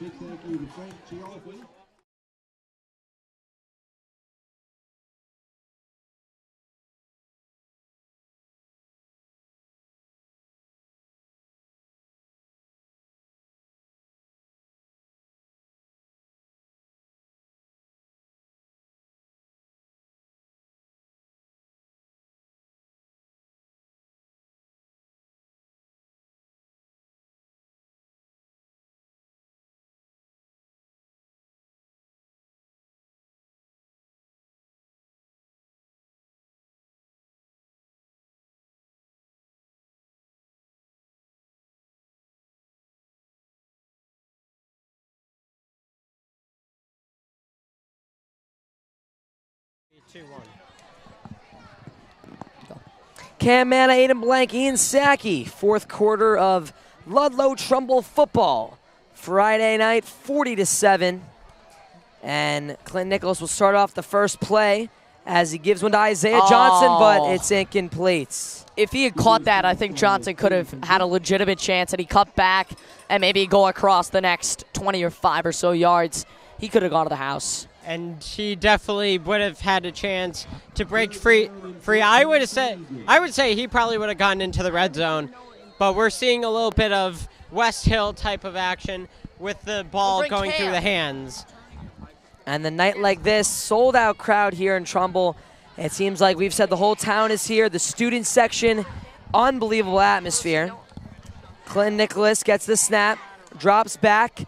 Cam Manna, Aiden Blank, Ian Saki. Fourth quarter of Ludlowe Trumbull football. Friday night, 40-7. And Clint Nichols will start off the first play as he gives one to Isaiah Johnson, but it's incomplete. If he had caught that, I think Johnson could have had a legitimate chance, and he cut back and maybe go across the next 25 or so yards. He could have gone to the house. And he definitely would have had a chance to break free. I would say he probably would have gotten into the red zone, but we're seeing a little bit of West Hill type of action with the ball going through the hands. And the night like this, sold out crowd here in Trumbull. It seems like we've said the whole town is here. The student section, unbelievable atmosphere. Clinton Nicholas gets the snap, drops back,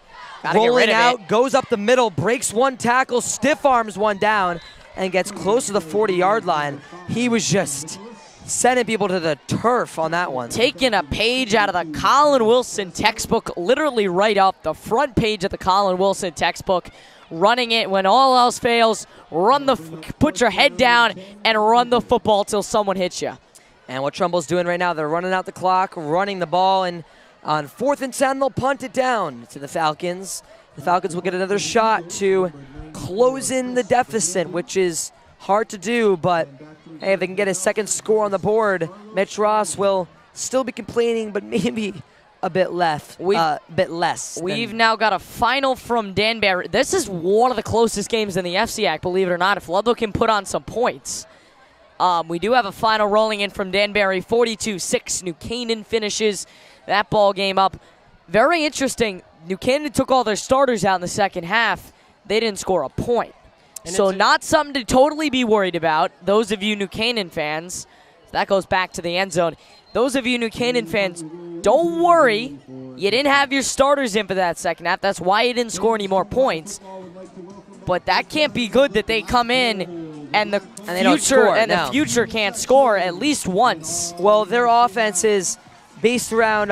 rolling out, goes up the middle, breaks one tackle, stiff arms one down, and gets close to the 40-yard line. He was just sending people to the turf on that one. Taking a page out of the Colin Wilson textbook, literally right off the front page of the Colin Wilson textbook, running it when all else fails, put your head down and run the football till someone hits you. And what Trumbull's doing right now, they're running out the clock, running the ball, and on 4th and 10, they'll punt it down to the Falcons. The Falcons will get another shot to close in the deficit, which is hard to do, but hey, if they can get a second score on the board, Mitch Ross will still be complaining, but maybe a bit less. We've now got a final from Danbury. This is one of the closest games in the FCAC, believe it or not, if Ludlowe can put on some points. We do have a final rolling in from Danbury, 42-6. New Canaan finishes that ball game up. Very interesting. New Canaan took all their starters out in the second half. They didn't score a point. And So not something to totally be worried about. Those of you New Canaan fans, that goes back to the end zone. Those of you New Canaan fans, don't worry. You didn't have your starters in for that second half. That's why you didn't score any more points. But that can't be good that they come in and the future can't score at least once. Well, their offense is based around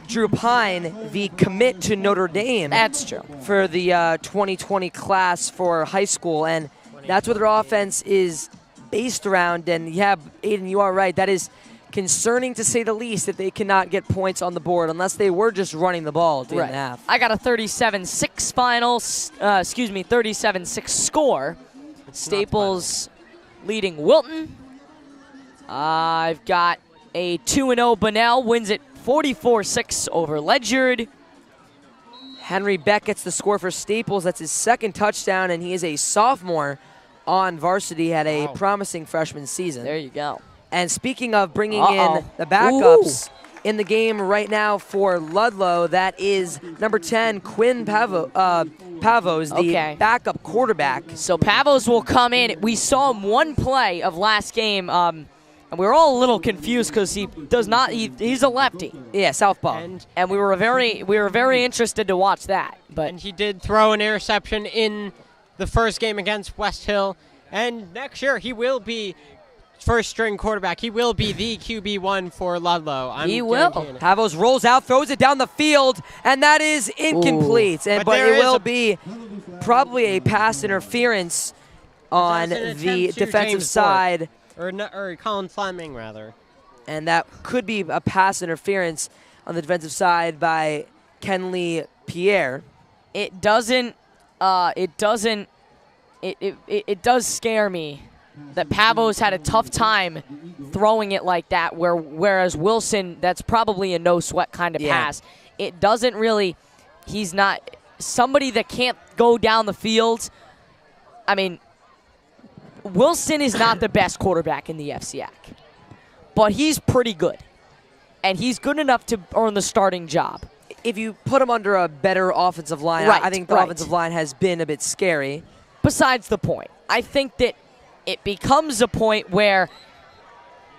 Drew Pine, the commit to Notre Dame. That's true. For the 2020 class for high school, and that's what their offense is based around. And yeah, Aiden, you are right. That is concerning to say the least that they cannot get points on the board unless they were just running the ball at the end of the half. I got a 37-6 final, 37-6 score. Staples leading Wilton. I've got a 2-0 Bunnell, wins it 44-6 over Ledyard. Henry Beck gets the score for Staples. That's his second touchdown, and he is a sophomore on varsity. Had a promising freshman season. There you go. And speaking of bringing in the backups in the game right now for Ludlowe, that is number 10, Quinn Pavos, the backup quarterback. So Pavos will come in. We saw him one play of last game, and we were all a little confused because he's a lefty. Yeah, southpaw. And we were very interested to watch that. And he did throw an interception in the first game against West Hill. And next year he will be first-string quarterback. He will be the QB1 for Ludlowe. He will. Pavos rolls out, throws it down the field, and that is incomplete. But it will be probably a pass interference on the defensive side. Or Colin Fleming, rather. And that could be a pass interference on the defensive side by Kenley Pierre. It does scare me that Pavos had a tough time throwing it like that, whereas Wilson, that's probably a no-sweat kind of pass. It doesn't really – he's not – somebody that can't go down the field. I mean, Wilson is not the best quarterback in the FCAC, but he's pretty good, and he's good enough to earn the starting job. If you put him under a better offensive line, I think the offensive line has been a bit scary. Besides the point, I think that it becomes a point where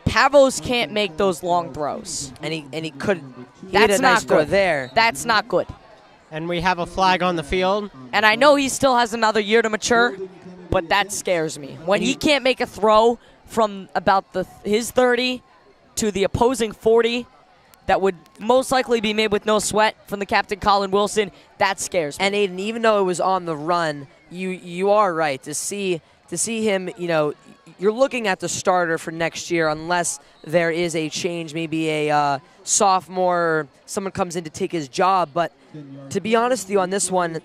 Pavos can't make those long throws. And he could. That's not good. There. That's not good. And we have a flag on the field. And I know he still has another year to mature, but that scares me. When he can't make a throw from about his 30 to the opposing 40, that would most likely be made with no sweat from the captain, Colin Wilson, that scares me. And Aiden, even though it was on the run, you are right. To see him, you're looking at the starter for next year unless there is a change, maybe a sophomore or someone comes in to take his job. But to be honest with you on this one,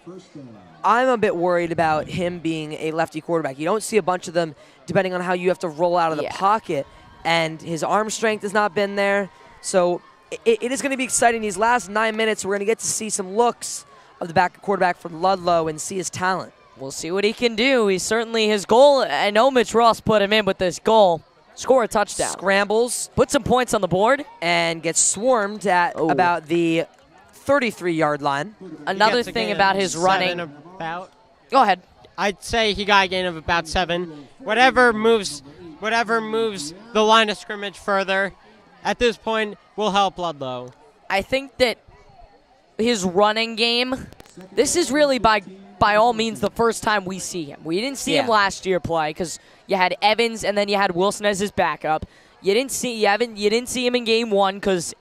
I'm a bit worried about him being a lefty quarterback. You don't see a bunch of them depending on how you have to roll out of the pocket. And his arm strength has not been there. So it is going to be exciting. These last 9 minutes, we're going to get to see some looks of the backup quarterback from Ludlowe and see his talent. We'll see what he can do. He's certainly his goal. I know Mitch Ross put him in with this goal. Score a touchdown. Scrambles. Put some points on the board. And gets swarmed at about the 33-yard line. Another thing about his running. Go ahead. I'd say he got a gain of about 7. Whatever moves the line of scrimmage further, at this point, will help Ludlowe. I think that his running game, this is really by all means the first time we see him. We didn't see him last year play because you had Evans and then you had Wilson as his backup. You didn't see him in game 1 because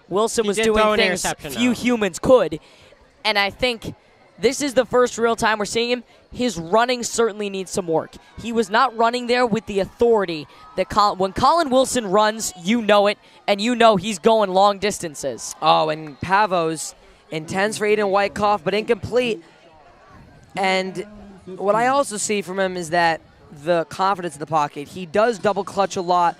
Wilson was doing things few humans could. And I think this is the first real time we're seeing him. His running certainly needs some work. He was not running there with the authority that when Colin Wilson runs, you know it, and you know he's going long distances. Oh, and Pavos intends for Aiden Wyckoff, but incomplete. And what I also see from him is that the confidence in the pocket. He does double clutch a lot,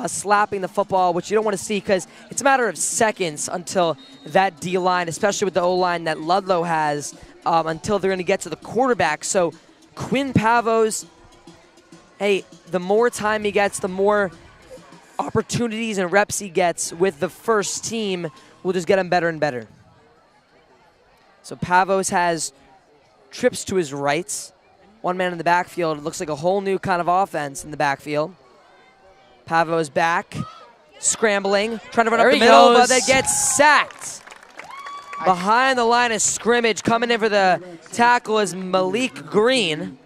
slapping the football, which you don't want to see because it's a matter of seconds until that D-line, especially with the O-line that Ludlowe has, until they're going to get to the quarterback. So Quinn Pavos, hey, the more time he gets, the more opportunities and reps he gets with the first team will just get him better and better. So Pavos has trips to his right. One man in the backfield. It looks like a whole new kind of offense in the backfield. Pavos back, scrambling, trying to run up the middle, but that gets sacked. Behind the line of scrimmage, coming in for the tackle is Malik Green.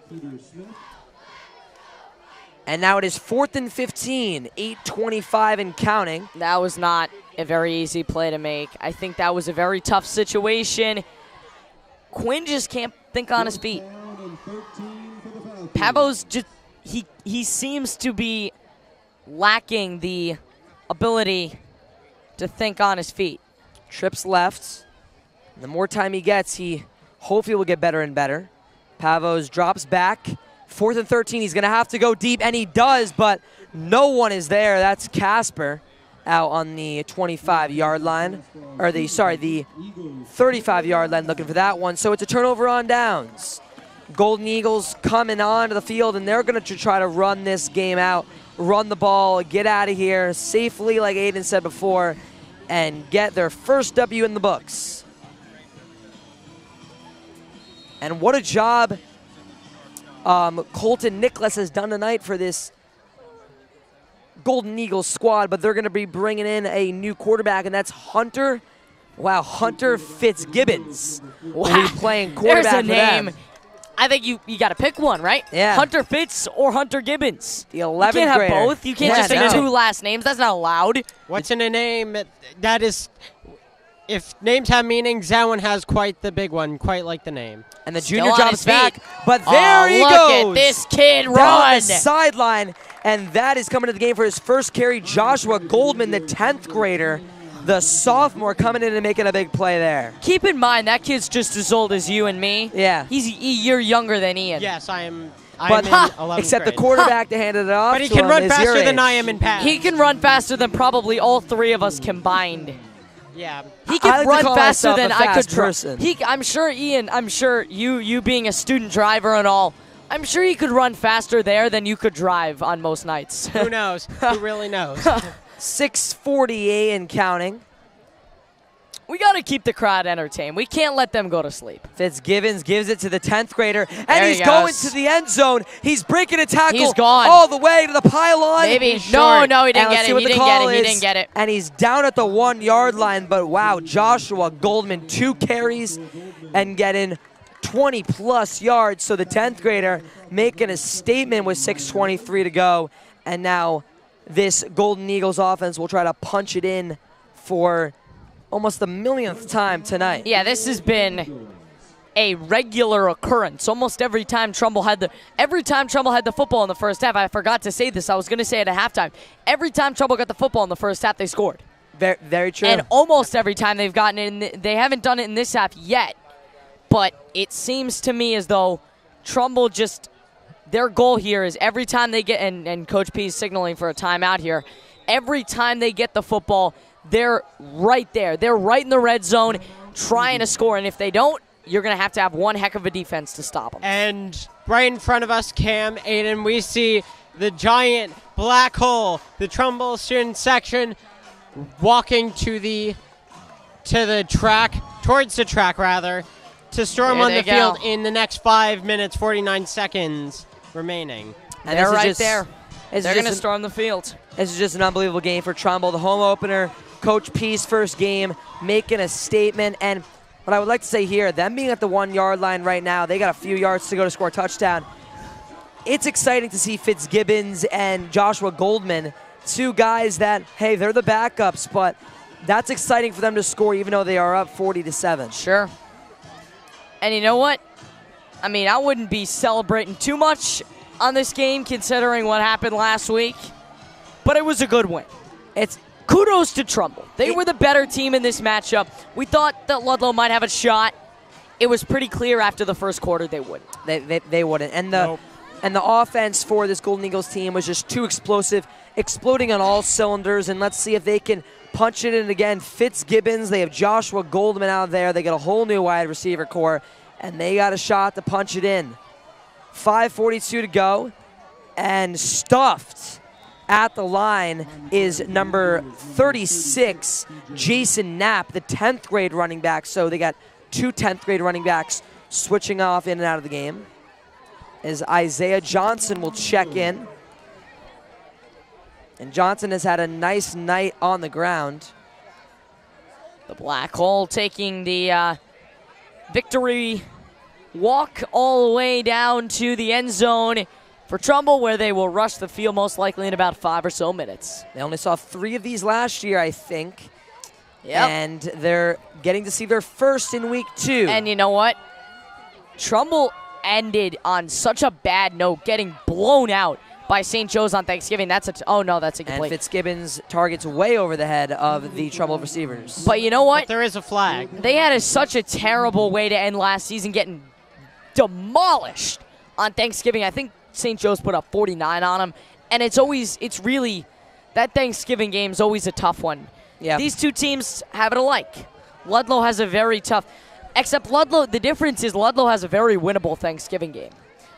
And now it is 4th and 15, 8:25 and counting. That was not a very easy play to make. I think that was a very tough situation. Quinn just can't think on his feet. Pavos just he seems to be lacking the ability to think on his feet. Trips left. The more time he gets, he hopefully will get better and better. Pavos drops back. 4th and 13, he's going to have to go deep, and he does, but no one is there. That's Casper out on the 25-yard line, or the 35-yard line looking for that one. So it's a turnover on downs. Golden Eagles coming onto the field, and they're going to try to run this game out, run the ball, get out of here safely, like Aiden said before, and get their first W in the books. And what a job Colton Nicholas has done tonight for this Golden Eagles squad, but they're going to be bringing in a new quarterback, and that's Hunter. Wow, Hunter Fitzgibbons will be playing quarterback. There's a name. Them. I think you got to pick one, right? Yeah. Hunter Fitz or Hunter Gibbons. The 11th grader. You can't have both. You can't just say two last names. That's not allowed. What's in a name? That is, if names have meanings, that one has quite the big one, quite like the name. And the Still junior drops back, but there he look goes. At this kid run. Down the sideline, and that is coming to the game for his first carry. Joshua Goldman, the 10th grader, the sophomore, coming in and making a big play there. Keep in mind, that kid's just as old as you and me. Yeah. He's a year younger than Ian. Yes, I'm But in 11th except grade. the quarterback that handed it off. But he can run faster than I am in pass. He can run faster than probably all three of us combined. Yeah. He can I like to run call faster myself than a I could. fast person. I'm sure Ian. I'm sure you being a student driver and all. I'm sure he could run faster there than you could drive on most nights. Who knows? Who really knows? 6:48 and counting. We got to keep the crowd entertained. We can't let them go to sleep. Fitzgibbons gives it to the 10th grader, and There he's he going goes. to the end zone. He's breaking a tackle He's gone. all the way to the pylon. Maybe. He's No, short. no, he And didn't let's get see it. what He the didn't get call it. He is. didn't get it. And he's down at the 1-yard line, but wow, Joshua Goldman, 2 carries and getting 20-plus yards. So the 10th grader making a statement with 6:23 to go. And now this Golden Eagles offense will try to punch it in for almost the millionth time tonight. Yeah, this has been a regular occurrence. Almost every time Trumbull had the football in the first half. I forgot to say this. I was going to say it at halftime. Every time Trumbull got the football in the first half, they scored. Very, very true. And almost every time they've gotten it, they haven't done it in this half yet. But it seems to me as though Trumbull just, their goal here is every time they get, and Coach P is signaling for a timeout here, every time they get the football, they're right there. They're right in the red zone trying to score. And if they don't, you're going to have one heck of a defense to stop them. And right in front of us, Cam, Aiden, we see the giant black hole, the Trumbull student section, walking towards the track, to storm There on they the field go. in the next 5 minutes, 49 seconds remaining. And They're this is right just- there. this is They're just going to storm the field. This is just an unbelievable game for Trumbull. The home opener, Coach P's first game, making a statement. And what I would like to say here, them being at the 1-yard line right now, they got a few yards to go to score a touchdown. It's exciting to see Fitzgibbons and Joshua Goldman, 2 guys that, hey, they're the backups, but that's exciting for them to score even though they are up 40-7. Sure. And you know what? I mean, I wouldn't be celebrating too much on this game considering what happened last week, but it was a good win. It's kudos to Trumbull. They were the better team in this matchup. We thought that Ludlowe might have a shot. It was pretty clear after the first quarter they wouldn't. They wouldn't. And the offense for this Golden Eagles team was just too explosive, exploding on all cylinders. And let's see if they can punch it in again. Fitzgibbons, they have Joshua Goldman out there. They got a whole new wide receiver core, and they got a shot to punch it in. 5:42 to go, and stuffed at the line is number 36, Jason Knapp, the 10th grade running back. So they got two 10th grade running backs switching off in and out of the game. As Isaiah Johnson will check in. And Johnson has had a nice night on the ground. The Black Hole taking the victory walk all the way down to the end zone for Trumbull, where they will rush the field most likely in about 5 or so minutes. They only saw 3 of these last year, I think. Yep. And they're getting to see their first in week 2. And you know what? Trumbull ended on such a bad note, getting blown out by St. Joe's on Thanksgiving. That's oh no, that's And incomplete. Fitzgibbons targets way over the head of the Trumbull receivers. But you know what? But there is a flag. They had such a terrible way to end last season, getting demolished on Thanksgiving. I think St. Joe's put up 49 on them. And it's really, that Thanksgiving game is always a tough one. Yeah. These two teams have it alike. Ludlowe has a very tough, except Ludlowe, the difference is Ludlowe has a very winnable Thanksgiving game.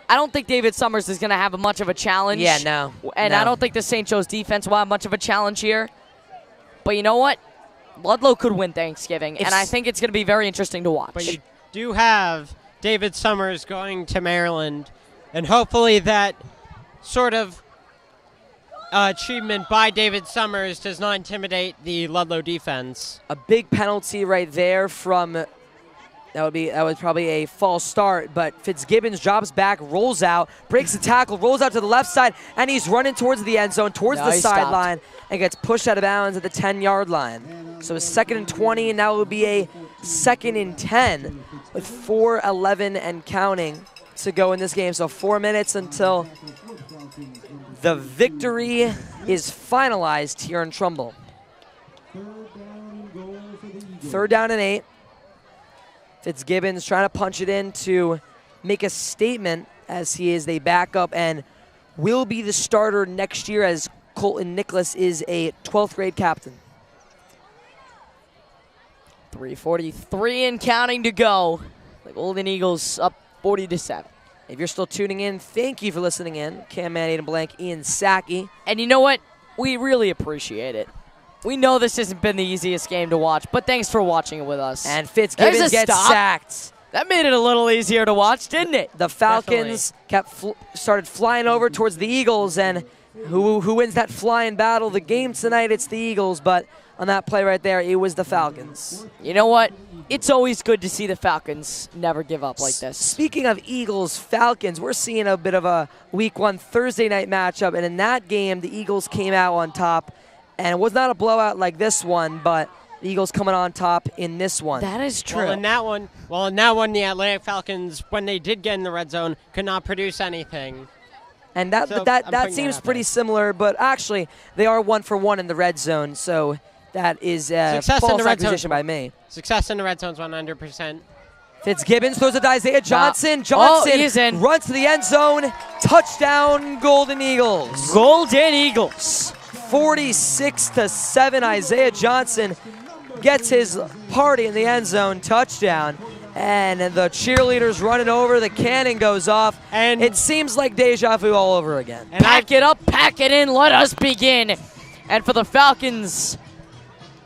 I don't think David Summers is going to have much of a challenge. Yeah, no. And no. I don't think the St. Joe's defense will have much of a challenge here. But you know what? Ludlowe could win Thanksgiving, and I think it's going to be very interesting to watch. But you do have David Summers going to Maryland, and hopefully that sort of achievement by David Summers does not intimidate the Ludlowe defense. A big penalty right there from, that was probably a false start, but Fitzgibbons drops back, rolls out, breaks the tackle, rolls out to the left side, and he's running towards the end zone, towards the sideline, and gets pushed out of bounds at the 10-yard line. So a 2nd and 20, and now it will be a 2nd and 10 with 4:11 and counting to go in this game. So 4 minutes until the victory is finalized here in Trumbull. 3rd down and 8. Fitzgibbons trying to punch it in to make a statement, as he is the backup and will be the starter next year, as Colton Nicholas is a 12th grade captain. 3:43 and counting to go. The Golden Eagles up 40-7. If you're still tuning in, thank you for listening in. Cam Man, Aiden Blank, Ian Sackey. And you know what? We really appreciate it. We know this hasn't been the easiest game to watch, but thanks for watching it with us. And Fitzgibbons gets sacked. That made it a little easier to watch, didn't it? The Falcons started flying over towards the Eagles, and who wins that flying battle of the game tonight? It's the Eagles, but on that play right there, it was the Falcons. You know what? It's always good to see the Falcons never give up like this. Speaking of Eagles-Falcons, we're seeing a bit of a Week 1 Thursday night matchup, and in that game, the Eagles came out on top, and it was not a blowout like this one, but the Eagles coming on top in this one. That is true. Well, in that one, the Atlantic Falcons, when they did get in the red zone, could not produce anything. And that seems pretty similar, but actually, they are 1 for 1 in the red zone, so that is a false accusation by me. Success in the red zone is 100%. Fitzgibbons throws it to Isaiah Johnson. Johnson runs to the end zone. Touchdown, Golden Eagles. Golden Eagles. 46-7. Isaiah Johnson gets his party in the end zone. Touchdown. And the cheerleaders running over. The cannon goes off. And it seems like deja vu all over again. And pack it up, pack it in. Let us begin. And for the Falcons,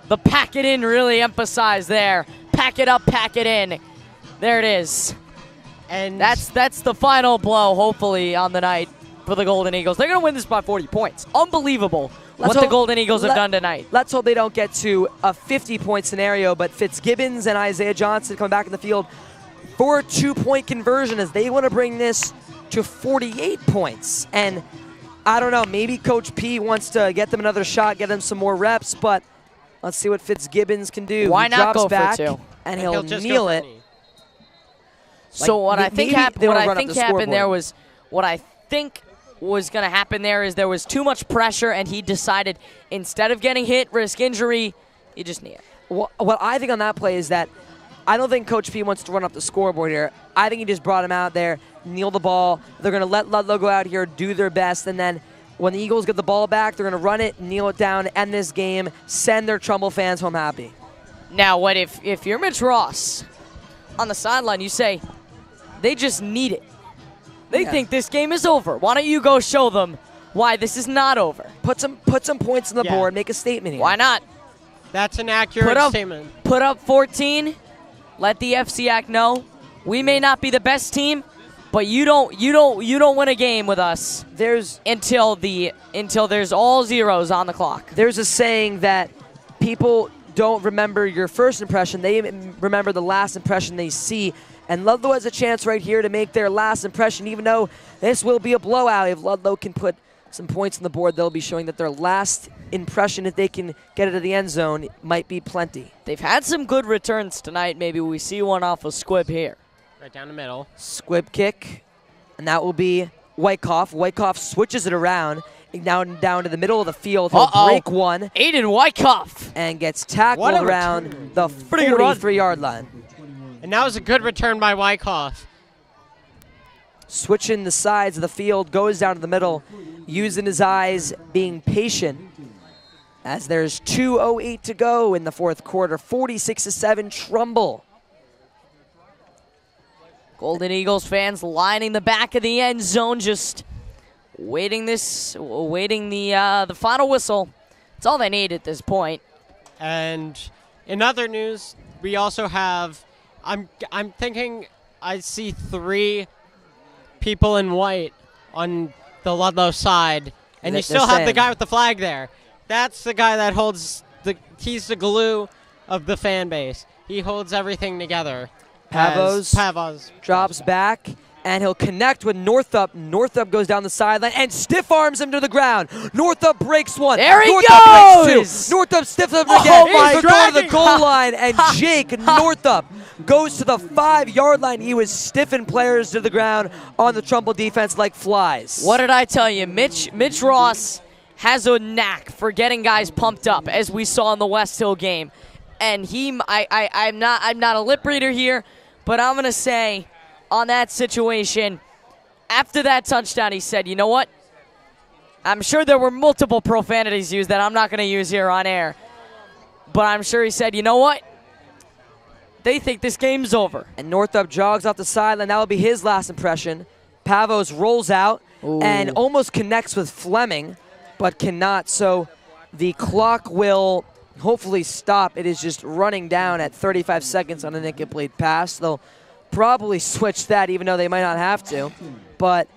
the pack it in really emphasized there. Pack it up, pack it in. There it is. And that's the final blow, hopefully, on the night for the Golden Eagles. They're going to win this by 40 points. Unbelievable what the Golden Eagles have done tonight. Let's hope they don't get to a 50-point scenario, but Fitzgibbons and Isaiah Johnson come back in the field for a 2-point conversion as they want to bring this to 48 points. And I don't know, maybe Coach P wants to get them another shot, get them some more reps, but let's see what Fitzgibbons can do. Why not go back for 2? And he'll kneel it. So what I think happened there was going to happen there is there was too much pressure, and he decided instead of getting hit, risk injury, he just knee it. What I think on that play is that I don't think Coach P wants to run up the scoreboard here. I think he just brought him out there, kneel the ball. They're going to let Ludlowe go out here, do their best, and then when the Eagles get the ball back, they're going to run it, kneel it down, end this game, send their Trumbull fans home happy. Now, what if you're Mitch Ross on the sideline, you say, they just need it. They think this game is over. Why don't you go show them why this is not over? Put some points on the board, make a statement here. Why not? That's an accurate statement. Put up 14. let the FCAC know we may not be the best team, but you don't win a game with us. Until there's all zeros on the clock. There's a saying that people don't remember your first impression; they remember the last impression they see. And Ludlowe has a chance right here to make their last impression, even though this will be a blowout. If Ludlowe can put some points on the board, they'll be showing that their last impression, if they can get it to the end zone, might be plenty. They've had some good returns tonight. Maybe we see one off of Squibb here. Right down the middle. Squibb kick, and that will be Wyckoff. Wyckoff switches it around, now down to the middle of the field. He'll break one. Aiden Wyckoff. And gets tackled around the 43-yard line. And that was a good return by Wyckoff. Switching the sides of the field, goes down to the middle, using his eyes, being patient. As there's 2:08 to go in the fourth quarter, 46-7 Trumbull. Golden Eagles fans lining the back of the end zone, just waiting the final whistle. It's all they need at this point. And in other news, we also have, I'm thinking I see 3 people in white on the Ludlowe side, and you still have the guy with the flag there. That's the guy that he's the glue of the fan base. He holds everything together. Pavos drops back, and he'll connect with Northup. Northup goes down the sideline and stiff arms him to the ground. Northup breaks one. There he Northup goes! breaks 2. Northup stiffs him again. He's going to the goal line, and Jake Northup goes to the 5-yard line. He was stiffing players to the ground on the Trumbull defense like flies. What did I tell you? Mitch Ross has a knack for getting guys pumped up, as we saw in the West Hill game. And I'm not a lip reader here, but I'm going to say on that situation, after that touchdown, he said, you know what? I'm sure there were multiple profanities used that I'm not going to use here on air. But I'm sure he said, you know what? They think this game's over. And Northup jogs off the sideline. That will be his last impression. Pavos rolls out and almost connects with Fleming, but cannot. So the clock will hopefully stop. It is just running down at 35 seconds on an incomplete pass. They'll probably switch that, even though they might not have to. But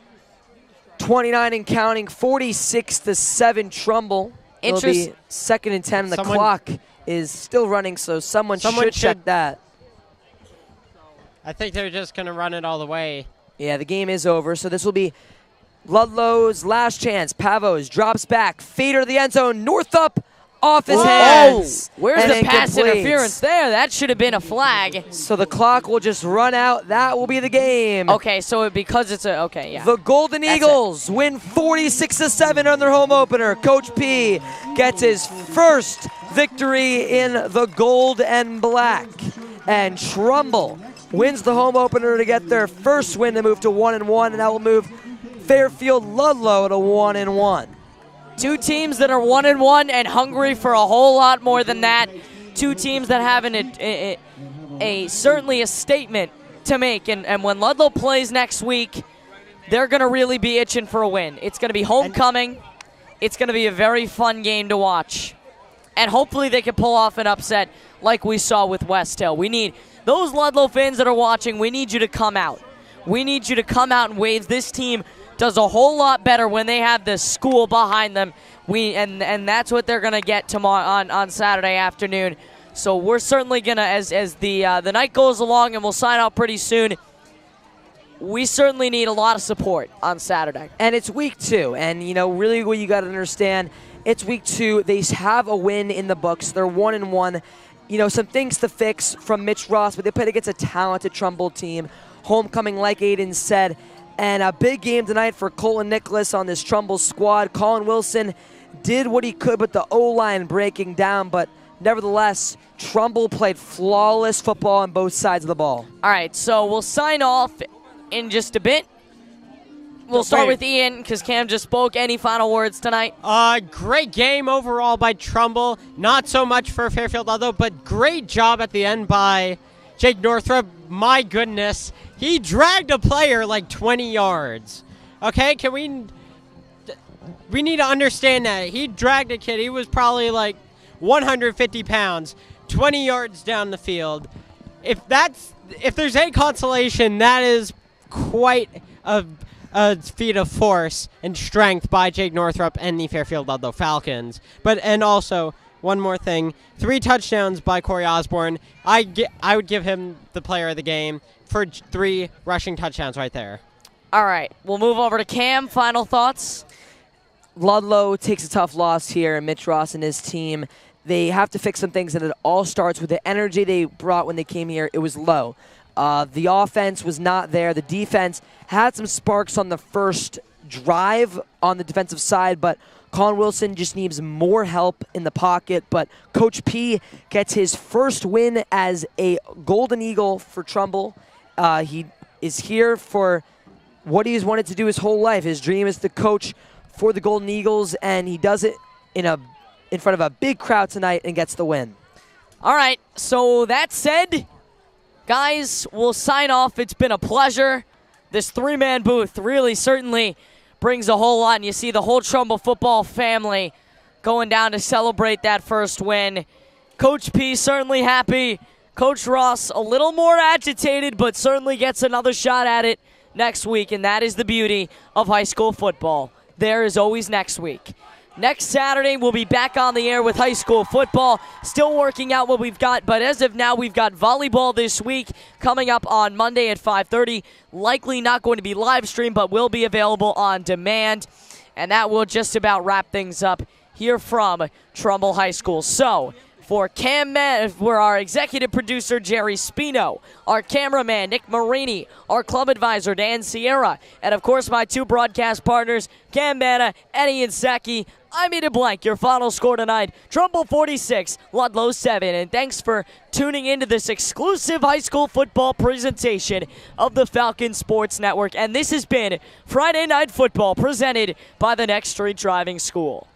29 and counting, 46-7 Trumbull. It'll be 2nd and 10, and the clock is still running, so someone should check that. I think they're just going to run it all the way. Yeah, the game is over, so this will be Ludlowe's last chance. Pavos drops back, fader to the end zone. Northup off his hands. Where's the pass interference there? That should have been a flag. So the clock will just run out. That will be the game. Okay, so because it's a, okay, yeah. The Golden Eagles win 46-7 on their home opener. Coach P gets his first victory in the gold and black. And Trumbull wins the home opener to get their first win to move to 1-1, and that will move Fairfield Ludlowe to 1-1. 2 teams that are 1-1 and hungry for a whole lot more than that. 2 teams that have certainly a statement to make. And when Ludlowe plays next week, they're going to really be itching for a win. It's going to be homecoming. It's going to be a very fun game to watch. And hopefully they can pull off an upset like we saw with West Hill. We need those Ludlowe fans that are watching, we need you to come out. We need you to come out and wave. This team does a whole lot better when they have the school behind them. And that's what they're gonna get tomorrow on Saturday afternoon. So we're certainly gonna, as the night goes along, and we'll sign out pretty soon. We certainly need a lot of support on Saturday. And it's week 2, and really what you got to understand, it's week 2. They have a win in the books. They're 1-1. Some things to fix from Mitch Ross, but they played against a talented Trumbull team. Homecoming, like Aiden said. And a big game tonight for Colin Nicholas on this Trumbull squad. Colin Wilson did what he could with the O-line breaking down, but nevertheless, Trumbull played flawless football on both sides of the ball. All right, so we'll sign off in just a bit. We'll start with Ian because Cam just spoke. Any final words tonight? Great game overall by Trumbull. Not so much for Fairfield Ludlowe, but great job at the end by Jake Northup. My goodness. He dragged a player like 20 yards. Okay, we need to understand that. He dragged a kid. He was probably like 150 pounds, 20 yards down the field. if there's any consolation, that is quite a feat of force and strength by Jake Northrup and the Fairfield Ludlowe Falcons. And also, one more thing, 3 touchdowns by Corey Osborne. I would give him the player of the game for 3 rushing touchdowns right there. All right, we'll move over to Cam. Final thoughts? Ludlowe takes a tough loss here, and Mitch Ross and his team, they have to fix some things, and it all starts with the energy they brought when they came here. It was low. The offense was not there. The defense had some sparks on the first drive on the defensive side, but Colin Wilson just needs more help in the pocket. But Coach P gets his first win as a Golden Eagle for Trumbull. He is here for what he's wanted to do his whole life. His dream is to coach for the Golden Eagles, and he does it in front of a big crowd tonight and gets the win. All right, so that said, guys, we'll sign off. It's been a pleasure. This 3-man booth really certainly brings a whole lot, and you see the whole Trumbull football family going down to celebrate that first win. Coach P certainly happy. Coach Ross a little more agitated, but certainly gets another shot at it next week, and that is the beauty of high school football. There is always next week. Next Saturday, we'll be back on the air with high school football. Still working out what we've got, but as of now, we've got volleyball this week coming up on Monday at 5:30. Likely not going to be live streamed, but will be available on demand. And that will just about wrap things up here from Trumbull High School. So, for our executive producer, Jerry Spino, our cameraman, Nick Marini, our club advisor, Dan Sierra, and of course my 2 broadcast partners, Cam Manna and Ian Sacchi, I'm Eden Blank. Your final score tonight, Trumbull 46, Ludlowe 7. And thanks for tuning into this exclusive high school football presentation of the Falcon Sports Network. And this has been Friday Night Football presented by the Next Street Driving School.